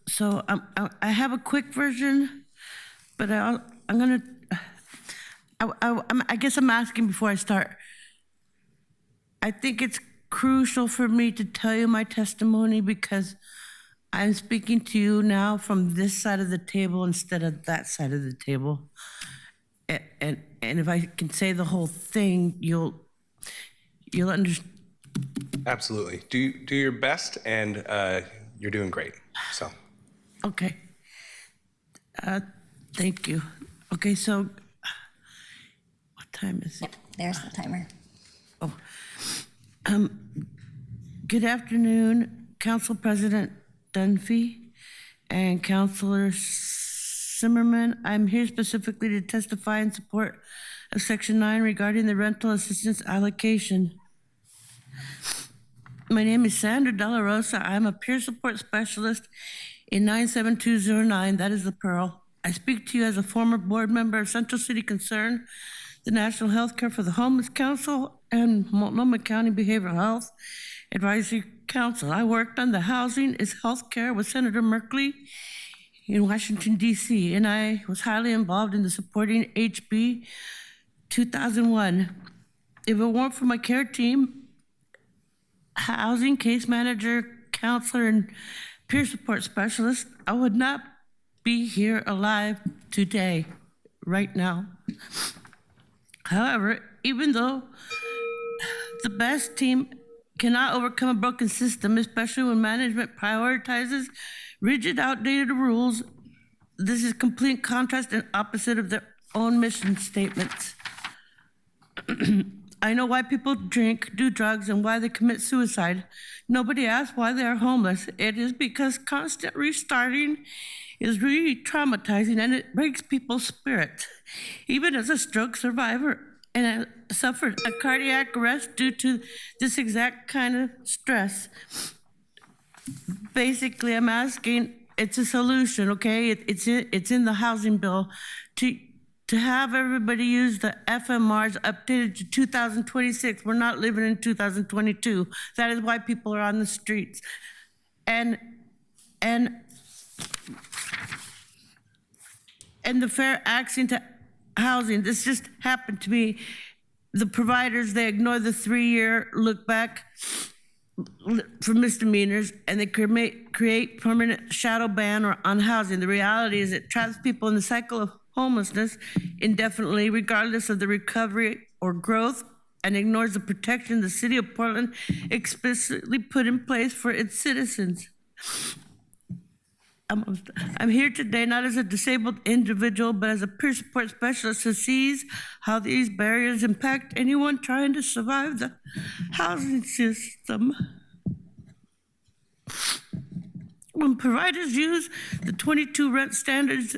So I have a quick version, but I guess I'm asking before I start. I think it's crucial for me to tell you my testimony because I'm speaking to you now from this side of the table instead of that side of the table. And if I can say the whole thing, you'll understand. Absolutely. Do your best, and you're doing great. So. Okay. Thank you. Okay, so what time is it? Yep, there's the timer. Good afternoon, Council President Dunphy and Councilor Zimmerman. I'm here specifically to testify in support of Section 9 regarding the rental assistance allocation. My name is Sandra De La Rosa. I'm a peer support specialist in 97209. That is the Pearl. I speak to you as a former board member of Central City Concern, the National Healthcare for the Homeless Council, and Multnomah County Behavioral Health Advisory Council. I worked on the Housing is Healthcare with Senator Merkley in Washington, D.C., and I was highly involved in the supporting HB 2001. If it weren't for my care team, housing case manager, counselor, and peer support specialist, I would not be here alive today, right now. However, even though the best team cannot overcome a broken system, especially when management prioritizes rigid, outdated rules, this is complete contrast and opposite of their own mission statements. I know why people drink, do drugs, and why they commit suicide. Nobody asks why they are homeless. It is because constant restarting is re-traumatizing and it breaks people's spirit. Even as a stroke survivor, and I suffered a cardiac arrest due to this exact kind of stress. Basically, I'm asking, it's a solution, okay? It's in the housing bill to have everybody use the FMRs updated to 2026. We're not living in 2022. That is why people are on the streets. And the fair access to housing, this just happened to me. The providers, they ignore the 3-year look back for misdemeanors, and they create permanent shadow ban on housing. The reality is it traps people in the cycle of homelessness indefinitely, regardless of the recovery or growth, and ignores the protection the city of Portland explicitly put in place for its citizens. I'm here today not as a disabled individual, but as a peer support specialist who sees how these barriers impact anyone trying to survive the housing system. When providers use the 22 rent standards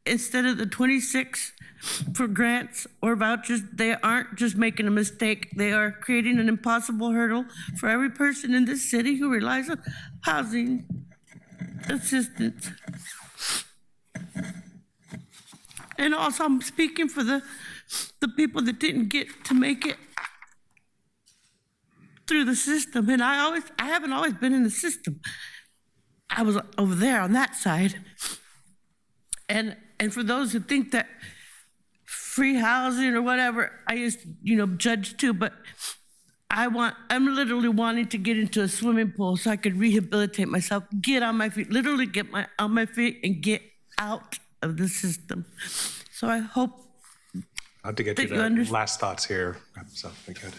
instead of the 26 for grants or vouchers, they aren't just making a mistake, they are creating an impossible hurdle for every person in this city who relies on housing assistance. And also, I'm speaking for the people that didn't get to make it through the system. And I haven't always been in the system. I was over there on that side. And for those who think that free housing or whatever, I used to, judge too, but I'm literally wanting to get into a swimming pool so I could rehabilitate myself, get on my feet, literally get on my feet and get out of the system. So I hope I'll have to get you the last thoughts here. So we could.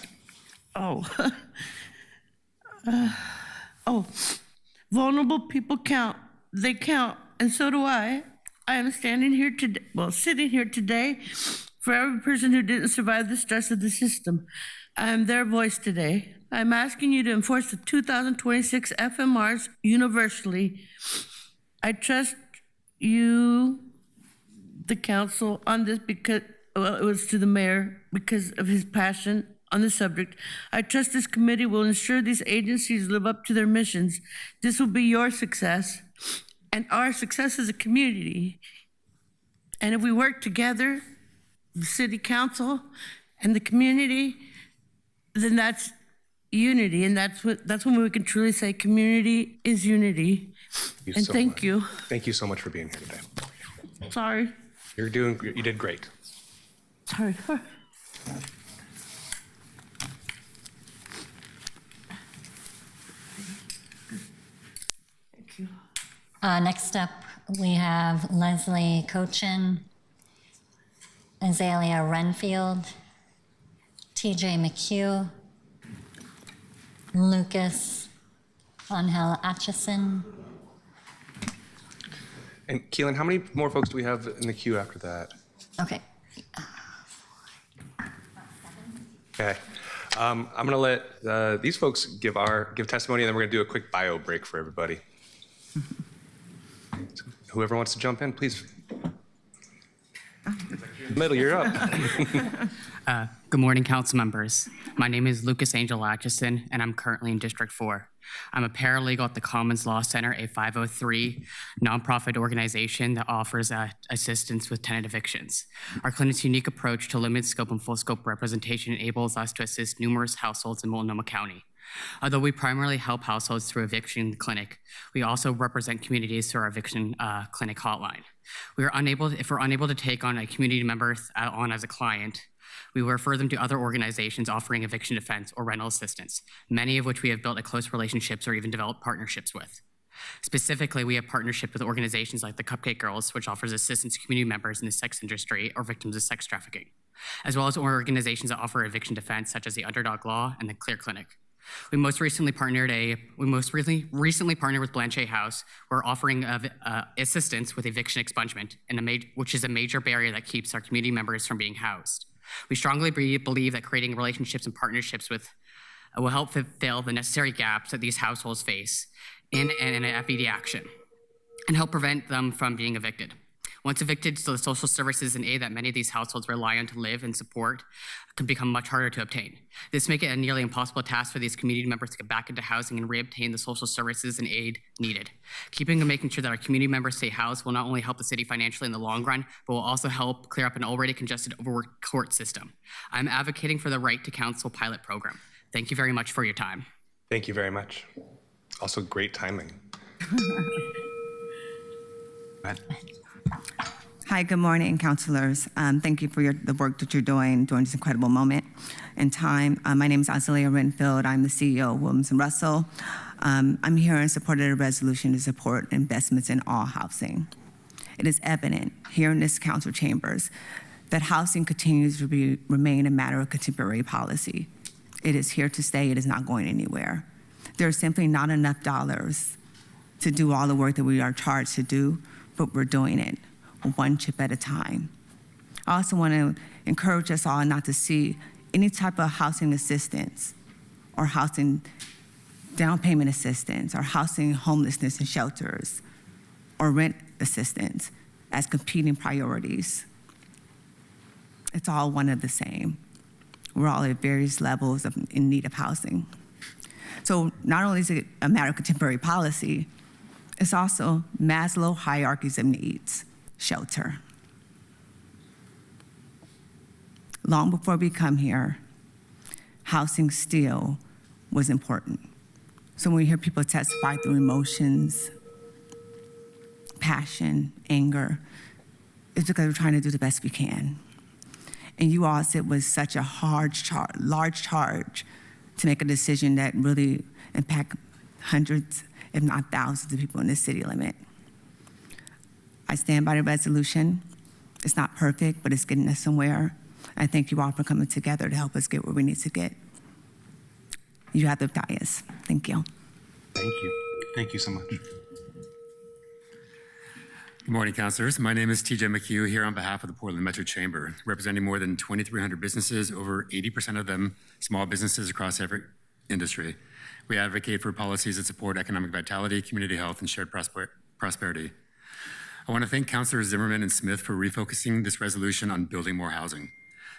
Vulnerable people count. They count, and so do I. I am sitting here today for every person who didn't survive the stress of the system. I am their voice today. I'm asking you to enforce the 2026 FMRs universally. I trust you, the council, on this because, it was to the mayor because of his passion on the subject. I trust this committee will ensure these agencies live up to their missions. This will be your success and our success as a community. And if we work together, the city council and the community, then that's unity, and that's when we can truly say community is unity. Thank you. Thank you so much for being here today. Sorry. You did great. Sorry. Thank you. Next up, we have Leslie Cochin, Azalea Renfield, TJ McHugh, Lucas Angel Atchison. And Keelan, how many more folks do we have in the queue after that? Okay. Okay. I'm going to let these folks give testimony, and then we're going to do a quick bio break for everybody. So whoever wants to jump in, please. Middle, you're up. Good morning, council members. My name is Lucas Angel Atchison, and I'm currently in District 4. I'm a paralegal at the Commons Law Center, a 503 nonprofit organization that offers assistance with tenant evictions. Our clinic's unique approach to limited scope and full scope representation enables us to assist numerous households in Multnomah County. Although we primarily help households through eviction clinic, we also represent communities through our eviction clinic hotline. If we're unable to take on a community member on as a client, we refer them to other organizations offering eviction defense or rental assistance, many of which we have built close relationships or even developed partnerships with. Specifically, we have partnerships with organizations like the Cupcake Girls, which offers assistance to community members in the sex industry or victims of sex trafficking, as well as organizations that offer eviction defense, such as the Underdog Law and the Clear Clinic. We most recently partnered with Blanchet House. We're offering assistance with eviction expungement, which is a major barrier that keeps our community members from being housed. We strongly believe that creating relationships and partnerships will help fill the necessary gaps that these households face in an FED action and help prevent them from being evicted. Once evicted, so the social services and aid that many of these households rely on to live and support can become much harder to obtain. This makes it a nearly impossible task for these community members to get back into housing and reobtain the social services and aid needed. Keeping and making sure that our community members stay housed will not only help the city financially in the long run, but will also help clear up an already congested, overworked court system. I'm advocating for the Right to Counsel pilot program. Thank you very much for your time. Thank you very much. Also, great timing. Hi, good morning, councilors. Thank you for the work that you're doing during this incredible moment in time. My name is Azalea Renfield. I'm the CEO of Williams & Russell. I'm here in support of the resolution to support investments in all housing. It is evident here in this council chambers that housing continues to remain a matter of contemporary policy. It is here to stay. It is not going anywhere. There are simply not enough dollars to do all the work that we are charged to do, but we're doing it one chip at a time. I also want to encourage us all not to see any type of housing assistance or housing down payment assistance or housing homelessness and shelters or rent assistance as competing priorities. It's all one of the same. We're all at various levels in need of housing. So not only is it a matter of contemporary policy, it's also Maslow hierarchies of needs. Shelter. Long before we come here, housing still was important. So when we hear people testify through emotions, passion, anger, it's because we're trying to do the best we can. And you all sit with such a large charge to make a decision that really impact hundreds, if not thousands of people in this city limit. I stand by the resolution. It's not perfect, but it's getting us somewhere. I thank you all for coming together to help us get where we need to get. You have the dais. Thank you. Thank you. Thank you so much. Good morning, councilors. My name is TJ McHugh here on behalf of the Portland Metro Chamber, representing more than 2,300 businesses, over 80% of them small businesses across every industry. We advocate for policies that support economic vitality, community health, and shared prosperity. I want to thank Councilors Zimmerman and Smith for refocusing this resolution on building more housing.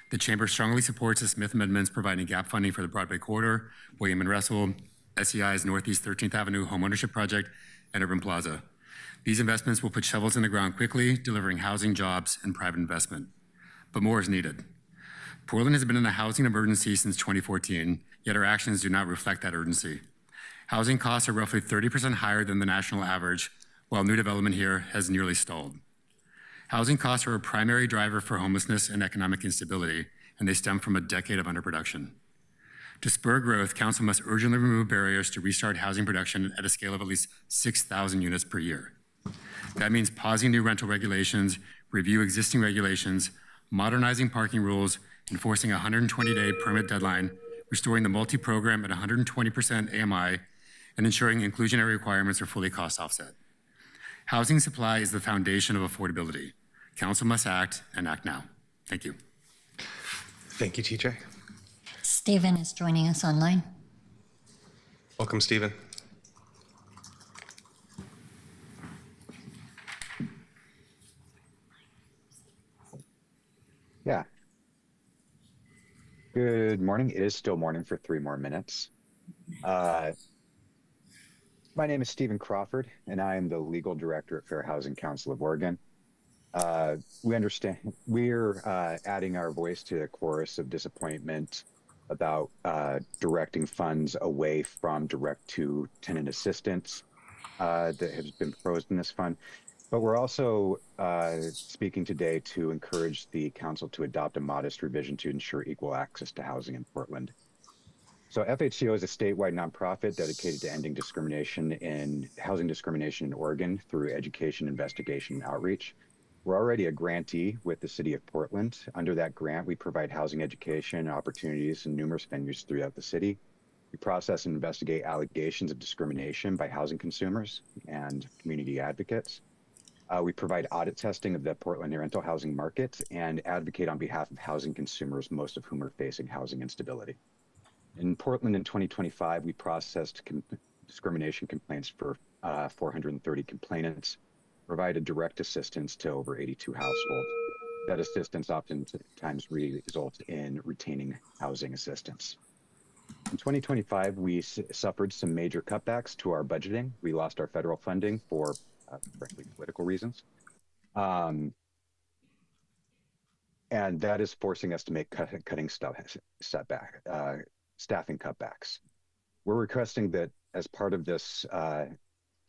The Chamber strongly supports the Smith amendments providing gap funding for the Broadway Corridor, William & Russell, SEI's Northeast 13th Avenue Homeownership Project, and Urban Plaza. These investments will put shovels in the ground quickly, delivering housing, jobs, and private investment. But more is needed. Portland has been in a housing emergency since 2014, yet our actions do not reflect that urgency. Housing costs are roughly 30% higher than the national average, while new development here has nearly stalled. Housing costs are a primary driver for homelessness and economic instability, and they stem from a decade of underproduction. To spur growth, council must urgently remove barriers to restart housing production at a scale of at least 6,000 units per year. That means pausing new rental regulations, review existing regulations, modernizing parking rules, enforcing a 120-day permit deadline, restoring the multi-program at 120% AMI, and ensuring inclusionary requirements are fully cost offset. Housing supply is the foundation of affordability. Council must act and act now. Thank you. Thank you, TJ. Stephen is joining us online. Welcome, Stephen. Yeah. Good morning. It is still morning for 3 more minutes. My name is Stephen Crawford, and I am the legal director at Fair Housing Council of Oregon. We understand we're adding our voice to the chorus of disappointment about directing funds away from direct to tenant assistance that has been proposed in this fund. But we're also speaking today to encourage the council to adopt a modest revision to ensure equal access to housing in Portland. So FHCO is a statewide nonprofit dedicated to ending discrimination in housing discrimination in Oregon through education, investigation, and outreach. We're already a grantee with the city of Portland. Under that grant, we provide housing education opportunities in numerous venues throughout the city. We process and investigate allegations of discrimination by housing consumers and community advocates. We provide audit testing of the Portland rental housing market and advocate on behalf of housing consumers, most of whom are facing housing instability. In Portland in 2025, we processed discrimination complaints for 430 complainants, provided direct assistance to over 82 households. That assistance oftentimes results in retaining housing assistance. In 2025, we suffered some major cutbacks to our budgeting. We lost our federal funding for, frankly, political reasons. And that is forcing us to make staffing cutbacks. We're requesting that as part of this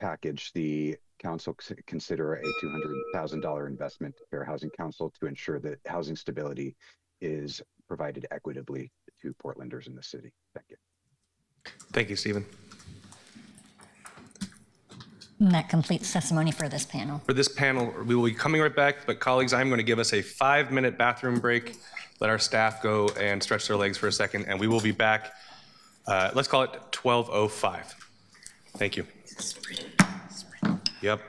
package, the council consider a $200,000 investment to Fair Housing Council to ensure that housing stability is provided equitably to Portlanders in the city. Thank you. Thank you, Stephen. And that completes testimony for this panel. For this panel, we will be coming right back, but colleagues, I'm going to give us a 5-minute bathroom break. Let our staff go and stretch their legs for a second, and we will be back, let's call it 12:05. Thank you. Yep.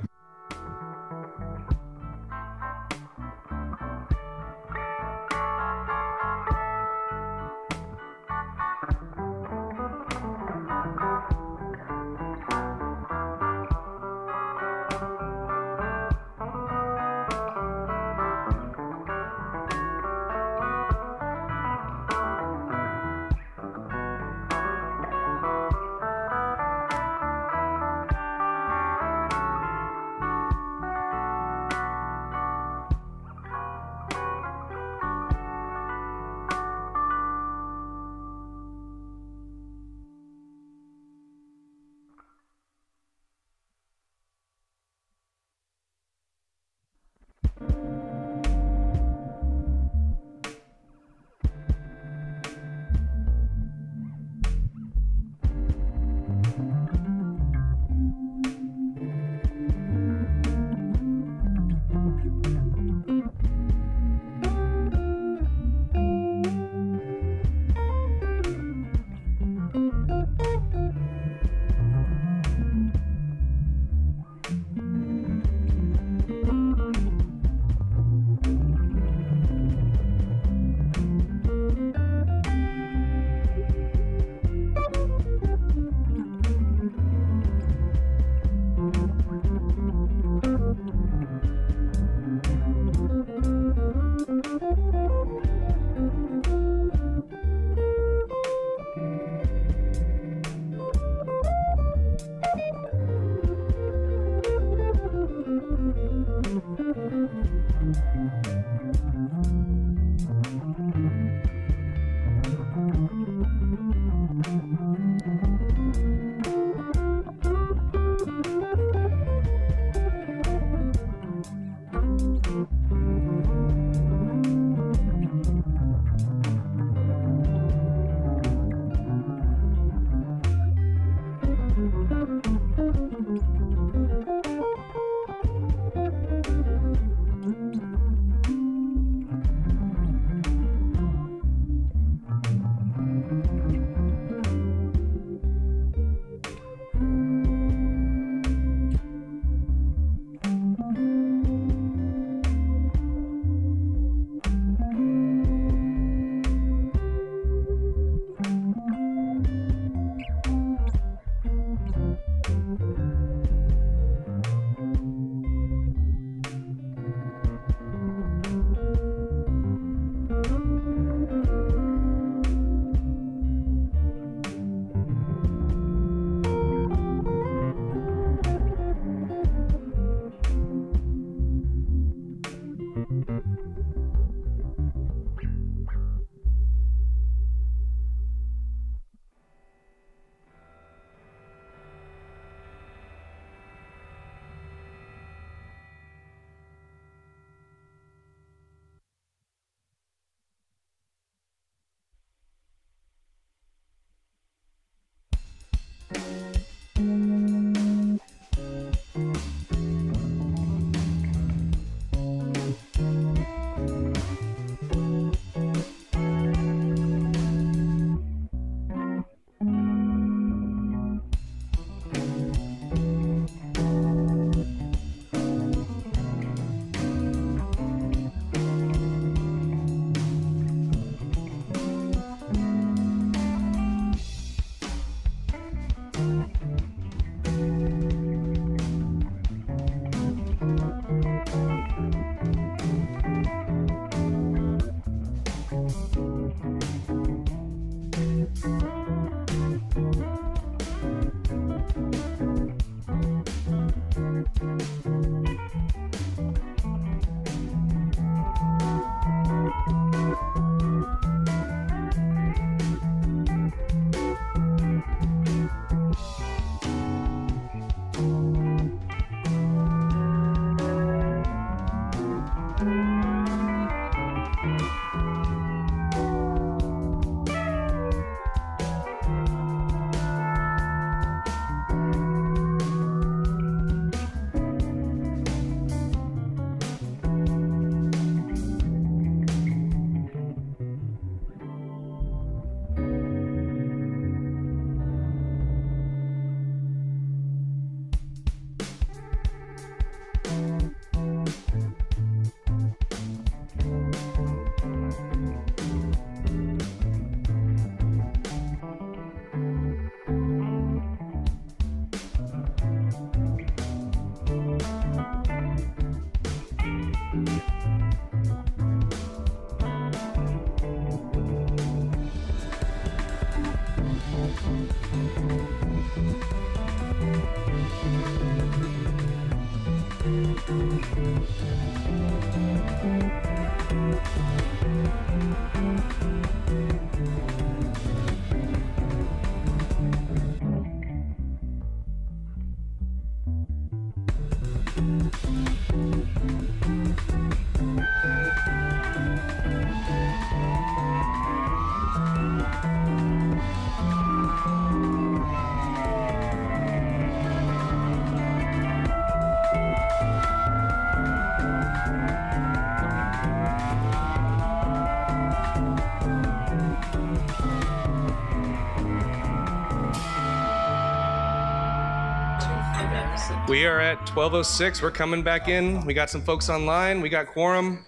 We are at 12:06. We're coming back in. We got some folks online. We got quorum.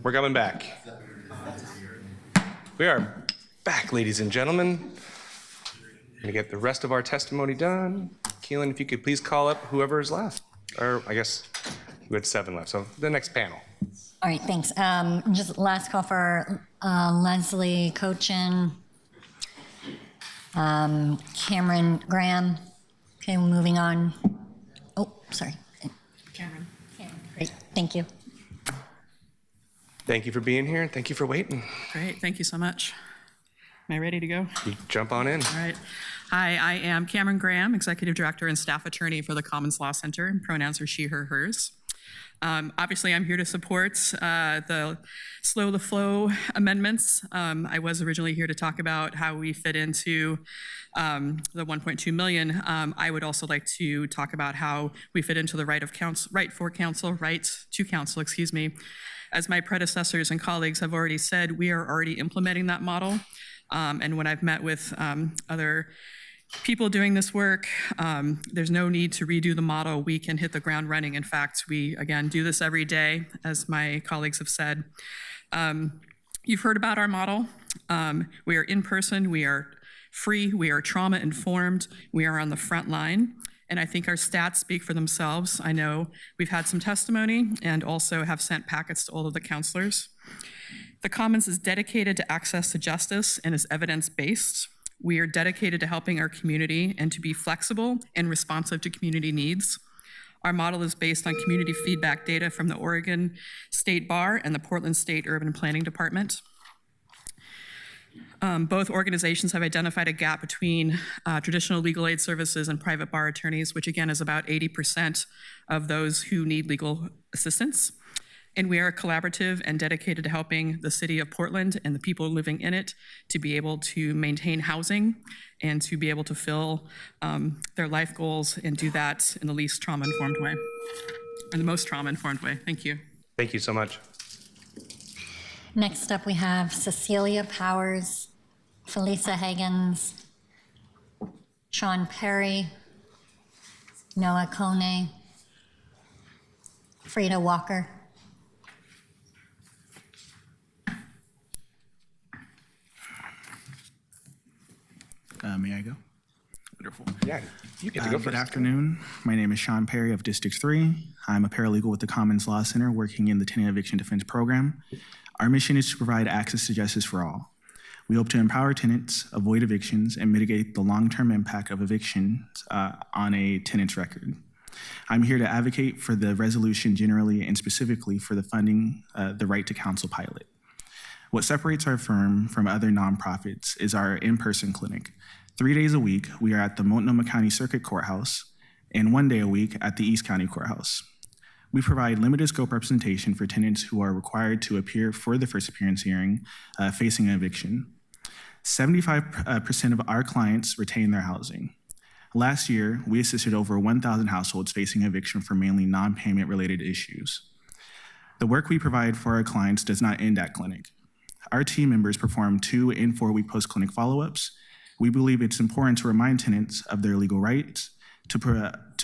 We're coming back. We are back, ladies and gentlemen. Gonna get the rest of our testimony done. Keelan, if you could please call up whoever is left. Or I guess we had 7 left, so the next panel. All right, thanks. Just last call for Leslie Cochin, Cameron Graham. Okay, moving on. Oh, sorry. Cameron. Great, thank you. Thank you for being here, and thank you for waiting. Great, thank you so much. Am I ready to go? You jump on in. All right. Hi, I am Cameron Graham, Executive Director and Staff Attorney for the Commons Law Center. Pronouns are she, her, hers. Obviously, I'm here to support the slow the flow amendments. I was originally here to talk about how we fit into the 1.2 million. I would also like to talk about how we fit into the right to counsel, excuse me. As my predecessors and colleagues have already said, we are already implementing that model. And when I've met with other people doing this work, there's no need to redo the model. We can hit the ground running. In fact, we, again, do this every day, as my colleagues have said. You've heard about our model. We are in person, we are free, we are trauma informed, we are on the front line. And I think our stats speak for themselves. I know we've had some testimony and also have sent packets to all of the counselors. The Commons is dedicated to access to justice and is evidence-based. We are dedicated to helping our community and to be flexible and responsive to community needs. Our model is based on community feedback data from the Oregon State Bar and the Portland State Urban Planning Department. Both organizations have identified a gap between traditional legal aid services and private bar attorneys, which again is about 80% of those who need legal assistance. And we are collaborative and dedicated to helping the city of Portland and the people living in it to be able to maintain housing and to be able to fill their life goals and do that in the least trauma-informed way, or the most trauma-informed way. Thank you. Thank you so much. Next up, we have Cecilia Powers, Felisa Higgins, Sean Perry, Noah Kone, Frida Walker. May I go? Wonderful. Yeah, you get to go Good first. afternoon. My name is Sean Perry of District 3. I'm a paralegal with the Commons Law Center working in the tenant eviction defense program. Our mission is to provide access to justice for all. We hope to empower tenants, avoid evictions, and mitigate the long-term impact of evictions on a tenant's record. I'm here to advocate for the resolution generally and specifically for the funding the right to counsel pilot. What separates our firm from other nonprofits is our in-person clinic. 3 days a week, we are at the Multnomah County Circuit Courthouse, and 1 day a week at the East County Courthouse. We provide limited scope representation for tenants who are required to appear for the first appearance hearing facing an eviction. 75% of our clients retain their housing. Last year, we assisted over 1,000 households facing eviction for mainly non-payment related issues. The work we provide for our clients does not end at clinic. Our team members perform 2 and 4 week post-clinic follow-ups. We believe it's important to remind tenants of their legal rights, to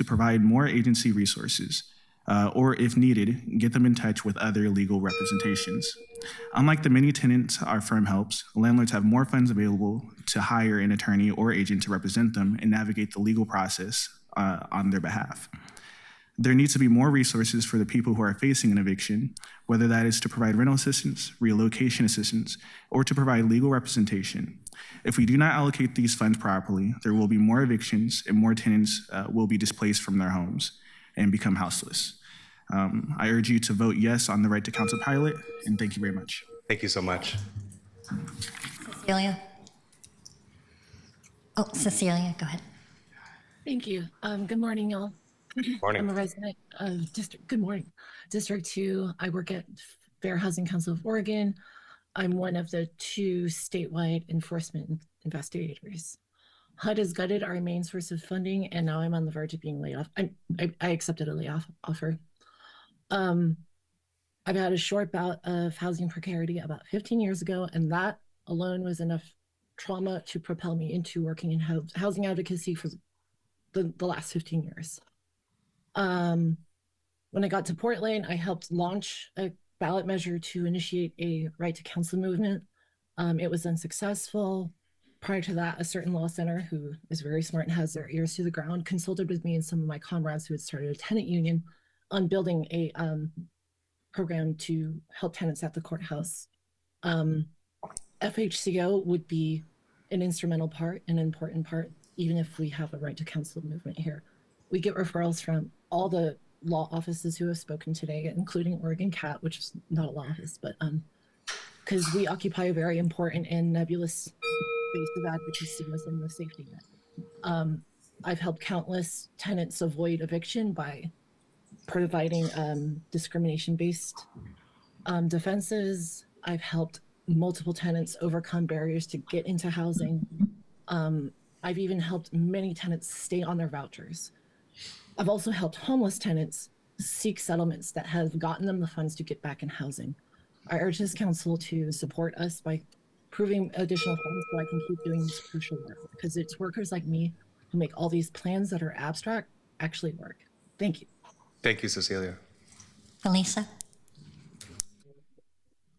provide more agency resources, or if needed, get them in touch with other legal representations. Unlike the many tenants our firm helps, landlords have more funds available to hire an attorney or agent to represent them and navigate the legal process on their behalf. There needs to be more resources for the people who are facing an eviction, whether that is to provide rental assistance, relocation assistance, or to provide legal representation. If we do not allocate these funds properly, there will be more evictions and more tenants will be displaced from their homes and become houseless. I urge you to vote yes on the right to counsel pilot, and thank you very much. Thank you so much. Cecilia? Oh, Cecilia, go ahead. Thank you. Good morning, y'all. Morning. I'm a resident of Good morning. District 2. I work at Fair Housing Council of Oregon. I'm one of the 2 statewide enforcement investigators. HUD has gutted our main source of funding, and now I'm on the verge of being laid off. I accepted a layoff offer. I've had a short bout of housing precarity about 15 years ago, and that alone was enough trauma to propel me into working in housing advocacy for the last 15 years. When I got to Portland, I helped launch a ballot measure to initiate a right to counsel movement. It was unsuccessful. Prior to that, a certain law center who is very smart and has their ears to the ground consulted with me and some of my comrades who had started a tenant union on building a program to help tenants at the courthouse. FHCO would be an instrumental part, an important part, even if we have a right to counsel movement here. We get referrals from all the law offices who have spoken today, including Oregon CAT, which is not a law office, but because we occupy a very important and nebulous space of advocacy within the safety net. I've helped countless tenants avoid eviction by providing discrimination-based defenses. I've helped multiple tenants overcome barriers to get into housing. I've even helped many tenants stay on their vouchers. I've also helped homeless tenants seek settlements that have gotten them the funds to get back in housing. I urge this council to support us by approving additional funds so I can keep doing this crucial work, because it's workers like me who make all these plans that are abstract actually work. Thank you. Thank you, Cecilia. Felisa?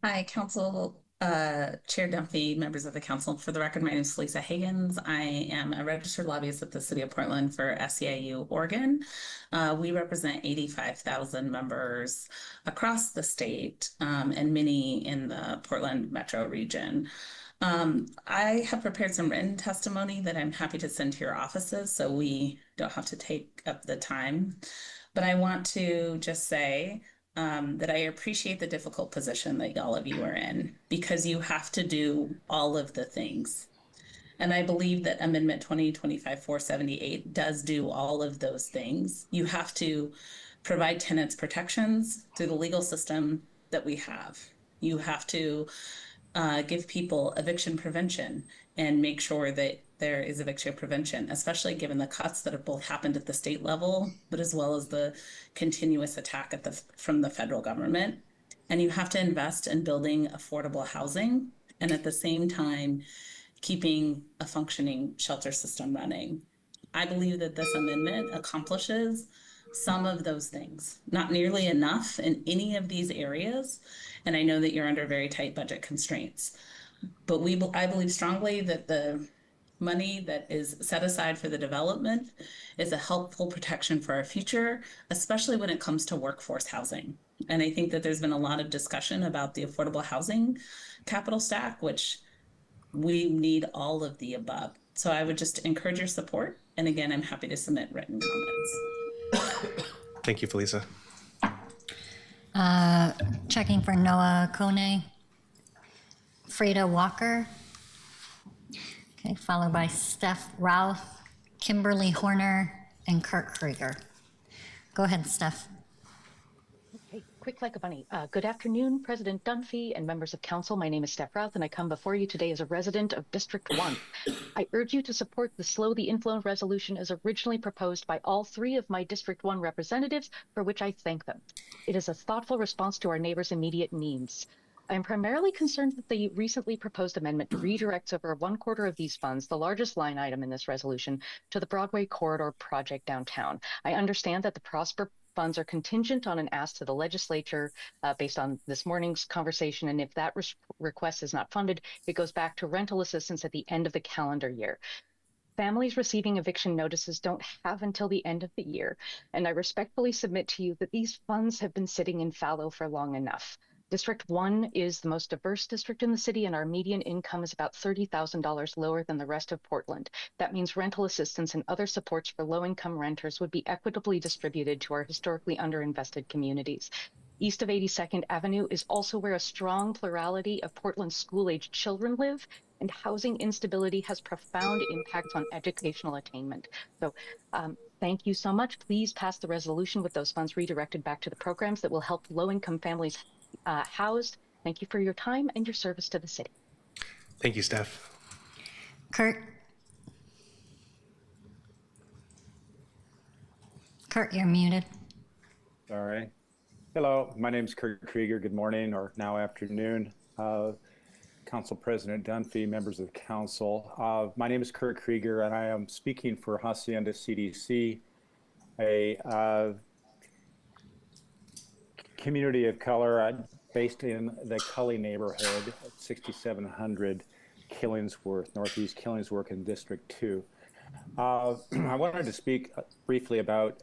Hi, Council Chair Dunphy, members of the council. For the record, my name is Felisa Higgins. I am a registered lobbyist with the City of Portland for SEIU Oregon. We represent 85,000 members across the state and many in the Portland metro region. I have prepared some written testimony that I'm happy to send to your offices so we don't have to take up the time. But I want to just say that I appreciate the difficult position that all of you are in, because you have to do all of the things. And I believe that Amendment 2025-478 does do all of those things. You have to provide tenants protections through the legal system that we have. You have to give people eviction prevention and make sure that there is eviction prevention, especially given the cuts that have both happened at the state level, but as well as the continuous attack from the federal government. And you have to invest in building affordable housing and at the same time, keeping a functioning shelter system running. I believe that this amendment accomplishes some of those things, not nearly enough in any of these areas. And I know that you're under very tight budget constraints, but I believe strongly that the money that is set aside for the development is a helpful protection for our future, especially when it comes to workforce housing. And I think that there's been a lot of discussion about the affordable housing capital stack, which we need all of the above. So I would just encourage your support. And again, I'm happy to submit written comments. Thank you, Felisa. Checking for Noah Kone. Frida Walker. Okay, followed by Steph Routh, Kimberly Horner, and Kurt Krieger. Go ahead, Steph. Okay, quick like a bunny. Good afternoon, President Dunphy and members of council. My name is Steph Routh, and I come before you today as a resident of District 1. I urge you to support the Slow the Inflow resolution as originally proposed by all three of my District 1 representatives, for which I thank them. It is a thoughtful response to our neighbors' immediate needs. I am primarily concerned that the recently proposed amendment redirects over 1/4 of these funds, the largest line item in this resolution, to the Broadway Corridor project downtown. I understand that the Prosper funds are contingent on an ask to the legislature based on this morning's conversation, and if that request is not funded, it goes back to rental assistance at the end of the calendar year. Families receiving eviction notices don't have until the end of the year, and I respectfully submit to you that these funds have been sitting in fallow for long enough. District 1 is the most diverse district in the city, and our median income is about $30,000 lower than the rest of Portland. That means rental assistance and other supports for low-income renters would be equitably distributed to our historically underinvested communities. East of 82nd Avenue is also where a strong plurality of Portland's school-aged children live, and housing instability has profound impacts on educational attainment. So thank you so much. Please pass the resolution with those funds redirected back to the programs that will help low-income families housed. Thank you for your time and your service to the city. Thank you, Steph. Kurt? Kurt, you're muted. Sorry. Hello, my name is Kurt Krieger. Good morning, or now afternoon. Council President Dunphy, members of the council. My name is Kurt Krieger, and I am speaking for Hacienda CDC. a community of color based in the Cully neighborhood, 6700 Killingsworth, Northeast Killingsworth in District 2. I wanted to speak briefly about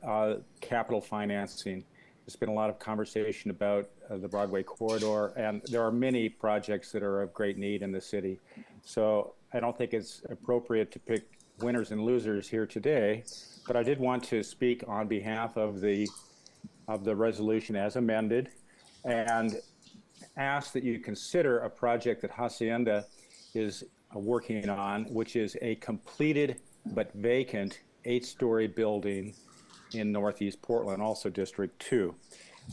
capital financing. There's been a lot of conversation about the Broadway corridor, and there are many projects that are of great need in the city. So I don't think it's appropriate to pick winners and losers here today, but I did want to speak on behalf of the resolution as amended and ask that you consider a project that Hacienda is working on, which is a completed but vacant 8-story building in Northeast Portland, also District 2.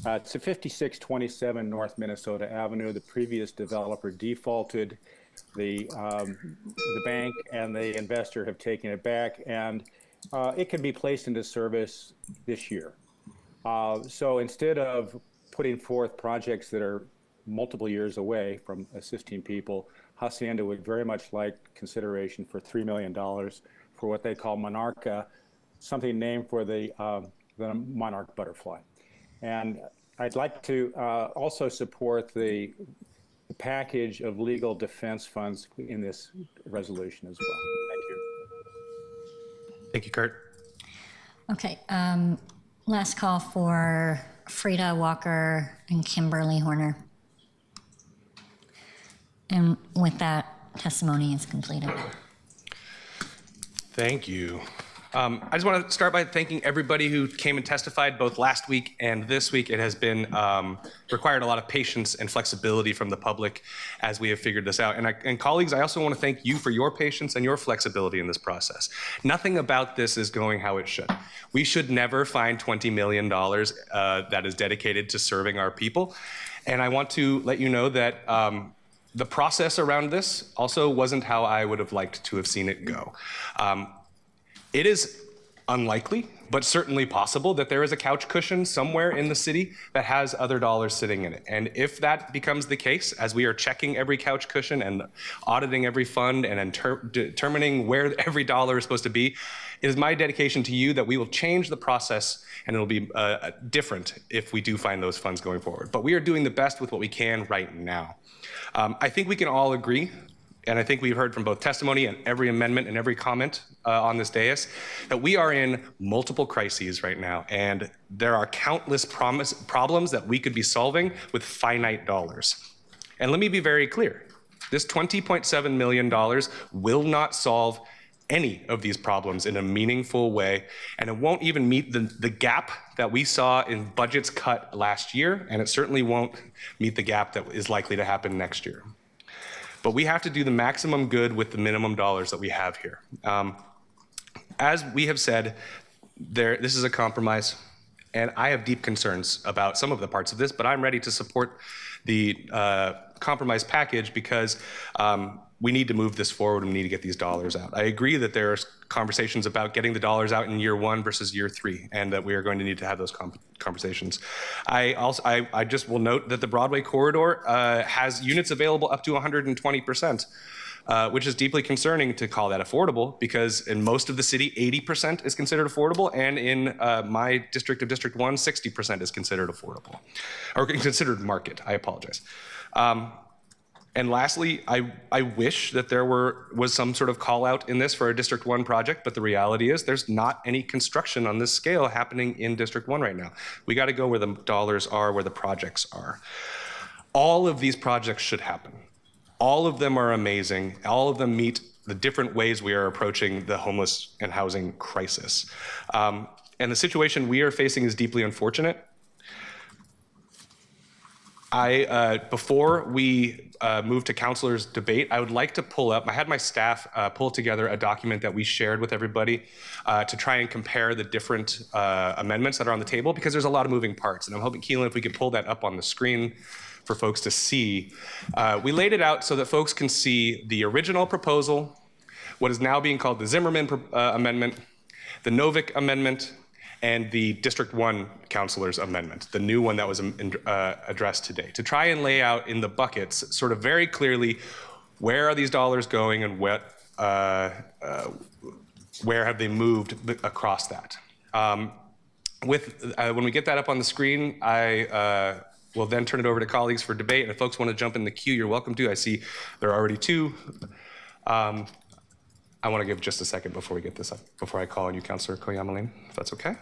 It's a 5627 North Minnesota Avenue. The previous developer defaulted. The bank and the investor have taken it back, and it can be placed into service this year. So instead of putting forth projects that are multiple years away from assisting people, Hacienda would very much like consideration for $3 million for what they call Monarca, something named for the monarch butterfly. And I'd like to also support the package of legal defense funds in this resolution as well. Thank you. Thank you, Kurt. Okay, last call for Frida Walker and Kimberly Horner. And with that, testimony is completed. Thank you. I just want to start by thanking everybody who came and testified both last week and this week. It has been required a lot of patience and flexibility from the public as we have figured this out. And colleagues, I also want to thank you for your patience and your flexibility in this process. Nothing about this is going how it should. We should never find $20 million that is dedicated to serving our people. And I want to let you know that the process around this also wasn't how I would have liked to have seen it go. It is unlikely, but certainly possible that there is a couch cushion somewhere in the city that has other dollars sitting in it. And if that becomes the case, as we are checking every couch cushion and auditing every fund and determining where every dollar is supposed to be, it is my dedication to you that we will change the process and it'll be different if we do find those funds going forward. But we are doing the best with what we can right now. I think we can all agree, and I think we've heard from both testimony and every amendment and every comment on this dais, that we are in multiple crises right now, and there are countless problems that we could be solving with finite dollars. And let me be very clear, this $20.7 million will not solve any of these problems in a meaningful way, and it won't even meet the gap that we saw in budgets cut last year, and it certainly won't meet the gap that is likely to happen next year. But we have to do the maximum good with the minimum dollars that we have here. As we have said, this is a compromise, and I have deep concerns about some of the parts of this, but I'm ready to support the compromise package because we need to move this forward and we need to get these dollars out. I agree that there's conversations about getting the dollars out in year 1 versus year 3, and that we are going to need to have those conversations. I just will note that the Broadway corridor has units available up to 120%, which is deeply concerning to call that affordable, because in most of the city, 80% is considered affordable, and in my district of District 1, 60% is considered affordable, or considered market. I apologize. And lastly, I wish that there was some sort of call out in this for a District 1 project, but the reality is there's not any construction on this scale happening in District 1 right now. We got to go where the dollars are, where the projects are. All of these projects should happen. All of them are amazing. All of them meet the different ways we are approaching the homeless and housing crisis. And the situation we are facing is deeply unfortunate. Before we move to councilors' debate, I would like to pull up, I had my staff pull together a document that we shared with everybody to try and compare the different amendments that are on the table, because there's a lot of moving parts. And I'm hoping, Keelan, if we could pull that up on the screen for folks to see. We laid it out so that folks can see the original proposal, what is now being called the Zimmerman amendment, the Novick amendment, and the District 1 councilors amendment, the new one that was addressed today, to try and lay out in the buckets sort of very clearly where are these dollars going and where have they moved across that. When we get that up on the screen, I will then turn it over to colleagues for debate. And if folks want to jump in the queue, you're welcome to. I see there are already two. I want to give just a second before we get this up, before I call on you, Councillor Koyamaline, if that's okay.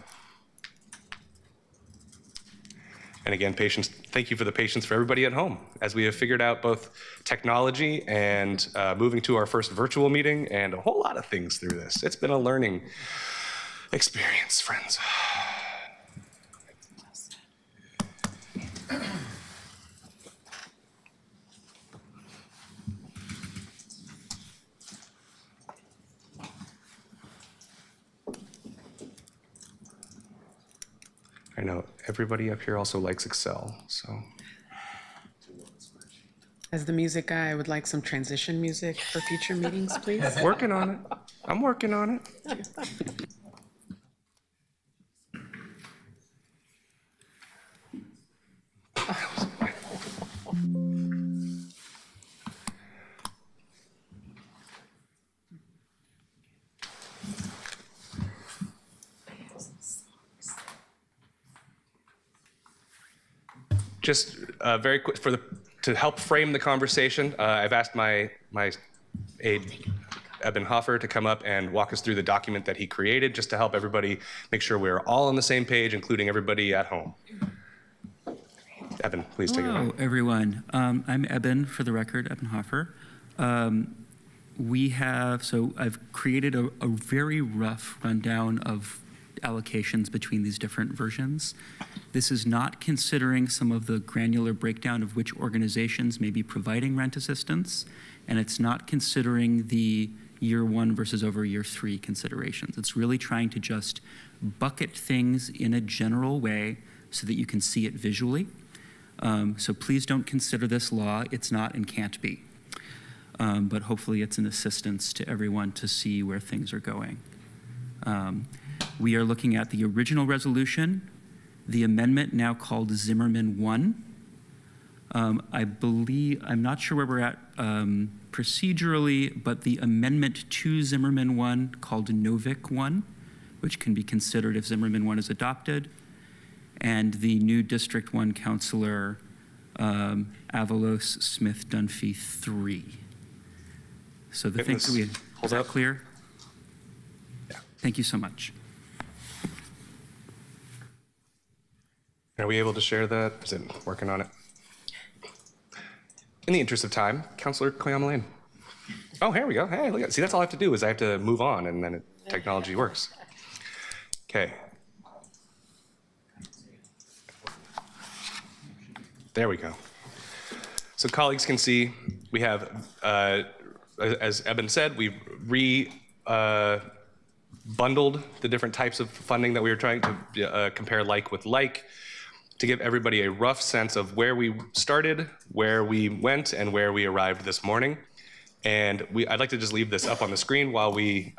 And again, patience, thank you for the patience for everybody at home as we have figured out both technology and moving to our first virtual meeting and a whole lot of things through this. It's been a learning experience, friends. I know everybody up here also likes Excel, so. As the music guy, I would like some transition music for future meetings, please. Working on it. I'm working on it. Just very quick to help frame the conversation, I've asked my aide, Eben Hoffer, to come up and walk us through the document that he created, just to help everybody make sure we're all on the same page, including everybody at home. Eben, please take it away. Hello, everyone. I'm Eben, for the record, Eben Hoffer. I've created a very rough rundown of allocations between these different versions. This is not considering some of the granular breakdown of which organizations may be providing rent assistance, and it's not considering the year one versus over year three considerations. It's really trying to just bucket things in a general way so that you can see it visually. So please don't consider this law. It's not and can't be. But hopefully it's an assistance to everyone to see where things are going. We are looking at the original resolution, the amendment now called Zimmerman 1. I'm not sure where we're at procedurally, but the amendment to Zimmerman 1 called Novick 1, which can be considered if Zimmerman 1 is adopted, and the new District 1 Councilor Avalos Smith Dunphy 3. So the things that we, is that clear? Yeah. Thank you so much. Are we able to share that? Is it working on it? In the interest of time, Councillor Koyamaline. Oh, here we go. Hey, look at, see, that's all I have to do is I have to move on and then technology works. Okay. There we go. So colleagues can see we have, as Eben said, we've bundled the different types of funding that we were trying to compare like with like, to give everybody a rough sense of where we started, where we went, and where we arrived this morning. And I'd like to just leave this up on the screen while we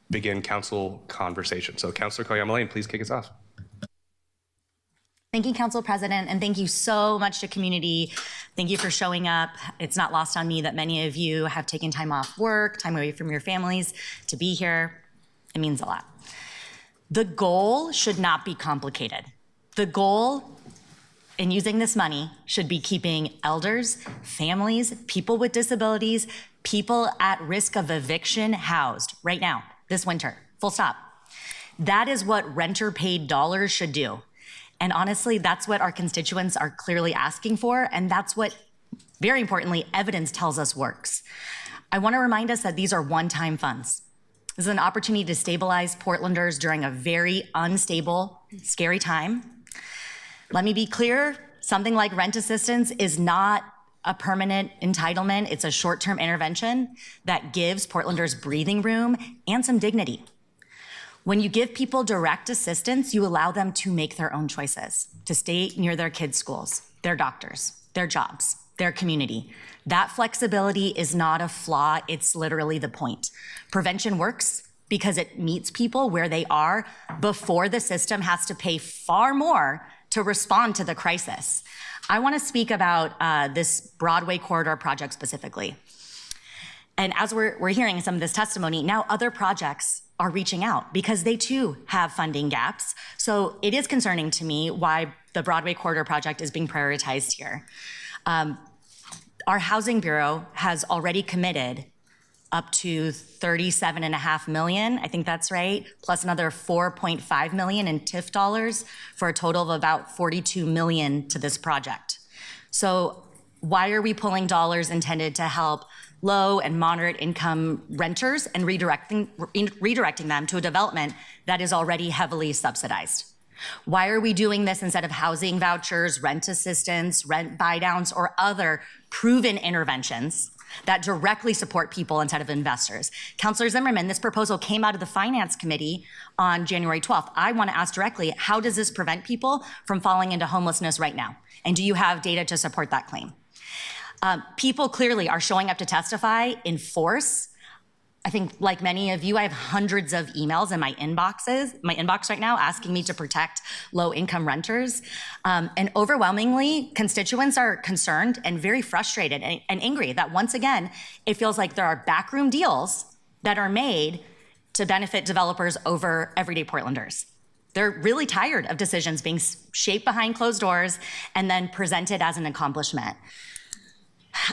begin council conversation. So Councillor Koyamaline, please kick us off. Thank you, Council President, and thank you so much to community. Thank you for showing up. It's not lost on me that many of you have taken time off work, time away from your families to be here. It means a lot. The goal should not be complicated. The goal in using this money should be keeping elders, families, people with disabilities, people at risk of eviction housed right now, this winter, full stop. That is what renter paid dollars should do. And honestly, that's what our constituents are clearly asking for, and that's what, very importantly, evidence tells us works. I want to remind us that these are one-time funds. This is an opportunity to stabilize Portlanders during a very unstable, scary time. Let me be clear, something like rent assistance is not a permanent entitlement. It's a short-term intervention that gives Portlanders breathing room and some dignity. When you give people direct assistance, you allow them to make their own choices, to stay near their kids' schools, their doctors, their jobs, their community. That flexibility is not a flaw, it's literally the point. Prevention works because it meets people where they are before the system has to pay far more to respond to the crisis. I want to speak about this Broadway corridor project specifically. And as we're hearing some of this testimony, now other projects are reaching out because they too have funding gaps. So it is concerning to me why the Broadway Corridor project is being prioritized here. Our Housing Bureau has already committed up to $37.5 million, I think that's right, plus another $4.5 million in TIF dollars for a total of about $42 million to this project. So why are we pulling dollars intended to help low and moderate income renters and redirecting them to a development that is already heavily subsidized? Why are we doing this instead of housing vouchers, rent assistance, rent buy-downs, or other proven interventions that directly support people instead of investors? Councilor Zimmerman, this proposal came out of the Finance Committee on January 12th. I want to ask directly, how does this prevent people from falling into homelessness right now? And do you have data to support that claim? People clearly are showing up to testify in force. I think, like many of you, I have hundreds of emails in my inbox right now asking me to protect low-income renters. And overwhelmingly, constituents are concerned and very frustrated and angry that once again, it feels like there are backroom deals that are made to benefit developers over everyday Portlanders. They're really tired of decisions being shaped behind closed doors and then presented as an accomplishment.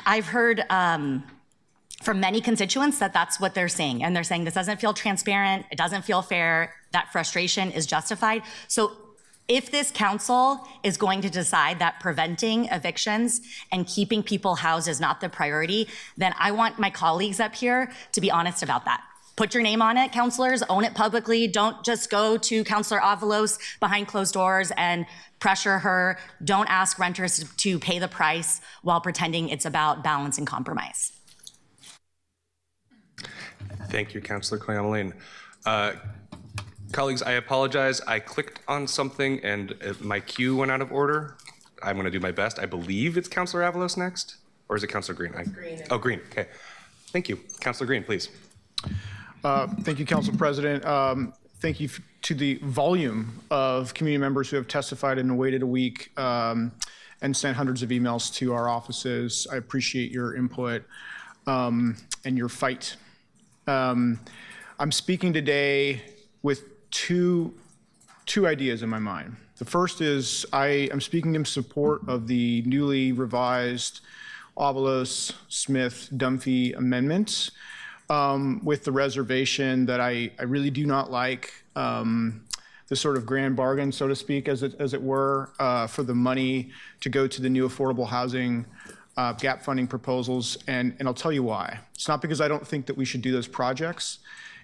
I've heard from many constituents that that's what they're saying. And they're saying this doesn't feel transparent, it doesn't feel fair, that frustration is justified. So if this council is going to decide that preventing evictions and keeping people housed is not the priority, then I want my colleagues up here to be honest about that. Put your name on it, councilors, own it publicly. Don't just go to Councilor Avalos behind closed doors and pressure her. Don't ask renters to pay the price while pretending it's about balance and compromise. Thank you, Councilor Cleon-Lane. Colleagues, I apologize. I clicked on something and my cue went out of order. I'm going to do my best. I believe it's Councilor Avalos next, or is it Councilor Green? Green. Oh, Green. Okay. Thank you. Councilor Green, please. Thank you, Council President. Thank you to the volume of community members who have testified and waited a week and sent hundreds of emails to our offices. I appreciate your input and your fight. I'm speaking today with two ideas in my mind. The first is I am speaking in support of the newly revised Avalos, Smith, Dunphy amendments, with the reservation that I really do not like the sort of grand bargain, so to speak, as it were, for the money to go to the new affordable housing gap funding proposals, and I'll tell you why. It's not because I don't think that we should do those projects.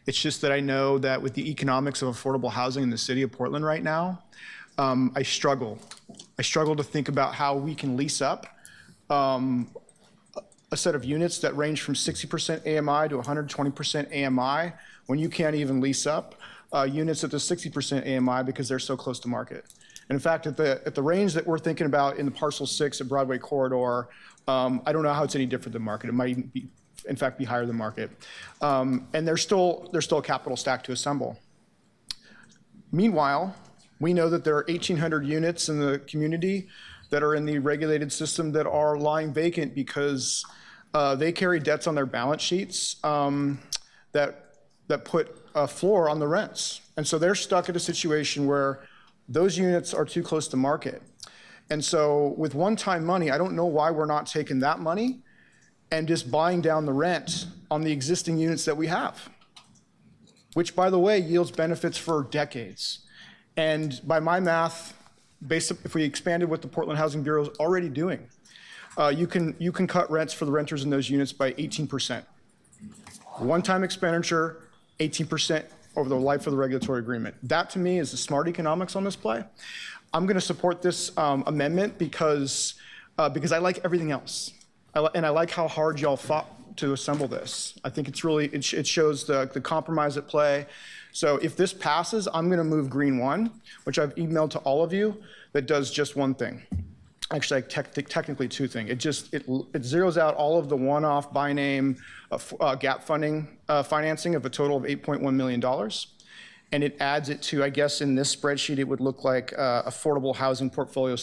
It's just that I know that with the economics of affordable housing in the city of Portland right now, I struggle. I struggle to think about how we can lease up a set of units that range from 60% AMI to 120% AMI when you can't even lease up units at the 60% AMI because they're so close to market. And in fact, at the range that we're thinking about in the parcel 6 at Broadway Corridor, I don't know how it's any different than market. It might be, in fact, be higher than market. And there's still a capital stack to assemble. Meanwhile, we know that there are 1,800 units in the community that are in the regulated system that are lying vacant because they carry debts on their balance sheets that put a floor on the rents. And so they're stuck in a situation where those units are too close to market. And so with one-time money, I don't know why we're not taking that money and just buying down the rent on the existing units that we have, which, by the way, yields benefits for decades. And by my math, if we expanded what the Portland Housing Bureau is already doing, you can cut rents for the renters in those units by 18%. One-time expenditure, 18% over the life of the regulatory agreement. That, to me, is the smart economics on this play. I'm going to support this amendment because I like everything else. And I like how hard y'all fought to assemble this. I think it shows the compromise at play. So if this passes, I'm going to move Green 1, which I've emailed to all of you, that does just one thing. Actually, technically two things. It zeroes out all of the one-off by name gap funding financing of a total of $8.1 million. and it adds it to, I guess in this spreadsheet, it would look like affordable housing portfolio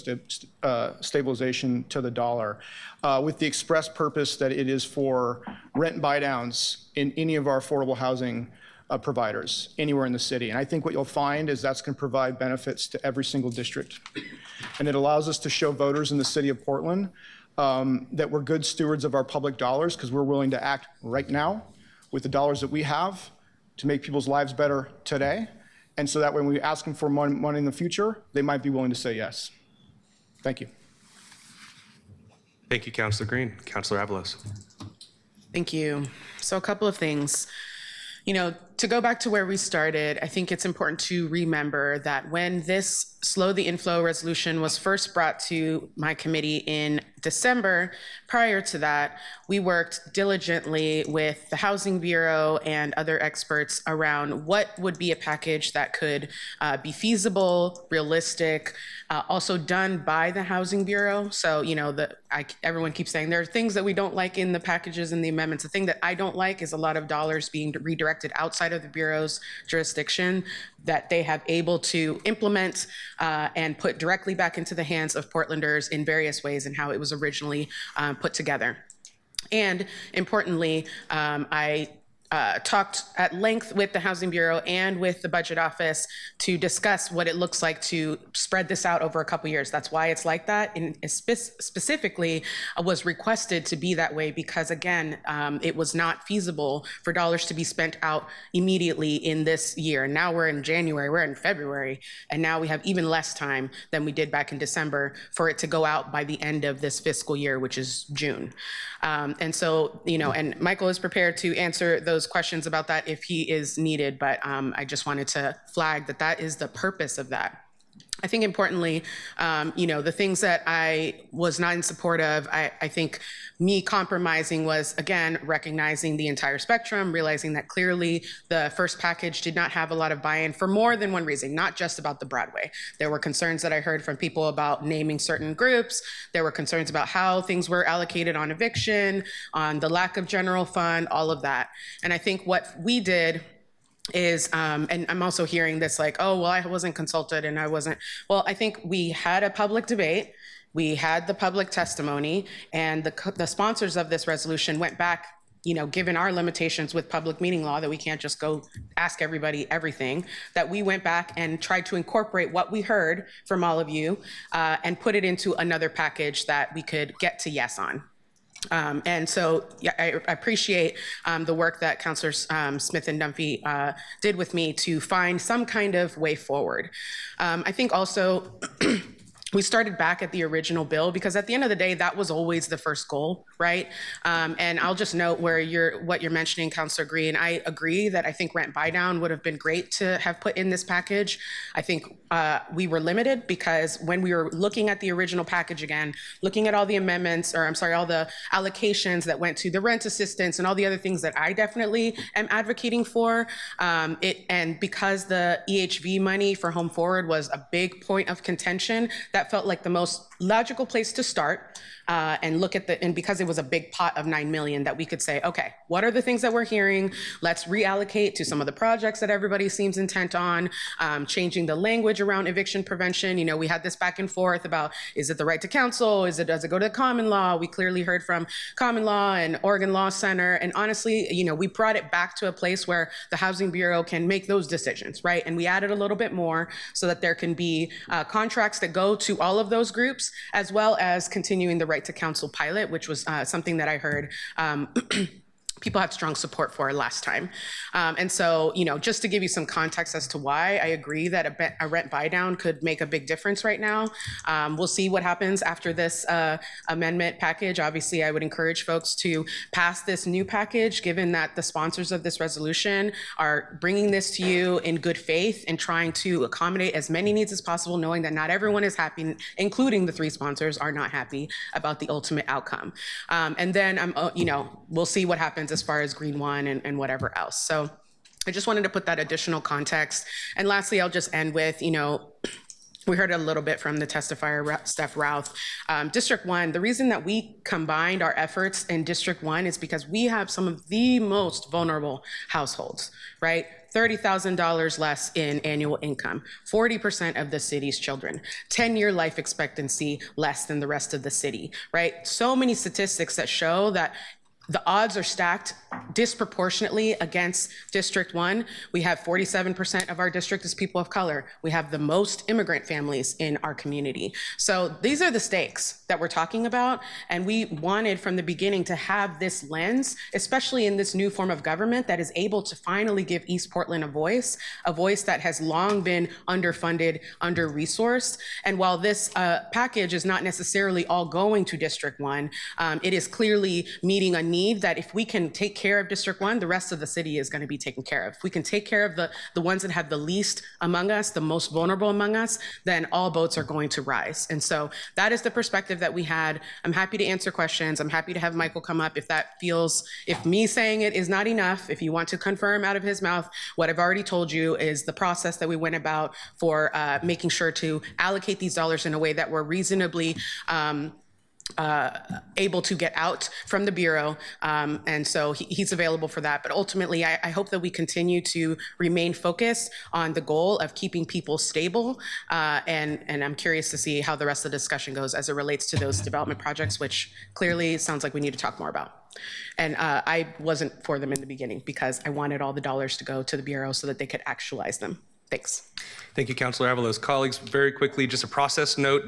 stabilization to the dollar, with the express purpose that it is for rent buy downs in any of our affordable housing providers anywhere in the city. And I think what you'll find is that's going to provide benefits to every single district. And it allows us to show voters in the city of Portland that we're good stewards of our public dollars, because we're willing to act right now with the dollars that we have to make people's lives better today. And so that when we ask them for money in the future, they might be willing to say yes. Thank you. Thank you, Councilor Green. Councilor Avalos. Thank you. So a couple of things. You know, to go back to where we started, I think it's important to remember that when this Slow the Inflow resolution was first brought to my committee in December, prior to that, we worked diligently with the Housing Bureau and other experts around what would be a package that could be feasible, realistic, also done by the Housing Bureau. So, you know, everyone keeps saying there are things that we don't like in the packages and the amendments. The thing that I don't like is a lot of dollars being redirected outside of the Bureau's jurisdiction that they have able to implement and put directly back into the hands of Portlanders in various ways and how it was originally put together. And importantly, I talked at length with the Housing Bureau and with the Budget Office to discuss what it looks like to spread this out over a couple years. That's why it's like that. And specifically was requested to be that way because, again, it was not feasible for dollars to be spent out immediately in this year. And now we're in January, we're in February, and now we have even less time than we did back in December for it to go out by the end of this fiscal year, which is June. And so, you know, and Michael is prepared to answer those questions about that if he is needed, but I just wanted to flag that that is the purpose of that. I think importantly, you know, the things that I was not in support of, I think me compromising was, again, recognizing the entire spectrum, realizing that clearly the first package did not have a lot of buy-in for more than one reason, not just about the Broadway. There were concerns that I heard from people about naming certain groups. There were concerns about how things were allocated on eviction, on the lack of general fund, all of that. And I think what we did is, and I'm also hearing this like, oh, well, I wasn't consulted and I wasn't. Well, I think we had a public debate. We had the public testimony, and the sponsors of this resolution went back, you know, given our limitations with public meeting law that we can't just go ask everybody everything, that we went back and tried to incorporate what we heard from all of you and put it into another package that we could get to yes on. And so yeah, I appreciate the work that Councilors Smith and Dunphy did with me to find some kind of way forward. I think also we started back at the original bill because at the end of the day, that was always the first goal, right? And I'll just note what you're mentioning, Councilor Green. I agree that I think rent buy down would have been great to have put in this package. I think we were limited because when we were looking at the original package again, looking at all the amendments, or I'm sorry, all the allocations that went to the rent assistance and all the other things that I definitely am advocating for, and because the EHV money for Home Forward was a big point of contention, that felt like the most logical place to start and look at and because it was a big pot of $9 million that we could say, okay, what are the things that we're hearing? Let's reallocate to some of the projects that everybody seems intent on, changing the language around eviction prevention. You know, we had this back and forth about, is it the right to counsel? Does it go to common law? We clearly heard from common law and Oregon Law Center. And honestly, you know, we brought it back to a place where the Housing Bureau can make those decisions, right? And we added a little bit more so that there can be contracts that go to all of those groups, as well as continuing the right to counsel pilot, which was something that I heard people had strong support for last time. And so, you know, just to give you some context as to why I agree that a rent buy down could make a big difference right now. We'll see what happens after this amendment package. Obviously, I would encourage folks to pass this new package, given that the sponsors of this resolution are bringing this to you in good faith and trying to accommodate as many needs as possible, knowing that not everyone is happy, including the three sponsors are not happy about the ultimate outcome. And then, you know, we'll see what happens as far as Green One and whatever else. So I just wanted to put that additional context. And lastly, I'll just end with, you know, we heard a little bit from the testifier, Steph Routh. District 1, the reason that we combined our efforts in District 1 is because we have some of the most vulnerable households, right? $30,000 less in annual income, 40% of the city's children, 10-year life expectancy less than the rest of the city, right? So many statistics that show that the odds are stacked disproportionately against District 1. We have 47% of our district is people of color. We have the most immigrant families in our community. So these are the stakes that we're talking about. And we wanted from the beginning to have this lens, especially in this new form of government that is able to finally give East Portland a voice that has long been underfunded, under-resourced. And while this package is not necessarily all going to District 1, it is clearly meeting a need that if we can take care of District 1, the rest of the city is going to be taken care of. If we can take care of the ones that have the least among us, the most vulnerable among us, then all boats are going to rise. And so that is the perspective that we had. I'm happy to answer questions. I'm happy to have Michael come up if me saying it is not enough, if you want to confirm out of his mouth, what I've already told you is the process that we went about for making sure to allocate these dollars in a way that we're reasonably able to get out from the Bureau. And so he's available for that. But ultimately, I hope that we continue to remain focused on the goal of keeping people stable. And I'm curious to see how the rest of the discussion goes as it relates to those development projects, which clearly sounds like we need to talk more about. And I wasn't for them in the beginning because I wanted all the dollars to go to the Bureau so that they could actualize them. Thanks. Thank you, Councilor Avalos. Colleagues, very quickly, just a process note.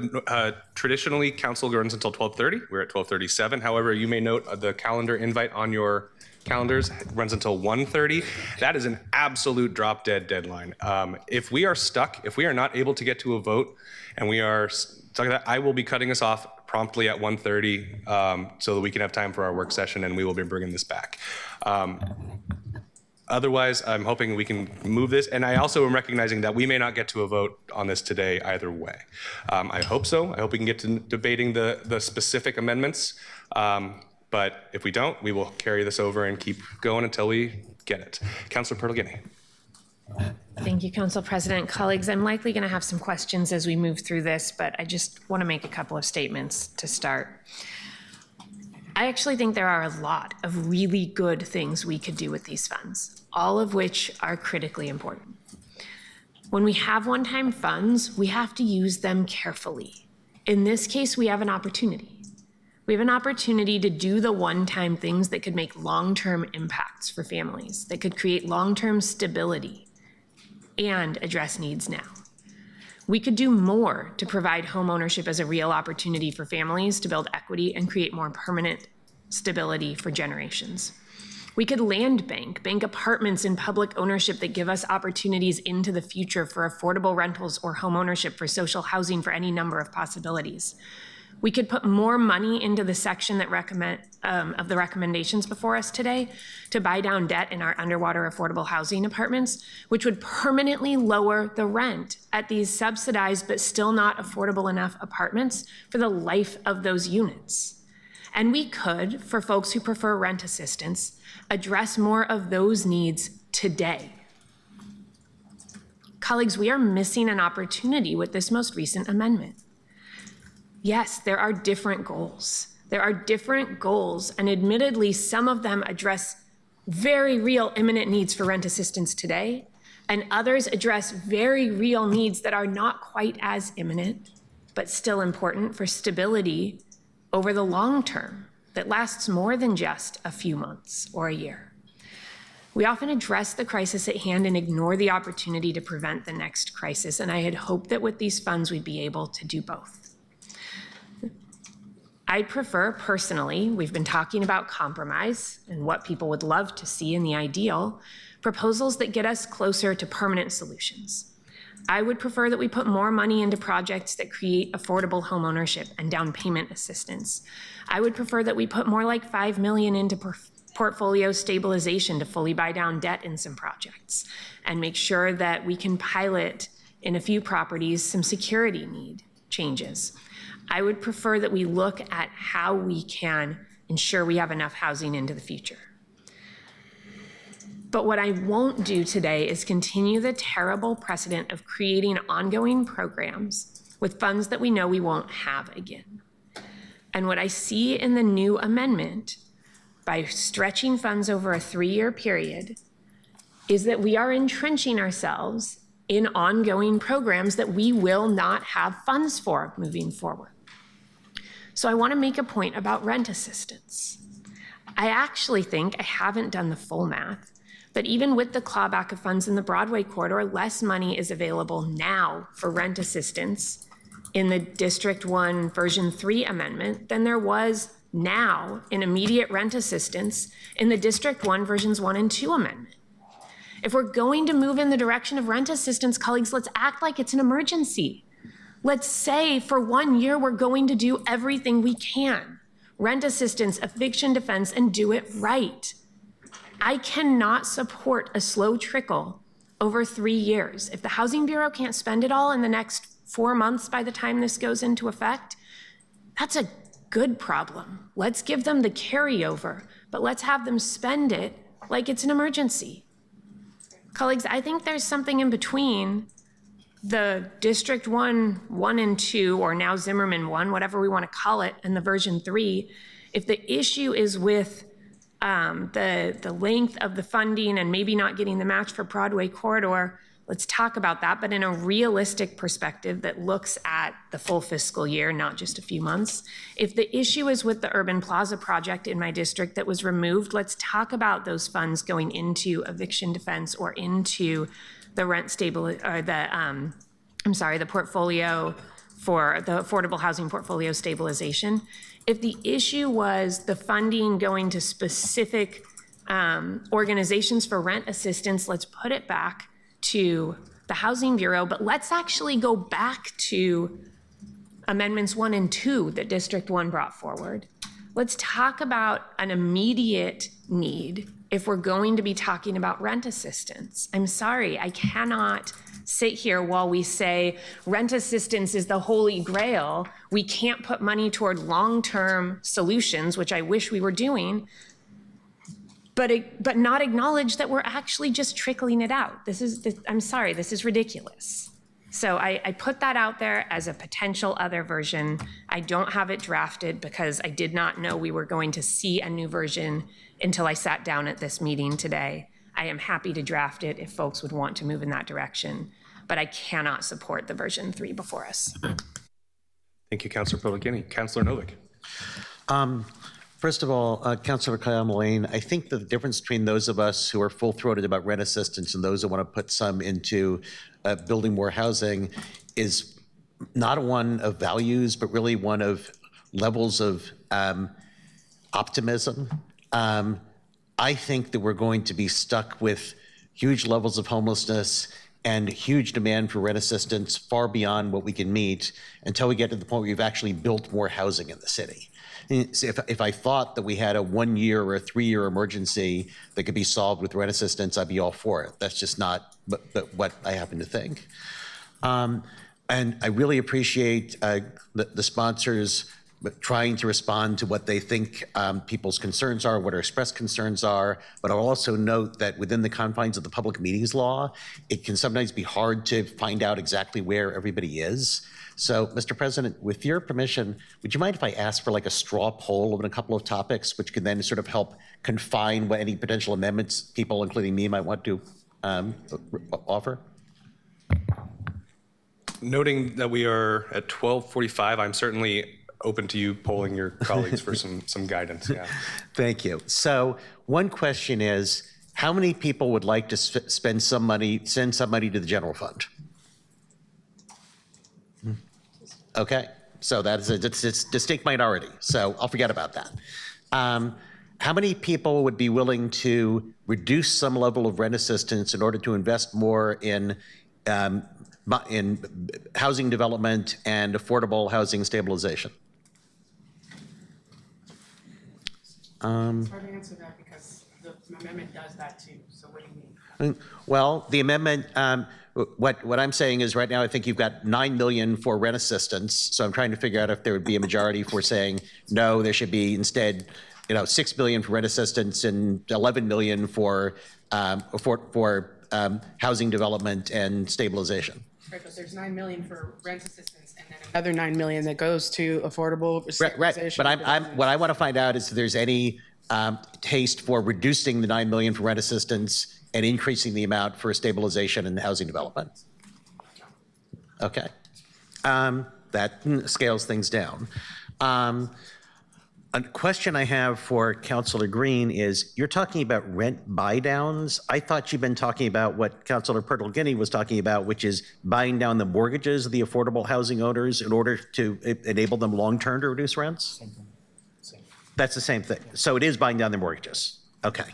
Traditionally, council runs until 12:30. We're at 12:37. However, you may note the calendar invite on your calendars runs until 1:30. That is an absolute drop dead deadline. If we are stuck, if we are not able to get to a vote and we are stuck at that, I will be cutting us off promptly at 1:30 so that we can have time for our work session, and we will be bringing this back. Otherwise, I'm hoping we can move this. And I also am recognizing that we may not get to a vote on this today either way. I hope so. I hope we can get to debating the specific amendments. But if we don't, we will carry this over and keep going until we get it. Councilor Pertolini. Thank you, Council President. Colleagues, I'm likely going to have some questions as we move through this, but I just want to make a couple of statements to start. I actually think there are a lot of really good things we could do with these funds, all of which are critically important. When we have one-time funds, we have to use them carefully. In this case, we have an opportunity. We have an opportunity to do the one-time things that could make long-term impacts for families, that could create long-term stability and address needs now. We could do more to provide homeownership as a real opportunity for families to build equity and create more permanent stability for generations. We could land bank apartments in public ownership that give us opportunities into the future for affordable rentals or homeownership for social housing for any number of possibilities. We could put more money into the section that of the recommendations before us today to buy down debt in our underwater affordable housing apartments, which would permanently lower the rent at these subsidized but still not affordable enough apartments for the life of those units. And we could, for folks who prefer rent assistance, address more of those needs today. Colleagues, we are missing an opportunity with this most recent amendment. Yes, there are different goals. There are different goals, and admittedly, some of them address very real imminent needs for rent assistance today, and others address very real needs that are not quite as imminent, but still important for stability over the long term that lasts more than just a few months or a year. We often address the crisis at hand and ignore the opportunity to prevent the next crisis, and I had hoped that with these funds we'd be able to do both. I'd prefer, personally, we've been talking about compromise and what people would love to see in the ideal, proposals that get us closer to permanent solutions. I would prefer that we put more money into projects that create affordable homeownership and down payment assistance. I would prefer that we put more like $5 million into portfolio stabilization to fully buy down debt in some projects and make sure that we can pilot in a few properties some security need changes. I would prefer that we look at how we can ensure we have enough housing into the future. But what I won't do today is continue the terrible precedent of creating ongoing programs with funds that we know we won't have again. And what I see in the new amendment, by stretching funds over a 3-year period, is that we are entrenching ourselves in ongoing programs that we will not have funds for moving forward. So I want to make a point about rent assistance. I actually think, I haven't done the full math, but even with the clawback of funds in the Broadway corridor, less money is available now for rent assistance in the District 1 version 3 amendment than there was now in immediate rent assistance in the District 1 versions 1 and 2 amendment. If we're going to move in the direction of rent assistance, colleagues, let's act like it's an emergency. Let's say for 1 year, we're going to do everything we can. Rent assistance, eviction defense, and do it right. I cannot support a slow trickle over 3 years. If the Housing Bureau can't spend it all in the next 4 months by the time this goes into effect, that's a good problem. Let's give them the carryover, but let's have them spend it like it's an emergency. Colleagues, I think there's something in between the District 1 and 2, or now Zimmerman 1, whatever we want to call it, and the version 3. If the issue is with the length of the funding and maybe not getting the match for Broadway corridor, let's talk about that, but in a realistic perspective that looks at the full fiscal year, not just a few months. If the issue is with the Urban Plaza project in my district that was removed, let's talk about those funds going into eviction defense or into the the portfolio for the affordable housing portfolio stabilization. If the issue was the funding going to specific organizations for rent assistance, let's put it back to the Housing Bureau, but let's actually go back to amendments 1 and 2 that District 1 brought forward. Let's talk about an immediate need if we're going to be talking about rent assistance. I'm sorry, I cannot sit here while we say rent assistance is the holy grail. We can't put money toward long-term solutions, which I wish we were doing, but not acknowledge that we're actually just trickling it out. I'm sorry, this is ridiculous. So I put that out there as a potential other version. I don't have it drafted because I did not know we were going to see a new version until I sat down at this meeting today. I am happy to draft it if folks would want to move in that direction, but I cannot support the version 3 before us. Thank you, Councilor Pellegrini. Councilor Novick. First of all, Councilor Kyle Mullane, I think the difference between those of us who are full-throated about rent assistance and those who want to put some into building more housing is not one of values, but really one of levels of optimism. I think that we're going to be stuck with huge levels of homelessness and huge demand for rent assistance far beyond what we can meet until we get to the point where we've actually built more housing in the city. If I thought that we had a 1 year or a 3 year emergency that could be solved with rent assistance, I'd be all for it. That's just not what I happen to think. And I really appreciate the sponsors trying to respond to what they think people's concerns are, what our expressed concerns are, but I'll also note that within the confines of the public meetings law, it can sometimes be hard to find out exactly where everybody is. So, Mr. President, with your permission, would you mind if I ask for like a straw poll on a couple of topics, which can then sort of help confine what any potential amendments people, including me, might want to offer? Noting that we are at 12:45, I'm certainly open to you polling your colleagues for some guidance. Yeah. Thank you. So one question is, how many people would like to send some money to the general fund? Okay, so that is a distinct minority, so I'll forget about that. How many people would be willing to reduce some level of rent assistance in order to invest more in housing development and affordable housing stabilization? It's hard to answer that because the amendment does that too, so what do you mean? Well, the amendment, what I'm saying is right now I think you've got 9 million for rent assistance, so I'm trying to figure out if there would be a majority for saying, no, there should be instead 6 billion for rent assistance and 11 million for housing development and stabilization. Right, but there's 9 million for rent assistance and then another 9 million that goes to affordable stabilization. Right, but what I want to find out is if there's any taste for reducing the 9 million for rent assistance and increasing the amount for stabilization and housing development. Okay. That scales things down. A question I have for Councilor Green is, you're talking about rent buy-downs. I thought you've been talking about what Councilor Pertolguini was talking about, which is buying down the mortgages of the affordable housing owners in order to enable them long-term to reduce rents? That's the same thing. So it is buying down their mortgages. Okay.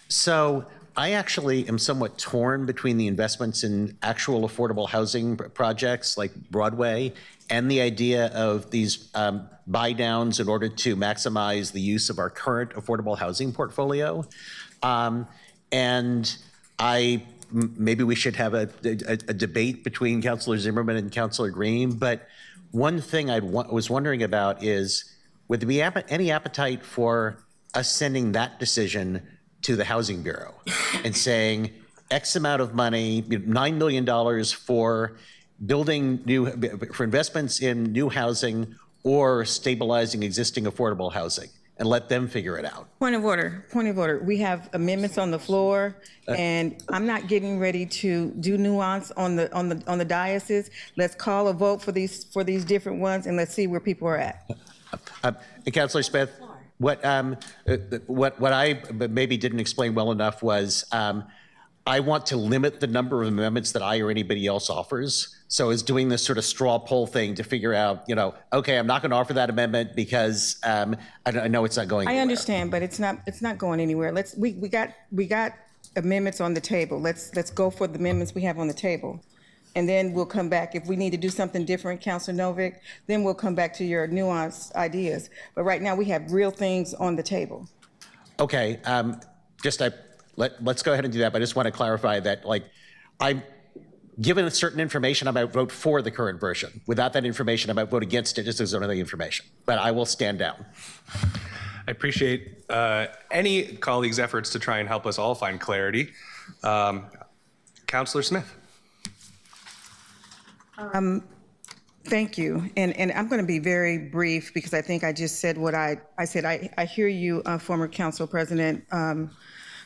So I actually am somewhat torn between the investments in actual affordable housing projects like Broadway and the idea of these buy downs in order to maximize the use of our current affordable housing portfolio. And maybe we should have a debate between Councilor Zimmerman and Councilor Green. But one thing I was wondering about is, would there be any appetite for us sending that decision to the Housing Bureau and saying X amount of money, $9 million for for investments in new housing or stabilizing existing affordable housing, and let them figure it out? Point of order. We have amendments on the floor, and I'm not getting ready to do nuance on the dais. Let's call a vote for these different ones, and let's see where people are at. Councilor Smith, what I maybe didn't explain well enough was I want to limit the number of amendments that I or anybody else offers. So it's doing this sort of straw poll thing to figure out, okay, I'm not going to offer that amendment because I know it's not going anywhere. I understand, but it's not going anywhere. We got amendments on the table. Let's go for the amendments we have on the table. And then we'll come back. If we need to do something different, Councilor Novick, then we'll come back to your nuanced ideas. But right now we have real things on the table. Okay, let's go ahead and do that. But I just want to clarify that, I'm given a certain information, I might vote for the current version. Without that information, I might vote against it just as another information. But I will stand down. I appreciate any colleagues' efforts to try and help us all find clarity. Councilor Smith. Thank you. And I'm going to be very brief because I think I just said what I said. I hear you, former Council President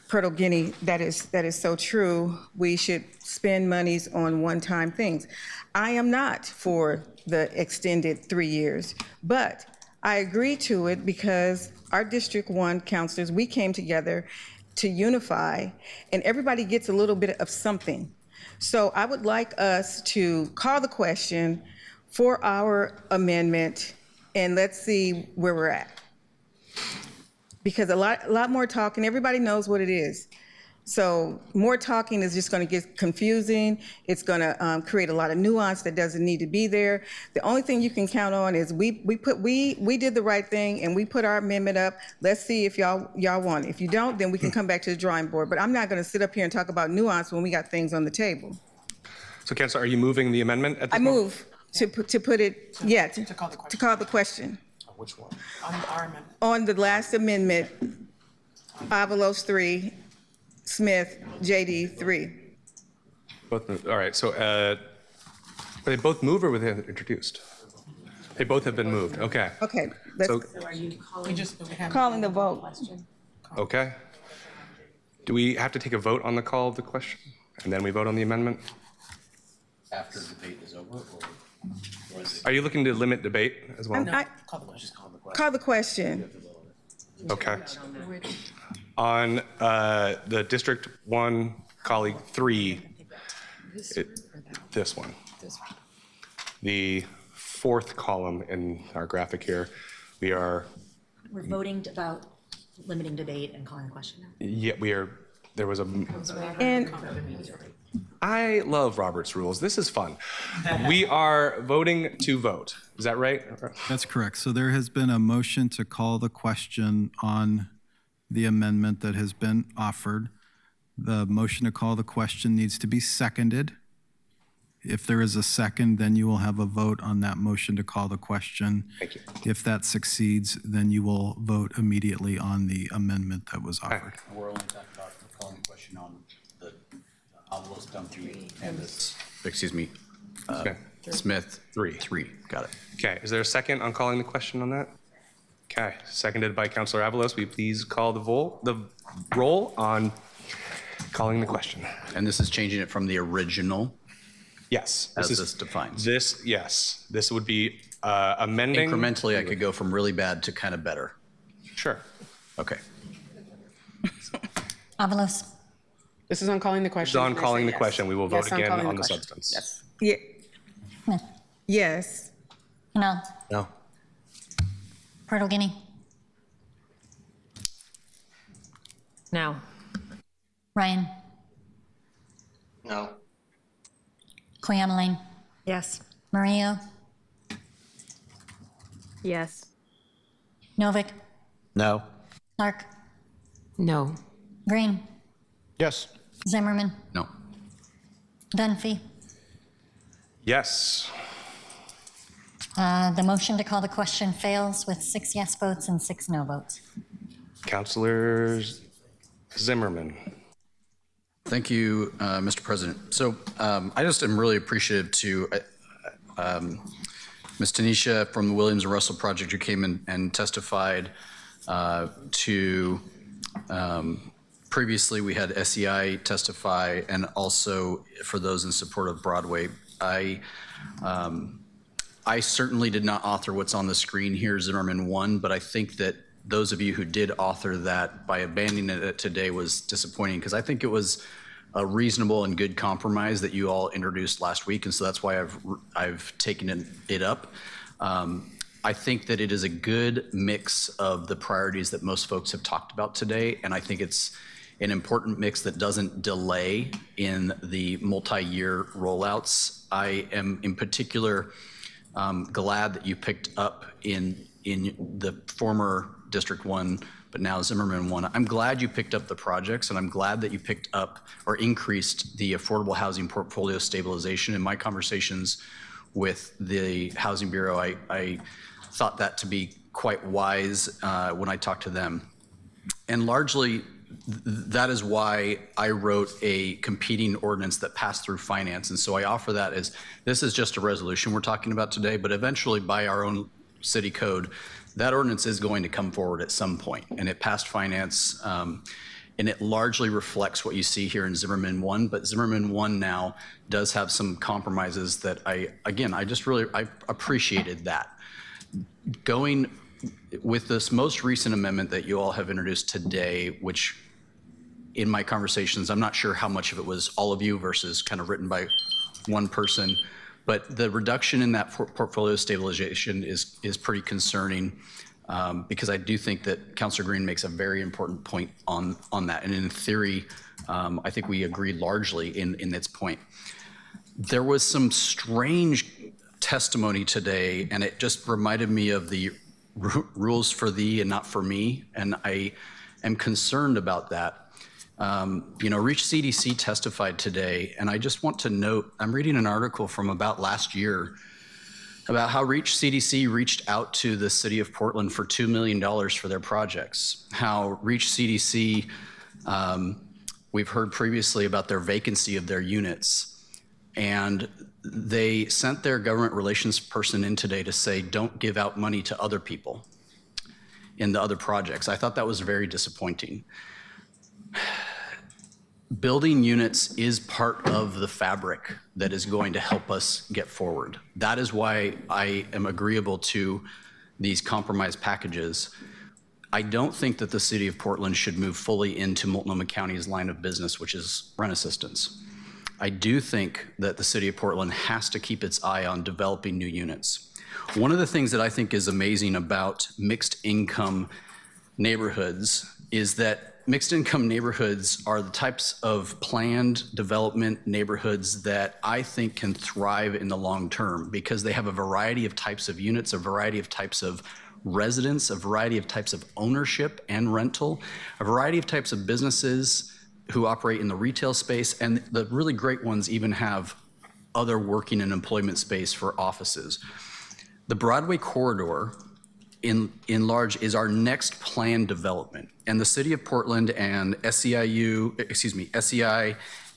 Pertolguini. That is so true. We should spend monies on one-time things. I am not for the extended 3 years, but I agree to it because our District 1 councilors, we came together to unify, and everybody gets a little bit of something. So I would like us to call the question for our amendment, and let's see where we're at. Because a lot more talking, everybody knows what it is. So more talking is just going to get confusing. It's going to create a lot of nuance that doesn't need to be there. The only thing you can count on is we did the right thing and we put our amendment up. Let's see if y'all want it. If you don't, then we can come back to the drawing board. But I'm not going to sit up here and talk about nuance when we got things on the table. So, Councilor, are you moving the amendment at this moment? I move to put it, yeah, to call the question. Which one? On our amendment. On the last amendment, Avalos 3, Smith, JD 3. Both, all right, so they both move or were they introduced? They both have been moved, okay. Okay, So, are you calling the vote. okay. Do we have to take a vote on the call of the question? And then we vote on the amendment? After the debate is over, or is it? Are you looking to limit debate as well? Call the question. Okay. On the District 1, colleague 3, this one. The fourth column in our graphic here, We're voting about limiting debate and calling the question now. yeah, there was a, And I love Robert's rules. This is fun. We are voting to vote. Is that right? That's correct. So there has been a motion to call the question on the amendment that has been offered. The motion to call the question needs to be seconded. If there is a second, then you will have a vote on that motion to call the question. Thank you. If that succeeds, then you will vote immediately on the amendment that was offered. We're only talking about calling the question on the Avalos Dunphy and this, excuse me, Smith 3. Got it. Okay, is there a second on calling the question on that? Okay, seconded by Councilor Avalos. Will you please call the roll on calling the question. And this is changing it from the original? Yes. As this defines? Yes. This would be amending. Incrementally, I could go from really bad to kind of better. Sure. Okay. Avalos. This is on calling the question. It's on calling the question. We will vote again on the question. substance. Yes. Yeah. Smith. Yes. No. No. Portal Guinea. No. Ryan. No. Cleona Lane. Yes. Mario. Yes. Novick. No. Clark. No. Green. Yes. Zimmerman. No. Dunphy. Yes. The motion to call the question fails with 6 yes votes and 6 no votes. Councilor Zimmerman. Thank you, Mr. President. So I just am really appreciative to Ms. Tanisha from the Williams and Russell Project, who came in and testified to previously we had SEI testify, and also for those in support of Broadway. I certainly did not author what's on the screen here, Zimmerman 1, but I think that those of you who did author that by abandoning it today was disappointing, because I think it was a reasonable and good compromise that you all introduced last week, and so that's why I've taken it up. I think that it is a good mix of the priorities that most folks have talked about today, and I think it's an important mix that doesn't delay in the multi-year rollouts. I am in particular glad that you picked up in the former District 1, but now Zimmerman 1. I'm glad you picked up the projects, and I'm glad that you picked up or increased the affordable housing portfolio stabilization. In my conversations with the Housing Bureau, I thought that to be quite wise when I talked to them. And largely, that is why I wrote a competing ordinance that passed through finance. And so I offer that as, this is just a resolution we're talking about today, but eventually by our own city code, that ordinance is going to come forward at some point. And it passed finance, and it largely reflects what you see here in Zimmerman 1, but Zimmerman 1 now does have some compromises that I appreciated that. Going with this most recent amendment that you all have introduced today, which in my conversations, I'm not sure how much of it was all of you versus kind of written by one person, but the reduction in that portfolio stabilization is pretty concerning, because I do think that Councilor Green makes a very important point on that. And in theory, I think we agree largely in its point. There was some strange testimony today, and it just reminded me of the rules for thee and not for me, and I am concerned about that. Reach CDC testified today, and I just want to note, I'm reading an article from about last year about how Reach CDC reached out to the city of Portland for $2 million for their projects. How Reach CDC, we've heard previously about their vacancy of their units, and they sent their government relations person in today to say, don't give out money to other people in the other projects. I thought that was very disappointing. Building units is part of the fabric that is going to help us get forward. That is why I am agreeable to these compromise packages. I don't think that the city of Portland should move fully into Multnomah County's line of business, which is rent assistance. I do think that the city of Portland has to keep its eye on developing new units. One of the things that I think is amazing about mixed income neighborhoods is that mixed income neighborhoods are the types of planned development neighborhoods that I think can thrive in the long term, because they have a variety of types of units, a variety of types of residents, a variety of types of ownership and rental, a variety of types of businesses who operate in the retail space, and the really great ones even have other working and employment space for offices. The Broadway corridor in large is our next planned development, and the city of Portland and SEI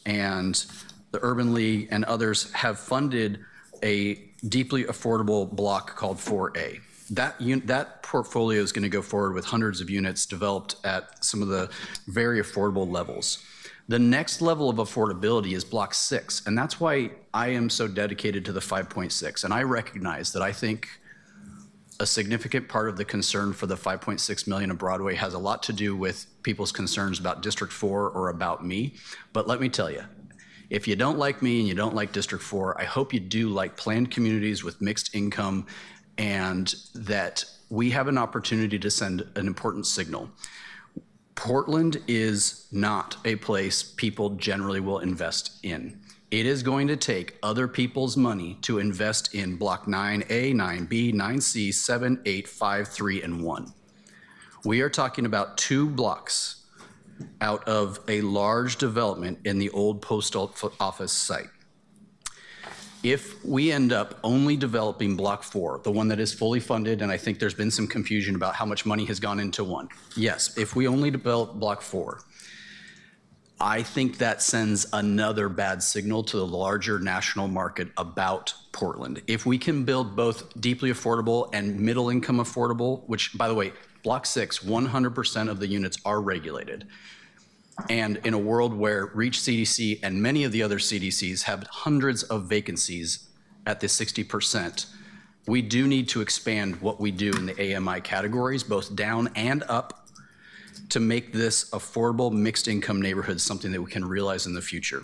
and the Urban League and others have funded a deeply affordable block called 4A. that portfolio is going to go forward with hundreds of units developed at some of the very affordable levels. The next level of affordability is Block 6, and that's why I am so dedicated to the 5.6. And I recognize that I think a significant part of the concern for the 5.6 million of Broadway has a lot to do with people's concerns about District 4 or about me. But let me tell you, if you don't like me and you don't like District 4, I hope you do like planned communities with mixed income, and that we have an opportunity to send an important signal. Portland is not a place people generally will invest in. It is going to take other people's money to invest in Block 9A, 9B, 9C, 7, 8, 5, 3, and 1. We are talking about 2 blocks out of a large development in the old post office site. If we end up only developing Block 4, the one that is fully funded, and I think there's been some confusion about how much money has gone into 1. Yes, if we only develop Block 4, I think that sends another bad signal to the larger national market about Portland. If we can build both deeply affordable and middle income affordable, which, by the way, Block 6, 100% of the units are regulated. And in a world where Reach CDC and many of the other CDCs have hundreds of vacancies at the 60%, we do need to expand what we do in the AMI categories, both down and up, to make this affordable mixed income neighborhood something that we can realize in the future.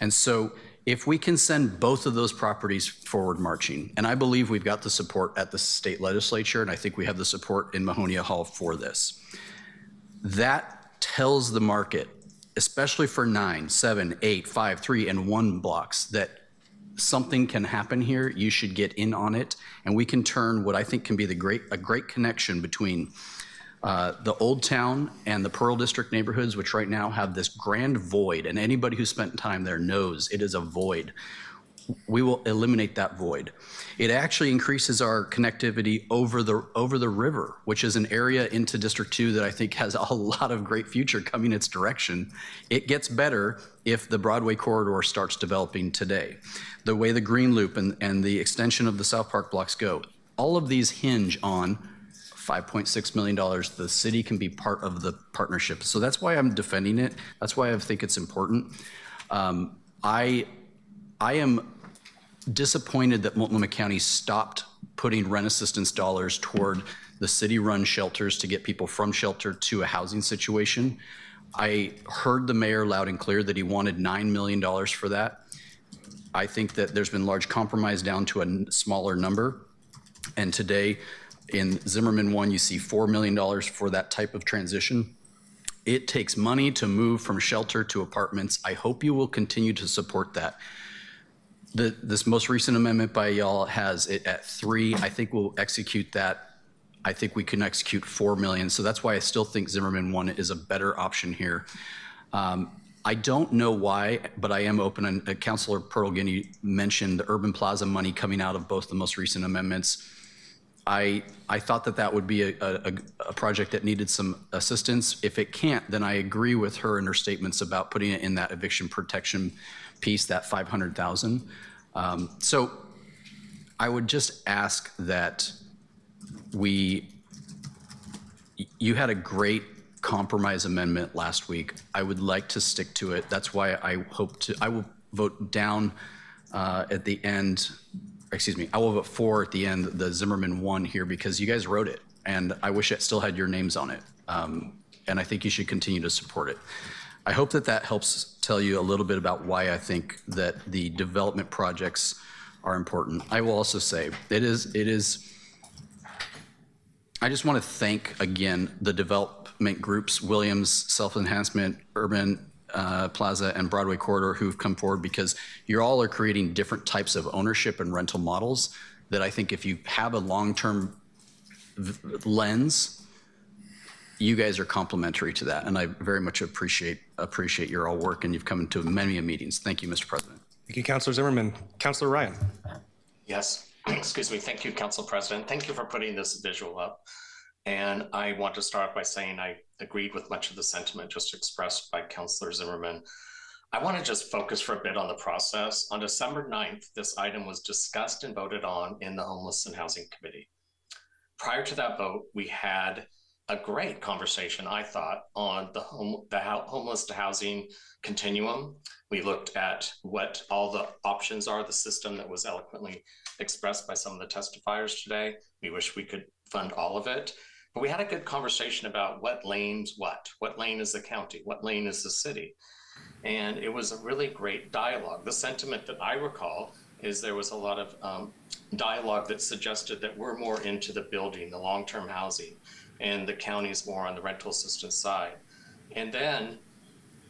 And so if we can send both of those properties forward marching, and I believe we've got the support at the state legislature, and I think we have the support in Mahonia Hall for this, that tells the market, especially for 9, 7, 8, 5, 3, and 1 blocks, that something can happen here. You should get in on it, and we can turn what I think can be a great connection between the Old Town and the Pearl District neighborhoods, which right now have this grand void, and anybody who spent time there knows it is a void. We will eliminate that void. It actually increases our connectivity over the river, which is an area into District 2 that I think has a lot of great future coming its direction. It gets better if the Broadway corridor starts developing today. The way the Green Loop and the extension of the South Park blocks go, all of these hinge on $5.6 million. The city can be part of the partnership. So that's why I'm defending it. That's why I think it's important. I am disappointed that Multnomah County stopped putting rent assistance dollars toward the city-run shelters to get people from shelter to a housing situation. I heard the mayor loud and clear that he wanted $9 million for that. I think that there's been large compromise down to a smaller number. And today in Zimmerman 1, you see $4 million for that type of transition. It takes money to move from shelter to apartments. I hope you will continue to support that. This most recent amendment by y'all has it at 3. I think we'll execute that. I think we can execute 4 million. So that's why I still think Zimmerman 1 is a better option here. I don't know why, but I am open. And Councilor Pearl Guinea mentioned the Urban Plaza money coming out of both the most recent amendments. I thought that would be a project that needed some assistance. If it can't, then I agree with her in her statements about putting it in that eviction protection piece, that 500,000. So I would just ask that you had a great compromise amendment last week. I would like to stick to it. That's why I will vote down at the end. Excuse me, I will vote for at the end the Zimmerman 1 here because you guys wrote it, and I wish it still had your names on it. And I think you should continue to support it. I hope that helps tell you a little bit about why I think that the development projects are important. I will also say it is. I just want to thank again the development groups, Williams, Self-Enhancement, Urban Plaza, and Broadway Corridor, who've come forward, because you all are creating different types of ownership and rental models that I think if you have a long-term lens, you guys are complementary to that. And I very much appreciate your all work, and you've come into many meetings. Thank you, Mr. President. Thank you, Councilor Zimmerman. Councilor Ryan. Yes, excuse me. Thank you, Council President. Thank you for putting this visual up. And I want to start by saying I agreed with much of the sentiment just expressed by Councilor Zimmerman. I want to just focus for a bit on the process. On December 9th, this item was discussed and voted on in the Homeless and Housing Committee. Prior to that vote, we had a great conversation, I thought, on the homeless to housing continuum. We looked at what all the options are, the system that was eloquently expressed by some of the testifiers today. We wish we could fund all of it, but we had a good conversation about what lanes, what lane is the county, what lane is the city. And it was a really great dialogue. The sentiment that I recall is there was a lot of dialogue that suggested that we're more into the building, the long-term housing, and the county's more on the rental assistance side. And then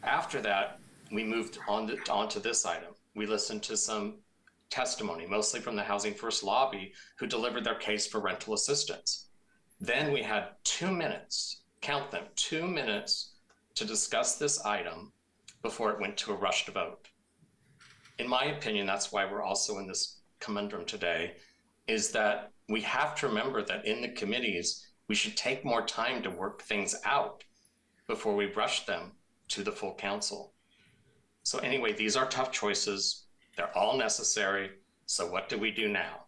after that, we moved on to this item. We listened to some testimony, mostly from the Housing First lobby, who delivered their case for rental assistance. Then we had 2 minutes, count them, 2 minutes to discuss this item before it went to a rushed vote. In my opinion, that's why we're also in this conundrum today, is that we have to remember that in the committees, we should take more time to work things out before we rush them to the full council. So anyway, these are tough choices. They're all necessary. So what do we do now?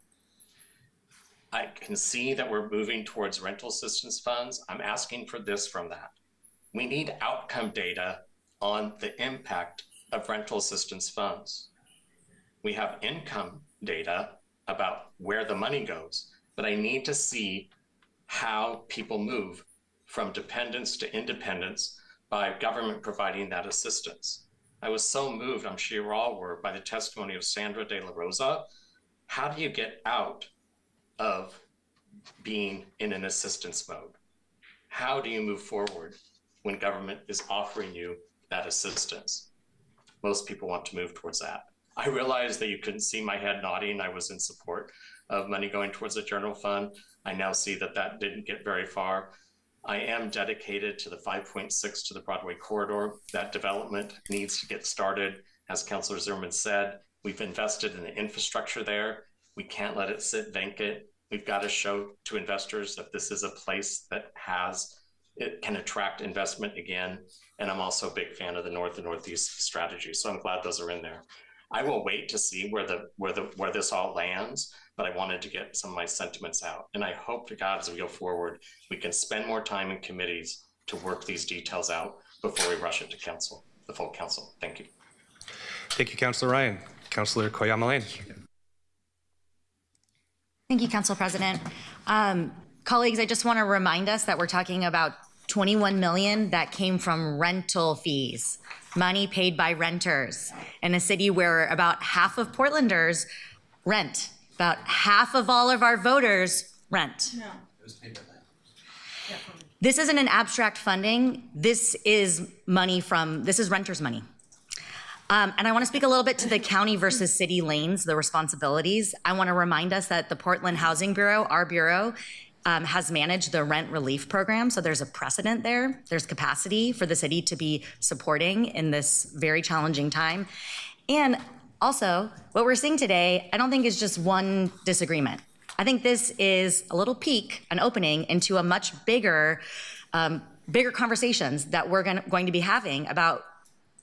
I can see that we're moving towards rental assistance funds. I'm asking for this from that. We need outcome data on the impact of rental assistance funds. We have income data about where the money goes, but I need to see how people move from dependence to independence by government providing that assistance. I was so moved, I'm sure you all were, by the testimony of Sandra De La Rosa. How do you get out of being in an assistance mode? How do you move forward when government is offering you that assistance? Most people want to move towards that. I realized that you couldn't see my head nodding. I was in support of money going towards the general fund. I now see that that didn't get very far. I am dedicated to the 5.6 to the Broadway corridor. That development needs to get started. As Councilor Zimmerman said, we've invested in the infrastructure there. We can't let it sit vacant. We've got to show to investors that this is a place that it can attract investment again. And I'm also a big fan of the North and Northeast strategy. So I'm glad those are in there. I will wait to see where this all lands, but I wanted to get some of my sentiments out. And I hope to God, as we go forward, we can spend more time in committees to work these details out before we rush it to council, the full council. Thank you. Thank you, Councilor Ryan. Councilor Koyama Lane. Thank you, Council President. Colleagues, I just want to remind us that we're talking about 21 million that came from rental fees, money paid by renters in a city where about half of Portlanders rent, about half of all of our voters rent. No. This isn't an abstract funding. This is renters' money. And I want to speak a little bit to the county versus city lanes, the responsibilities. I want to remind us that the Portland Housing Bureau, our bureau, has managed the rent relief program. So there's a precedent there. There's capacity for the city to be supporting in this very challenging time. And also, what we're seeing today, I don't think is just one disagreement. I think this is a little peek, an opening into a much bigger conversations that we're going to be having about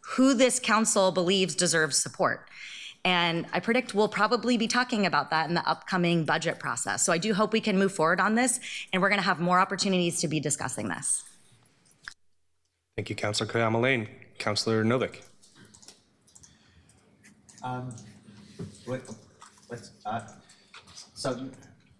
who this council believes deserves support. And I predict we'll probably be talking about that in the upcoming budget process. So I do hope we can move forward on this, and we're going to have more opportunities to be discussing this. Thank you, Councilor Koyama Lane. Councilor Novick. So,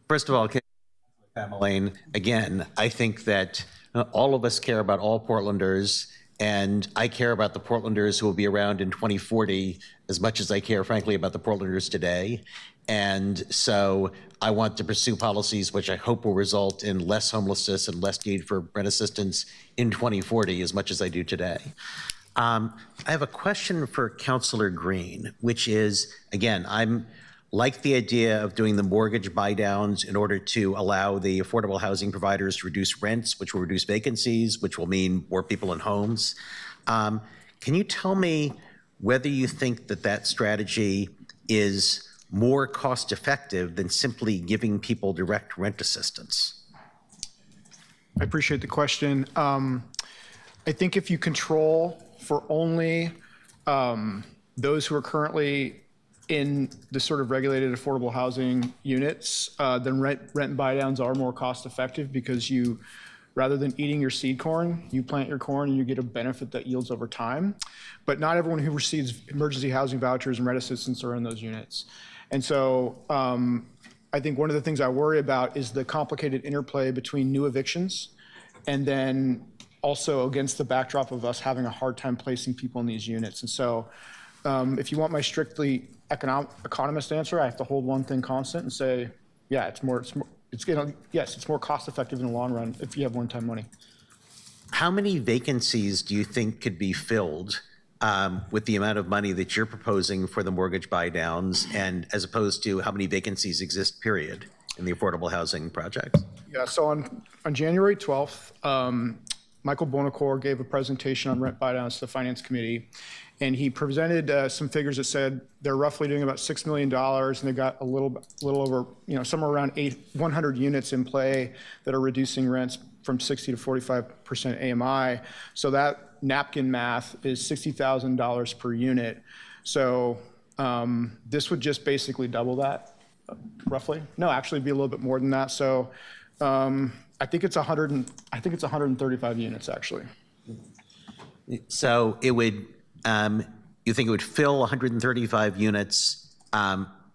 first of all, Koyama Lane, again, I think that all of us care about all Portlanders, and I care about the Portlanders who will be around in 2040 as much as I care, frankly, about the Portlanders today. And so I want to pursue policies which I hope will result in less homelessness and less need for rent assistance in 2040 as much as I do today. I have a question for Councilor Green, which is, again, I'm like the idea of doing the mortgage buy downs in order to allow the affordable housing providers to reduce rents, which will reduce vacancies, which will mean more people in homes. Can you tell me whether you think that that strategy is more cost effective than simply giving people direct rent assistance? I appreciate the question. I think if you control for only those who are currently in the sort of regulated affordable housing units, then rent and buy downs are more cost effective because you, rather than eating your seed corn, you plant your corn and you get a benefit that yields over time. But not everyone who receives emergency housing vouchers and rent assistance are in those units. And so I think one of the things I worry about is the complicated interplay between new evictions and then also against the backdrop of us having a hard time placing people in these units. And so if you want my strictly economist answer, I have to hold one thing constant and say, yeah, it's more cost effective in the long run if you have one-time money. How many vacancies do you think could be filled with the amount of money that you're proposing for the mortgage buy downs, and as opposed to how many vacancies exist, period, in the affordable housing projects? Yeah, so on January 12th, Michael Bonacore gave a presentation on rent buy downs to the Finance Committee, and he presented some figures that said they're roughly doing about $6 million, and they got a little over, somewhere around 100 units in play that are reducing rents from 60 to 45% AMI. So that napkin math is $60,000 per unit. So this would just basically double that, roughly. No, actually be a little bit more than that. So I think it's 135 units actually. So it would, you think it would fill 135 units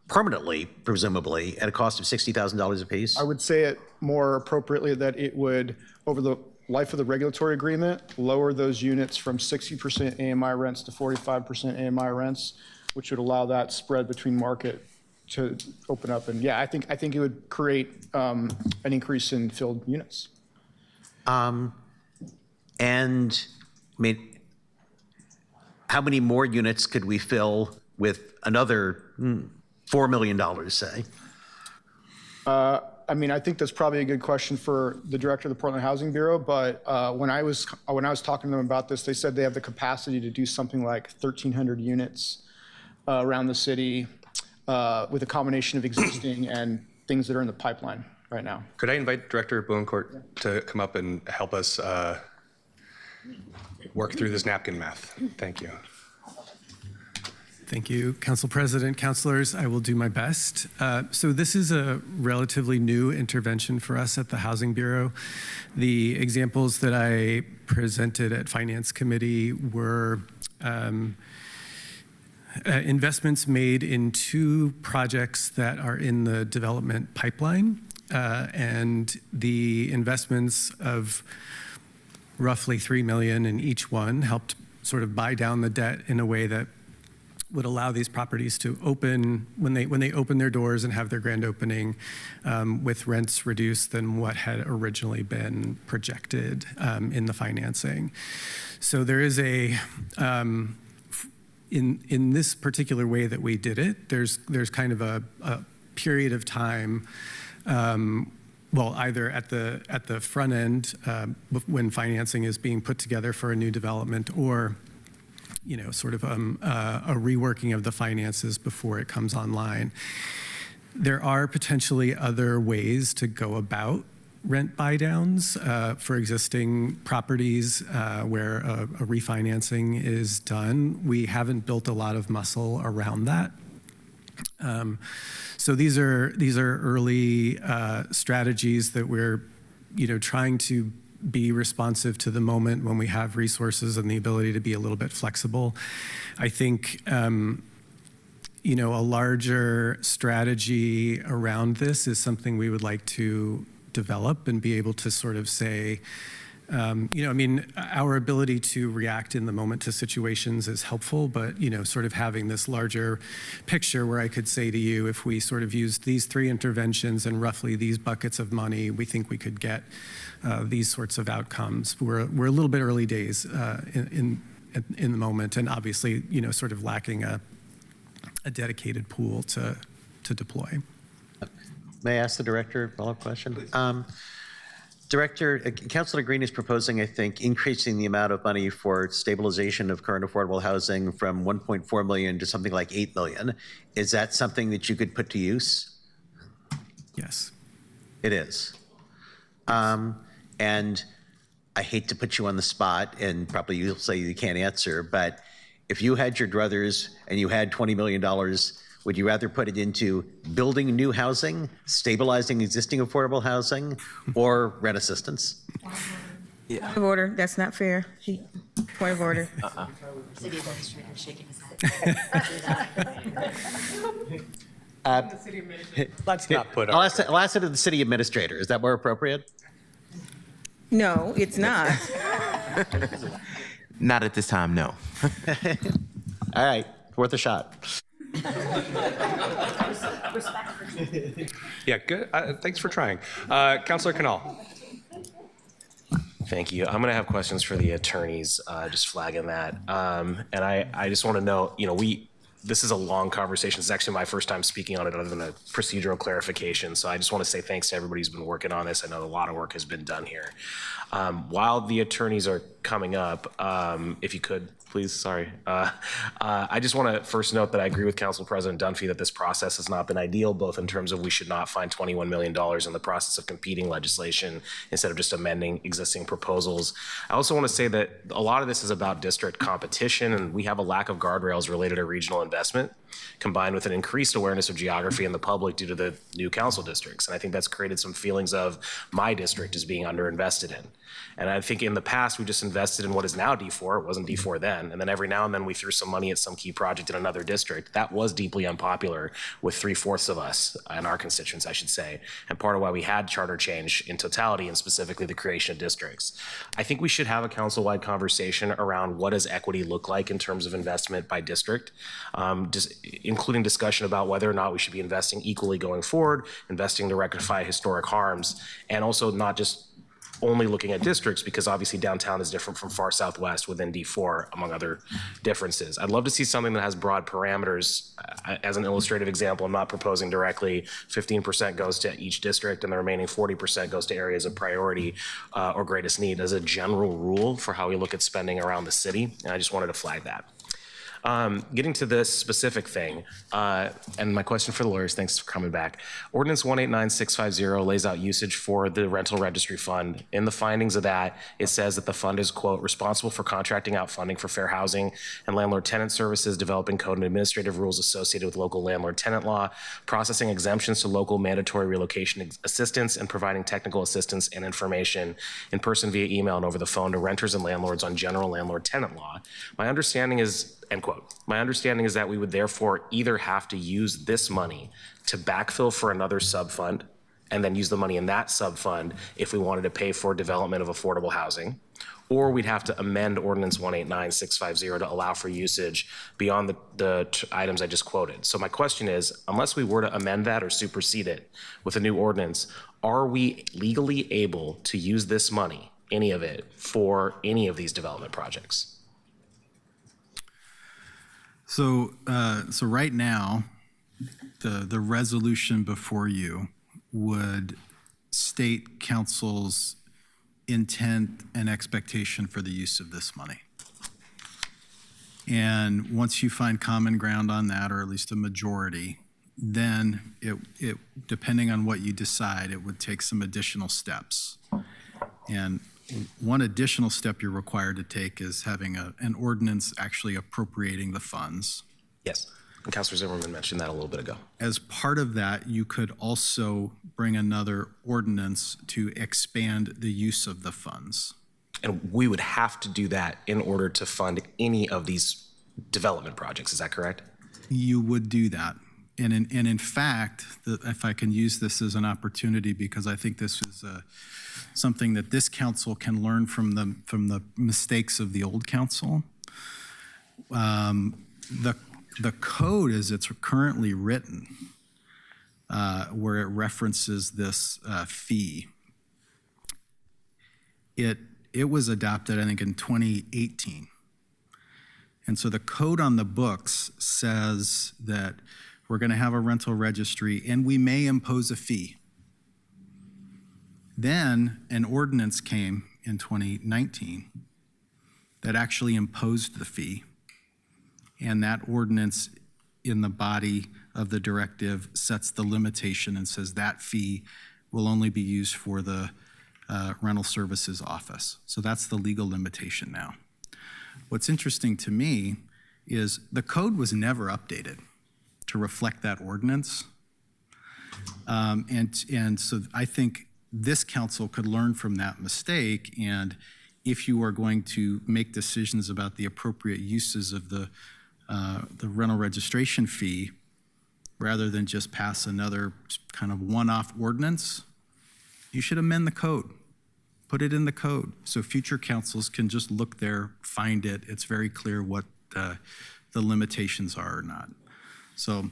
permanently, presumably, at a cost of $60,000 apiece? I would say it more appropriately that it would, over the life of the regulatory agreement, lower those units from 60% AMI rents to 45% AMI rents, which would allow that spread between market to open up. And yeah, I think it would create an increase in filled units. And I mean, how many more units could we fill with another $4 million, say? I mean, I think that's probably a good question for the director of the Portland Housing Bureau. But when I was talking to them about this, they said they have the capacity to do something like 1,300 units around the city with a combination of existing and things that are in the pipeline right now. Could I invite Director Bonacore to come up and help us work through this napkin math? Thank you. Thank you, Council President, councilors. I will do my best. So this is a relatively new intervention for us at the Housing Bureau. The examples that I presented at Finance Committee were investments made in 2 projects that are in the development pipeline, and the investments of roughly $3 million in each one helped sort of buy down the debt in a way that would allow these properties to open when they open their doors and have their grand opening with rents reduced than what had originally been projected in the financing. So there is a in this particular way that we did it, there's kind of a period of time. Well, either at the front end when financing is being put together for a new development, or sort of a reworking of the finances before it comes online. There are potentially other ways to go about rent buy downs for existing properties where a refinancing is done. We haven't built a lot of muscle around that. So these are early strategies that we're trying to be responsive to the moment when we have resources and the ability to be a little bit flexible. I think a larger strategy around this is something we would like to develop and be able to sort of say, our ability to react in the moment to situations is helpful, but, sort of having this larger picture where I could say to you, if we sort of used these 3 interventions and roughly these buckets of money, we think we could get these sorts of outcomes. We're a little bit early days in the moment, and obviously, sort of lacking a dedicated pool to deploy. May I ask the director a follow-up question? Director, Councilor Green is proposing, I think, increasing the amount of money for stabilization of current affordable housing from 1.4 million to something like 8 million. Is that something that you could put to use? Yes. It is. And I hate to put you on the spot, and probably you'll say you can't answer, but if you had your druthers and you had $20 million, Would you rather put it into building new housing, stabilizing existing affordable housing, or rent assistance? Point of order, that's not fair. Point of order. City administrator shaking his head. Let's not put. I'll ask it to the city administrator. Is that more appropriate? No, it's not. Not at this time, no. All right, worth a shot. Yeah, good. Thanks for trying. Councilor Canal. Thank you. I'm going to have questions for the attorneys, just flagging that. And I just want to know, this is a long conversation. It's actually my first time speaking on it other than a procedural clarification. So I just want to say thanks to everybody who's been working on this. I know a lot of work has been done here. While the attorneys are coming up, if you could, please, sorry. I just want to first note that I agree with Council President Dunphy that this process has not been ideal, both in terms of we should not find $21 million in the process of competing legislation instead of just amending existing proposals. I also want to say that a lot of this is about district competition, and we have a lack of guardrails related to regional investment, combined with an increased awareness of geography in the public due to the new council districts. And I think that's created some feelings of my district as being underinvested in. And I think in the past, we just invested in what is now D4. It wasn't D4 then. And then every now and then we threw some money at some key project in another district. That was deeply unpopular with 3/4 of us and our constituents, I should say. And part of why we had charter change in totality and specifically the creation of districts. I think we should have a council-wide conversation around what does equity look like in terms of investment by district, just including discussion about whether or not we should be investing equally going forward, investing to rectify historic harms, and also not just only looking at districts, because obviously downtown is different from far southwest within D4, among other differences. I'd love to see something that has broad parameters. As an illustrative example, I'm not proposing directly 15% goes to each district and the remaining 40% goes to areas of priority or greatest need as a general rule for how we look at spending around the city. And I just wanted to flag that. Getting to this specific thing, and my question for the lawyers, thanks for coming back. Ordinance 189650 lays out usage for the rental registry fund. In the findings of that, it says that the fund is, quote, responsible for contracting out funding for fair housing and landlord-tenant services, developing code and administrative rules associated with local landlord-tenant law, processing exemptions to local mandatory relocation assistance, and providing technical assistance and information in person via email and over the phone to renters and landlords on general landlord-tenant law. My understanding is, end quote. My understanding is that we would therefore either have to use this money to backfill for another sub-fund and then use the money in that sub-fund if we wanted to pay for development of affordable housing, or we'd have to amend Ordinance 189650 to allow for usage beyond the items I just quoted. So my question is, unless we were to amend that or supersede it with a new ordinance, are we legally able to use this money, any of it, for any of these development projects? So right now, the resolution before you would state council's intent and expectation for the use of this money. And once you find common ground on that, or at least a majority, then it depending on what you decide, it would take some additional steps. And one additional step you're required to take is having an ordinance actually appropriating the funds. Yes, and Councilor Zimmerman mentioned that a little bit ago. As part of that, you could also bring another ordinance to expand the use of the funds. And we would have to do that in order to fund any of these development projects, is that correct? You would do that. And in fact, if I can use this as an opportunity, because I think this is something that this council can learn from the mistakes of the old council. The code as it's currently written, where it references this fee, it was adopted, I think, in 2018. And so the code on the books says that we're going to have a rental registry and we may impose a fee. Then an ordinance came in 2019 that actually imposed the fee. And that ordinance in the body of the directive sets the limitation and says that fee will only be used for the rental services office. So that's the legal limitation now. What's interesting to me is the code was never updated to reflect that ordinance. And so I think this council could learn from that mistake, and if you are going to make decisions about the appropriate uses of the rental registration fee, rather than just pass another kind of one-off ordinance, you should amend the code. Put it in the code so future councils can just look there, find it. It's very clear what the limitations are or not. So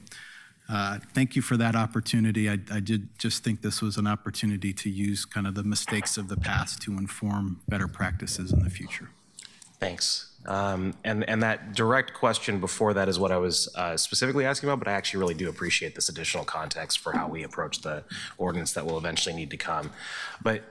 thank you for that opportunity. I did just think this was an opportunity to use kind of the mistakes of the past to inform better practices in the future. Thanks. And that direct question before that is what I was specifically asking about, but I actually really do appreciate this additional context for how we approach the ordinance that will eventually need to come. But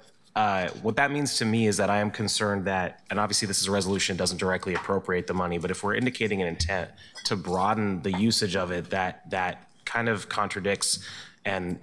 what that means to me is that I am concerned that, and obviously this is a resolution, doesn't directly appropriate the money, but if we're indicating an intent to broaden the usage of it, that kind of contradicts and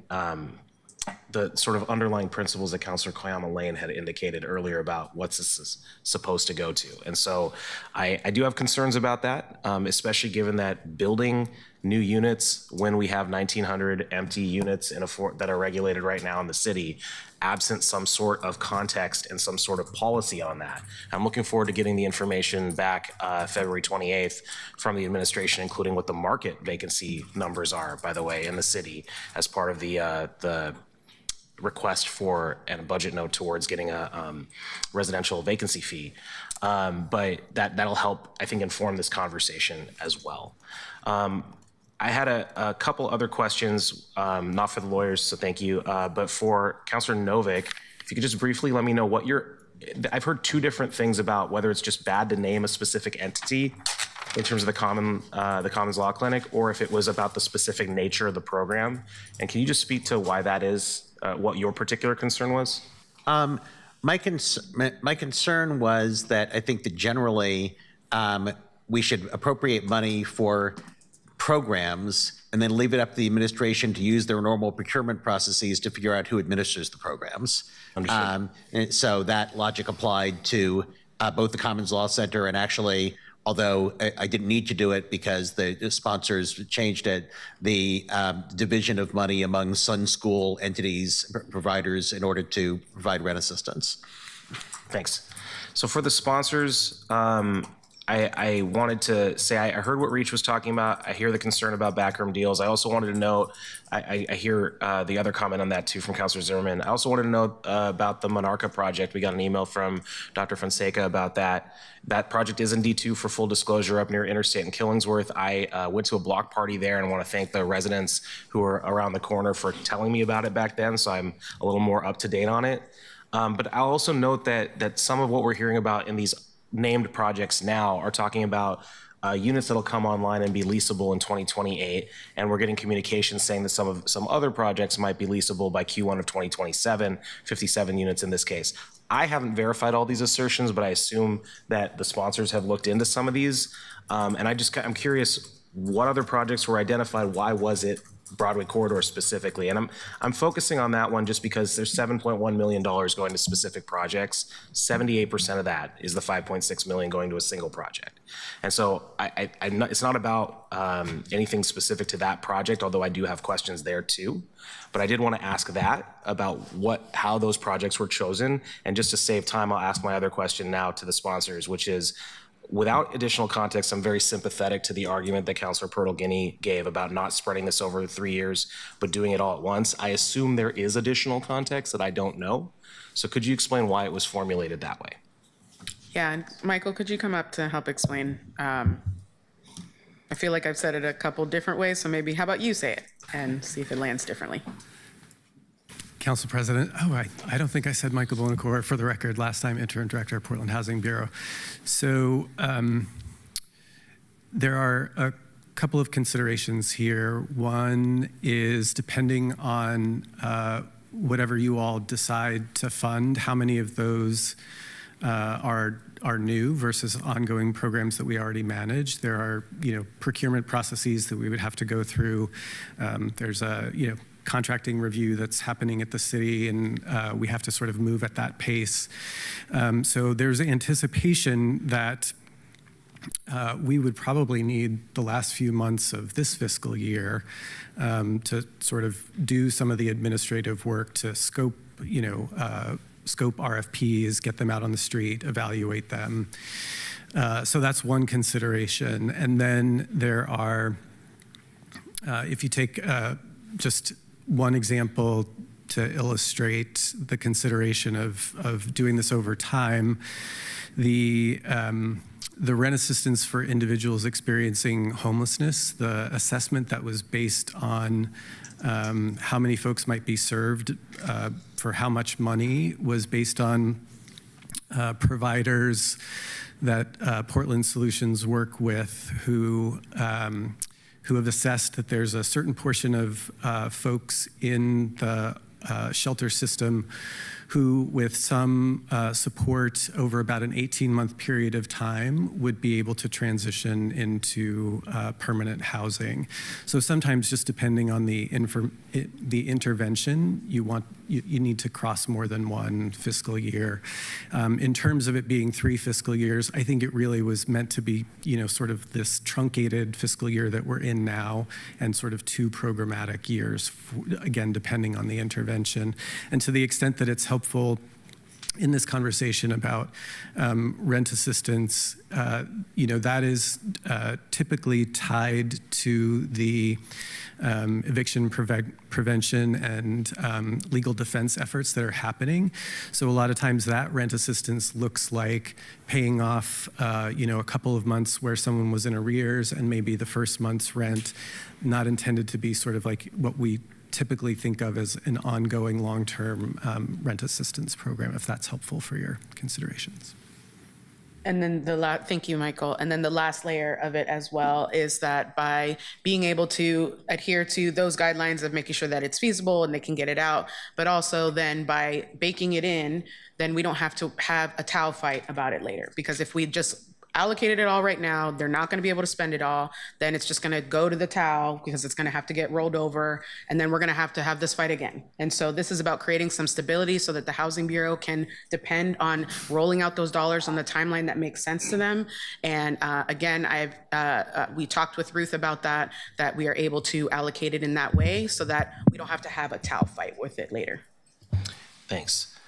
the sort of underlying principles that Councilor Koyama Lane had indicated earlier about what's this supposed to go to. And so I do have concerns about that, especially given that building new units when we have 1,900 empty units that are regulated right now in the city, absent some sort of context and some sort of policy on that. I'm looking forward to getting the information back February 28th from the administration, including what the market vacancy numbers are, by the way, in the city as part of the request for and a budget note towards getting a residential vacancy fee. But that'll help, I think, inform this conversation as well. I had a couple other questions, not for the lawyers, so thank you, but for Councilor Novick, if you could just briefly let me know what I've heard two different things about whether it's just bad to name a specific entity in terms of the Commons Law Clinic, or if it was about the specific nature of the program. And can you just speak to why that is, what your particular concern was? My concern was that I think that generally we should appropriate money for programs and then leave it up to the administration to use their normal procurement processes to figure out who administers the programs. And so that logic applied to both the Commons Law Center and actually, although I didn't need to do it because the sponsors changed it, the division of money among Sun School entities, providers, in order to provide rent assistance. Thanks. So for the sponsors, I wanted to say I heard what Reach was talking about. I hear the concern about backroom deals. I also wanted to know, I hear the other comment on that too from Councilor Zimmerman. I also wanted to know about the Monarca project. We got an email from Dr. Fonseca about that. That project is in D2 for full disclosure up near Interstate in Killingsworth. I went to a block party there and want to thank the residents who are around the corner for telling me about it back then, so I'm a little more up to date on it. But I'll also note that some of what we're hearing about in these named projects now are talking about units that'll come online and be leasable in 2028, and we're getting communications saying that some other projects might be leasable by Q1 of 2027, 57 units in this case. I haven't verified all these assertions, but I assume that the sponsors have looked into some of these, and I'm curious what other projects were identified. Why was it Broadway Corridor specifically? And I'm focusing on that one just because there's $7.1 million going to specific projects. 78% of that is the $5.6 million going to a single project. And so it's not about anything specific to that project, although I do have questions there too. But I did want to ask that about how those projects were chosen. And just to save time, I'll ask my other question now to the sponsors, which is, without additional context, I'm very sympathetic to the argument that Councilor Pirtle-Guiney gave about not spreading this over 3 years, but doing it all at once. I assume there is additional context that I don't know. So could you explain why it was formulated that way? Yeah, and Michael, could you come up to help explain? I feel like I've said it a couple different ways, so maybe how about you say it and see if it lands differently. Council President, I don't think I said Michael Bonacore, for the record, last time Interim Director of Portland Housing Bureau. So there are a couple of considerations here. One is, depending on whatever you all decide to fund, how many of those are new versus ongoing programs that we already manage. There are, procurement processes that we would have to go through. There's a, contracting review that's happening at the city, and we have to sort of move at that pace. So there's anticipation that we would probably need the last few months of this fiscal year to sort of do some of the administrative work to scope RFPs, get them out on the street, evaluate them. So that's one consideration. And then there are, if you take just one example to illustrate the consideration of doing this over time, the rent assistance for individuals experiencing homelessness, the assessment that was based on how many folks might be served for how much money was based on providers that Portland Solutions work with who have assessed that there's a certain portion of folks in the shelter system who, with some support over about an 18-month period of time, would be able to transition into permanent housing. So sometimes, just depending on the intervention, you need to cross more than one fiscal year. In terms of it being 3 fiscal years, I think it really was meant to be, sort of this truncated fiscal year that we're in now, and sort of 2 programmatic years, again, depending on the intervention. And to the extent that it's helpful in this conversation about rent assistance, that is typically tied to the eviction prevention and legal defense efforts that are happening. So a lot of times that rent assistance looks like paying off, a couple of months where someone was in arrears, and maybe the first month's rent, not intended to be sort of like what we typically think of as an ongoing long-term rent assistance program, if that's helpful for your considerations. And then thank you, Michael. And then the last layer of it as well is that by being able to adhere to those guidelines of making sure that it's feasible and they can get it out, but also then by baking it in, then we don't have to have a towel fight about it later. Because if we just allocated it all right now, they're not going to be able to spend it all, then it's just going to go to the towel because it's going to have to get rolled over, and then we're going to have this fight again. And so this is about creating some stability so that the Housing Bureau can depend on rolling out those dollars on the timeline that makes sense to them. And again, we talked with Ruth about that we are able to allocate it in that way so that we don't have to have a towel fight with it later. Thanks.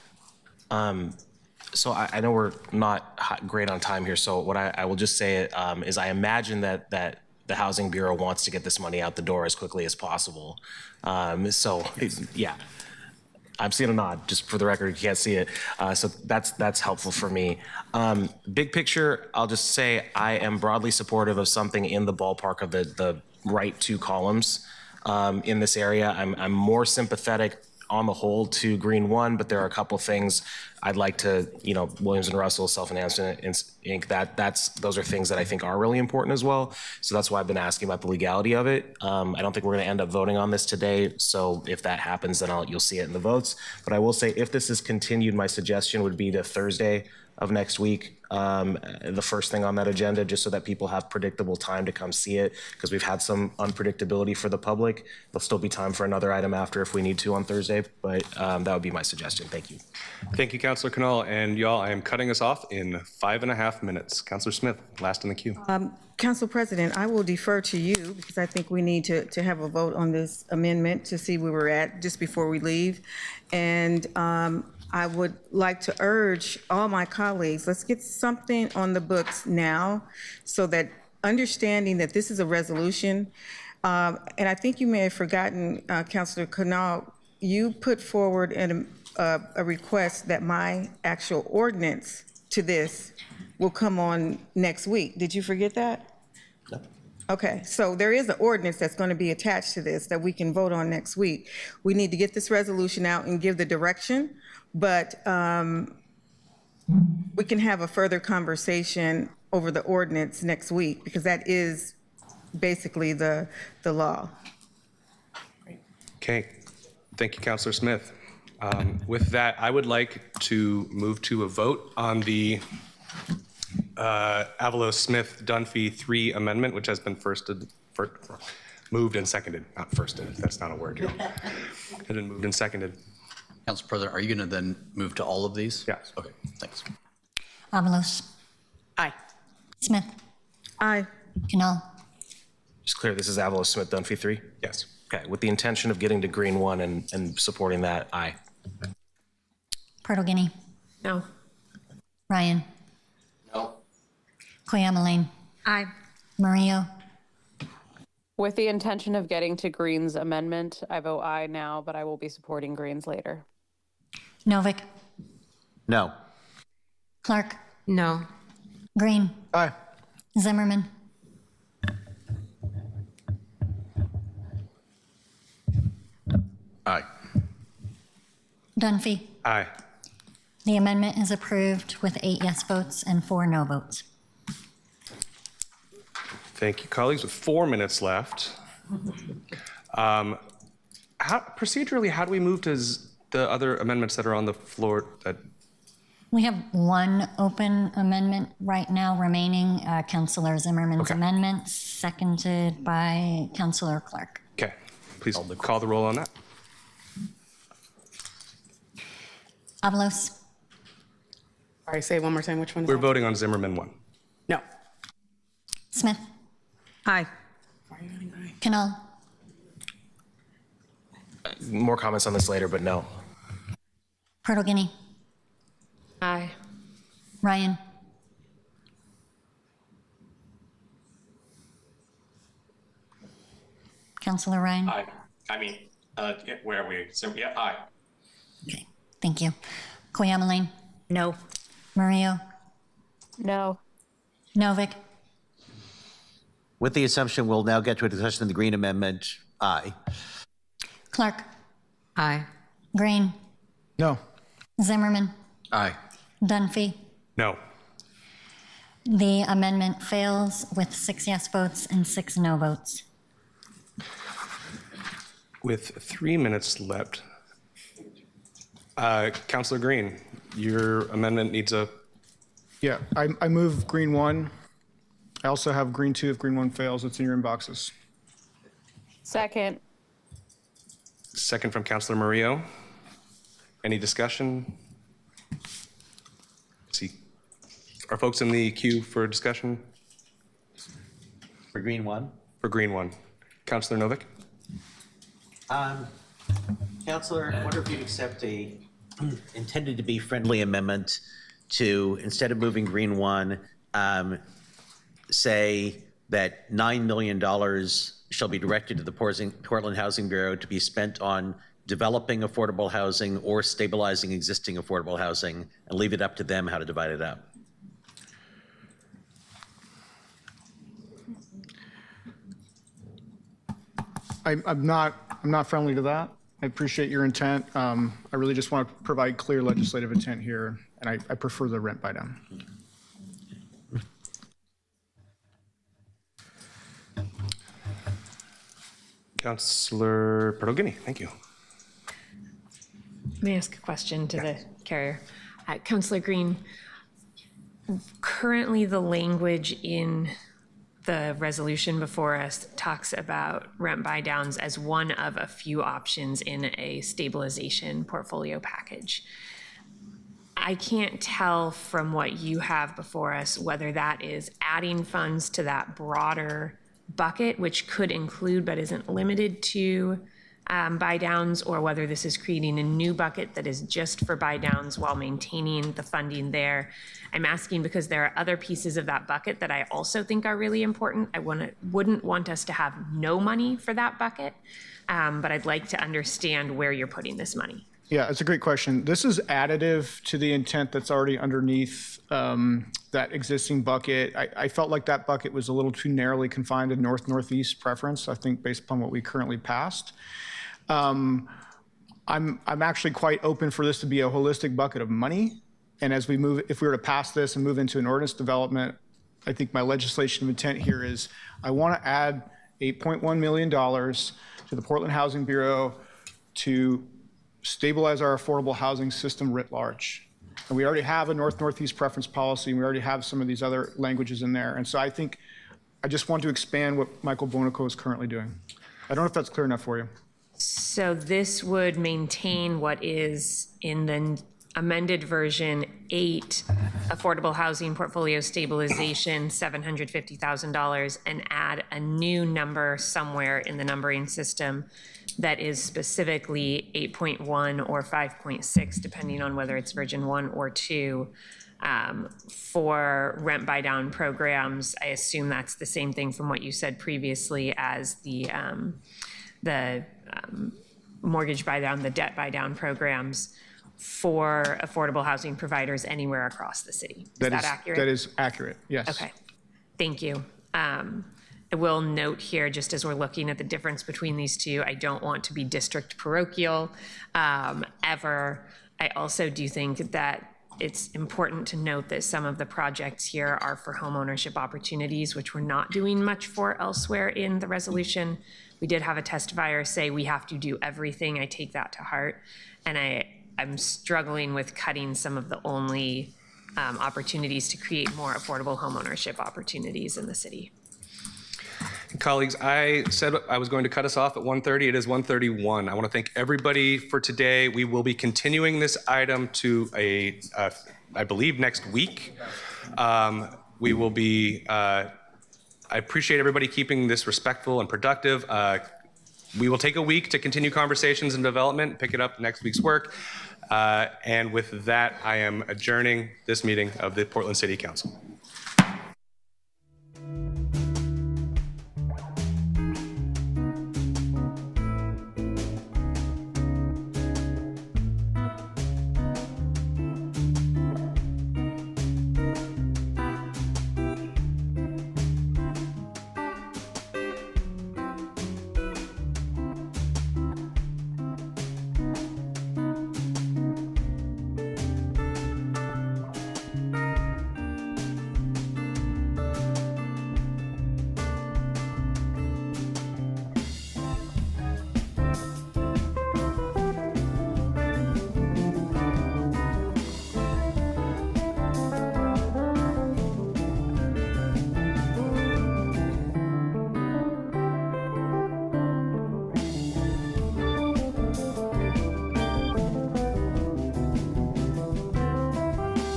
So I know we're not great on time here, so what I will just say is I imagine that the Housing Bureau wants to get this money out the door as quickly as possible. Yeah, I'm seeing a nod, just for the record, you can't see it. So that's helpful for me. Big picture, I'll just say I am broadly supportive of something in the ballpark of the right 2 columns in this area. I'm more sympathetic on the whole to Green 1, but there are a couple things I'd like to, Williams and Russell, Self-Enhancement Inc., those are things that I think are really important as well. So that's why I've been asking about the legality of it. I don't think we're going to end up voting on this today. So if that happens, then you'll see it in the votes. But I will say, if this is continued, my suggestion would be the Thursday of next week, the first thing on that agenda, just so that people have predictable time to come see it, because we've had some unpredictability for the public. There'll still be time for another item after if we need to on Thursday, but that would be my suggestion. Thank you. Thank you, Councilor Knoll. And y'all, I am cutting us off in 5.5 minutes. Councilor Smith, last in the queue. Council President, I will defer to you because I think we need to have a vote on this amendment to see where we're at just before we leave. And I would like to urge all my colleagues, let's get something on the books now so that understanding that this is a resolution, and I think you may have forgotten, Councilor Knoll, you put forward a request that my actual ordinance to this will come on next week. Did you forget that? No. Okay, so there is an ordinance that's going to be attached to this that we can vote on next week. We need to get this resolution out and give the direction, but we can have a further conversation over the ordinance next week because that is basically the law. Okay, thank you, Councilor Smith. With that, I would like to move to a vote on the Avalos Smith Dunphy 3 amendment, which has been moved and seconded, not firsted, that's not a word here. Has been moved and seconded. Council President, are you going to then move to all of these? Yes. Okay, thanks. Avalos. Aye. Smith. Aye. Canal. Just clear, this is Avalos Smith Dunphy 3? Yes. Okay, with the intention of getting to green 1 and supporting that, aye. Purtle Guinea. No. Ryan. No. Koyama Aye. Murillo. With the intention of getting to Green's amendment, I vote aye now, but I will be supporting Green's later. Novick. No. Clark. No. Green. Aye. Zimmerman. Aye. Dunphy. Aye. The amendment is approved with 8 yes votes and 4 no votes. Thank you, colleagues. With 4 minutes left, procedurally, how do we move to the other amendments that are on the floor? We have 1 open amendment right now remaining, Councilor Zimmerman's amendment, seconded by Councilor Clark. Okay, please call the roll on that. Avalos. Sorry, say it one more time. Which one? We're voting on Zimmerman 1. No. Smith. Aye. Canal. More comments on this later, but no. Purtle Guinea. Aye. Ryan. Councilor Ryan. Aye. Where are we? Yeah, aye. Okay, thank you. Koyama No. Murillo. No. Novick. With the assumption we'll now get to a discussion of the Green Amendment, aye. Clark. Aye. Green. No. Zimmerman. Aye. Dunphy. No. The amendment fails with 6 yes votes and 6 no votes. With 3 minutes left, Councilor Green, your amendment needs a... Yeah, I move Green 1. I also have Green 2 if Green 1 fails. It's in your inboxes. Second. Second from Councilor Murillo. Any discussion? See, are folks in the queue for discussion? For Green 1? For Green 1. Councilor Novick? Councilor, I wonder if you'd accept a intended to be friendly amendment to, instead of moving Green 1, say that $9 million shall be directed to the Portland Housing Bureau to be spent on developing affordable housing or stabilizing existing affordable housing, and leave it up to them how to divide it up. I'm not friendly to that. I appreciate your intent. I really just want to provide clear legislative intent here, and I prefer the rent buy down. Councilor Purtle Guinea, thank you. Let me ask a question to the carrier. Councilor Green, currently the language in the resolution before us talks about rent buy downs as one of a few options in a stabilization portfolio package. I can't tell from what you have before us whether that is adding funds to that broader bucket, which could include but isn't limited to buy downs, or whether this is creating a new bucket that is just for buy downs while maintaining the funding there. I'm asking because there are other pieces of that bucket that I also think are really important. I wouldn't want us to have no money for that bucket, but I'd like to understand where you're putting this money. Yeah, it's a great question. This is additive to the intent that's already underneath that existing bucket. I felt like that bucket was a little too narrowly confined to north-northeast preference, I think, based upon what we currently passed. I'm actually quite open for this to be a holistic bucket of money. And as we move, if we were to pass this and move into an ordinance development, I think my legislation intent here is I want to add $8.1 million to the Portland Housing Bureau to stabilize our affordable housing system writ large. And we already have a north-northeast preference policy, and we already have some of these other languages in there. And so I think I just want to expand what Michael Bonico is currently doing. I don't know if that's clear enough for you. So this would maintain what is in the amended version 8, affordable housing portfolio stabilization, $750,000, and add a new number somewhere in the numbering system that is specifically 8.1 or 5.6, depending on whether it's version 1 or 2, for rent buy down programs. I assume that's the same thing from what you said previously as the mortgage buy down, the debt buy down programs for affordable housing providers anywhere across the city. Is that accurate? That is accurate, yes. Okay, thank you. I will note here, just as we're looking at the difference between these two, I don't want to be district parochial ever. I also do think that it's important to note that some of the projects here are for home ownership opportunities, which we're not doing much for elsewhere in the resolution. We did have a testifier say we have to do everything. I take that to heart. And I'm struggling with cutting some of the only opportunities to create more affordable homeownership opportunities in the city. Colleagues, I said I was going to cut us off at 1:30. It is 1:31. I want to thank everybody for today. We will be continuing this item to I believe next week. We will be, I appreciate everybody keeping this respectful and productive. We will take a week to continue conversations and development, pick it up next week's work. And with that, I am adjourning this meeting of the Portland City Council.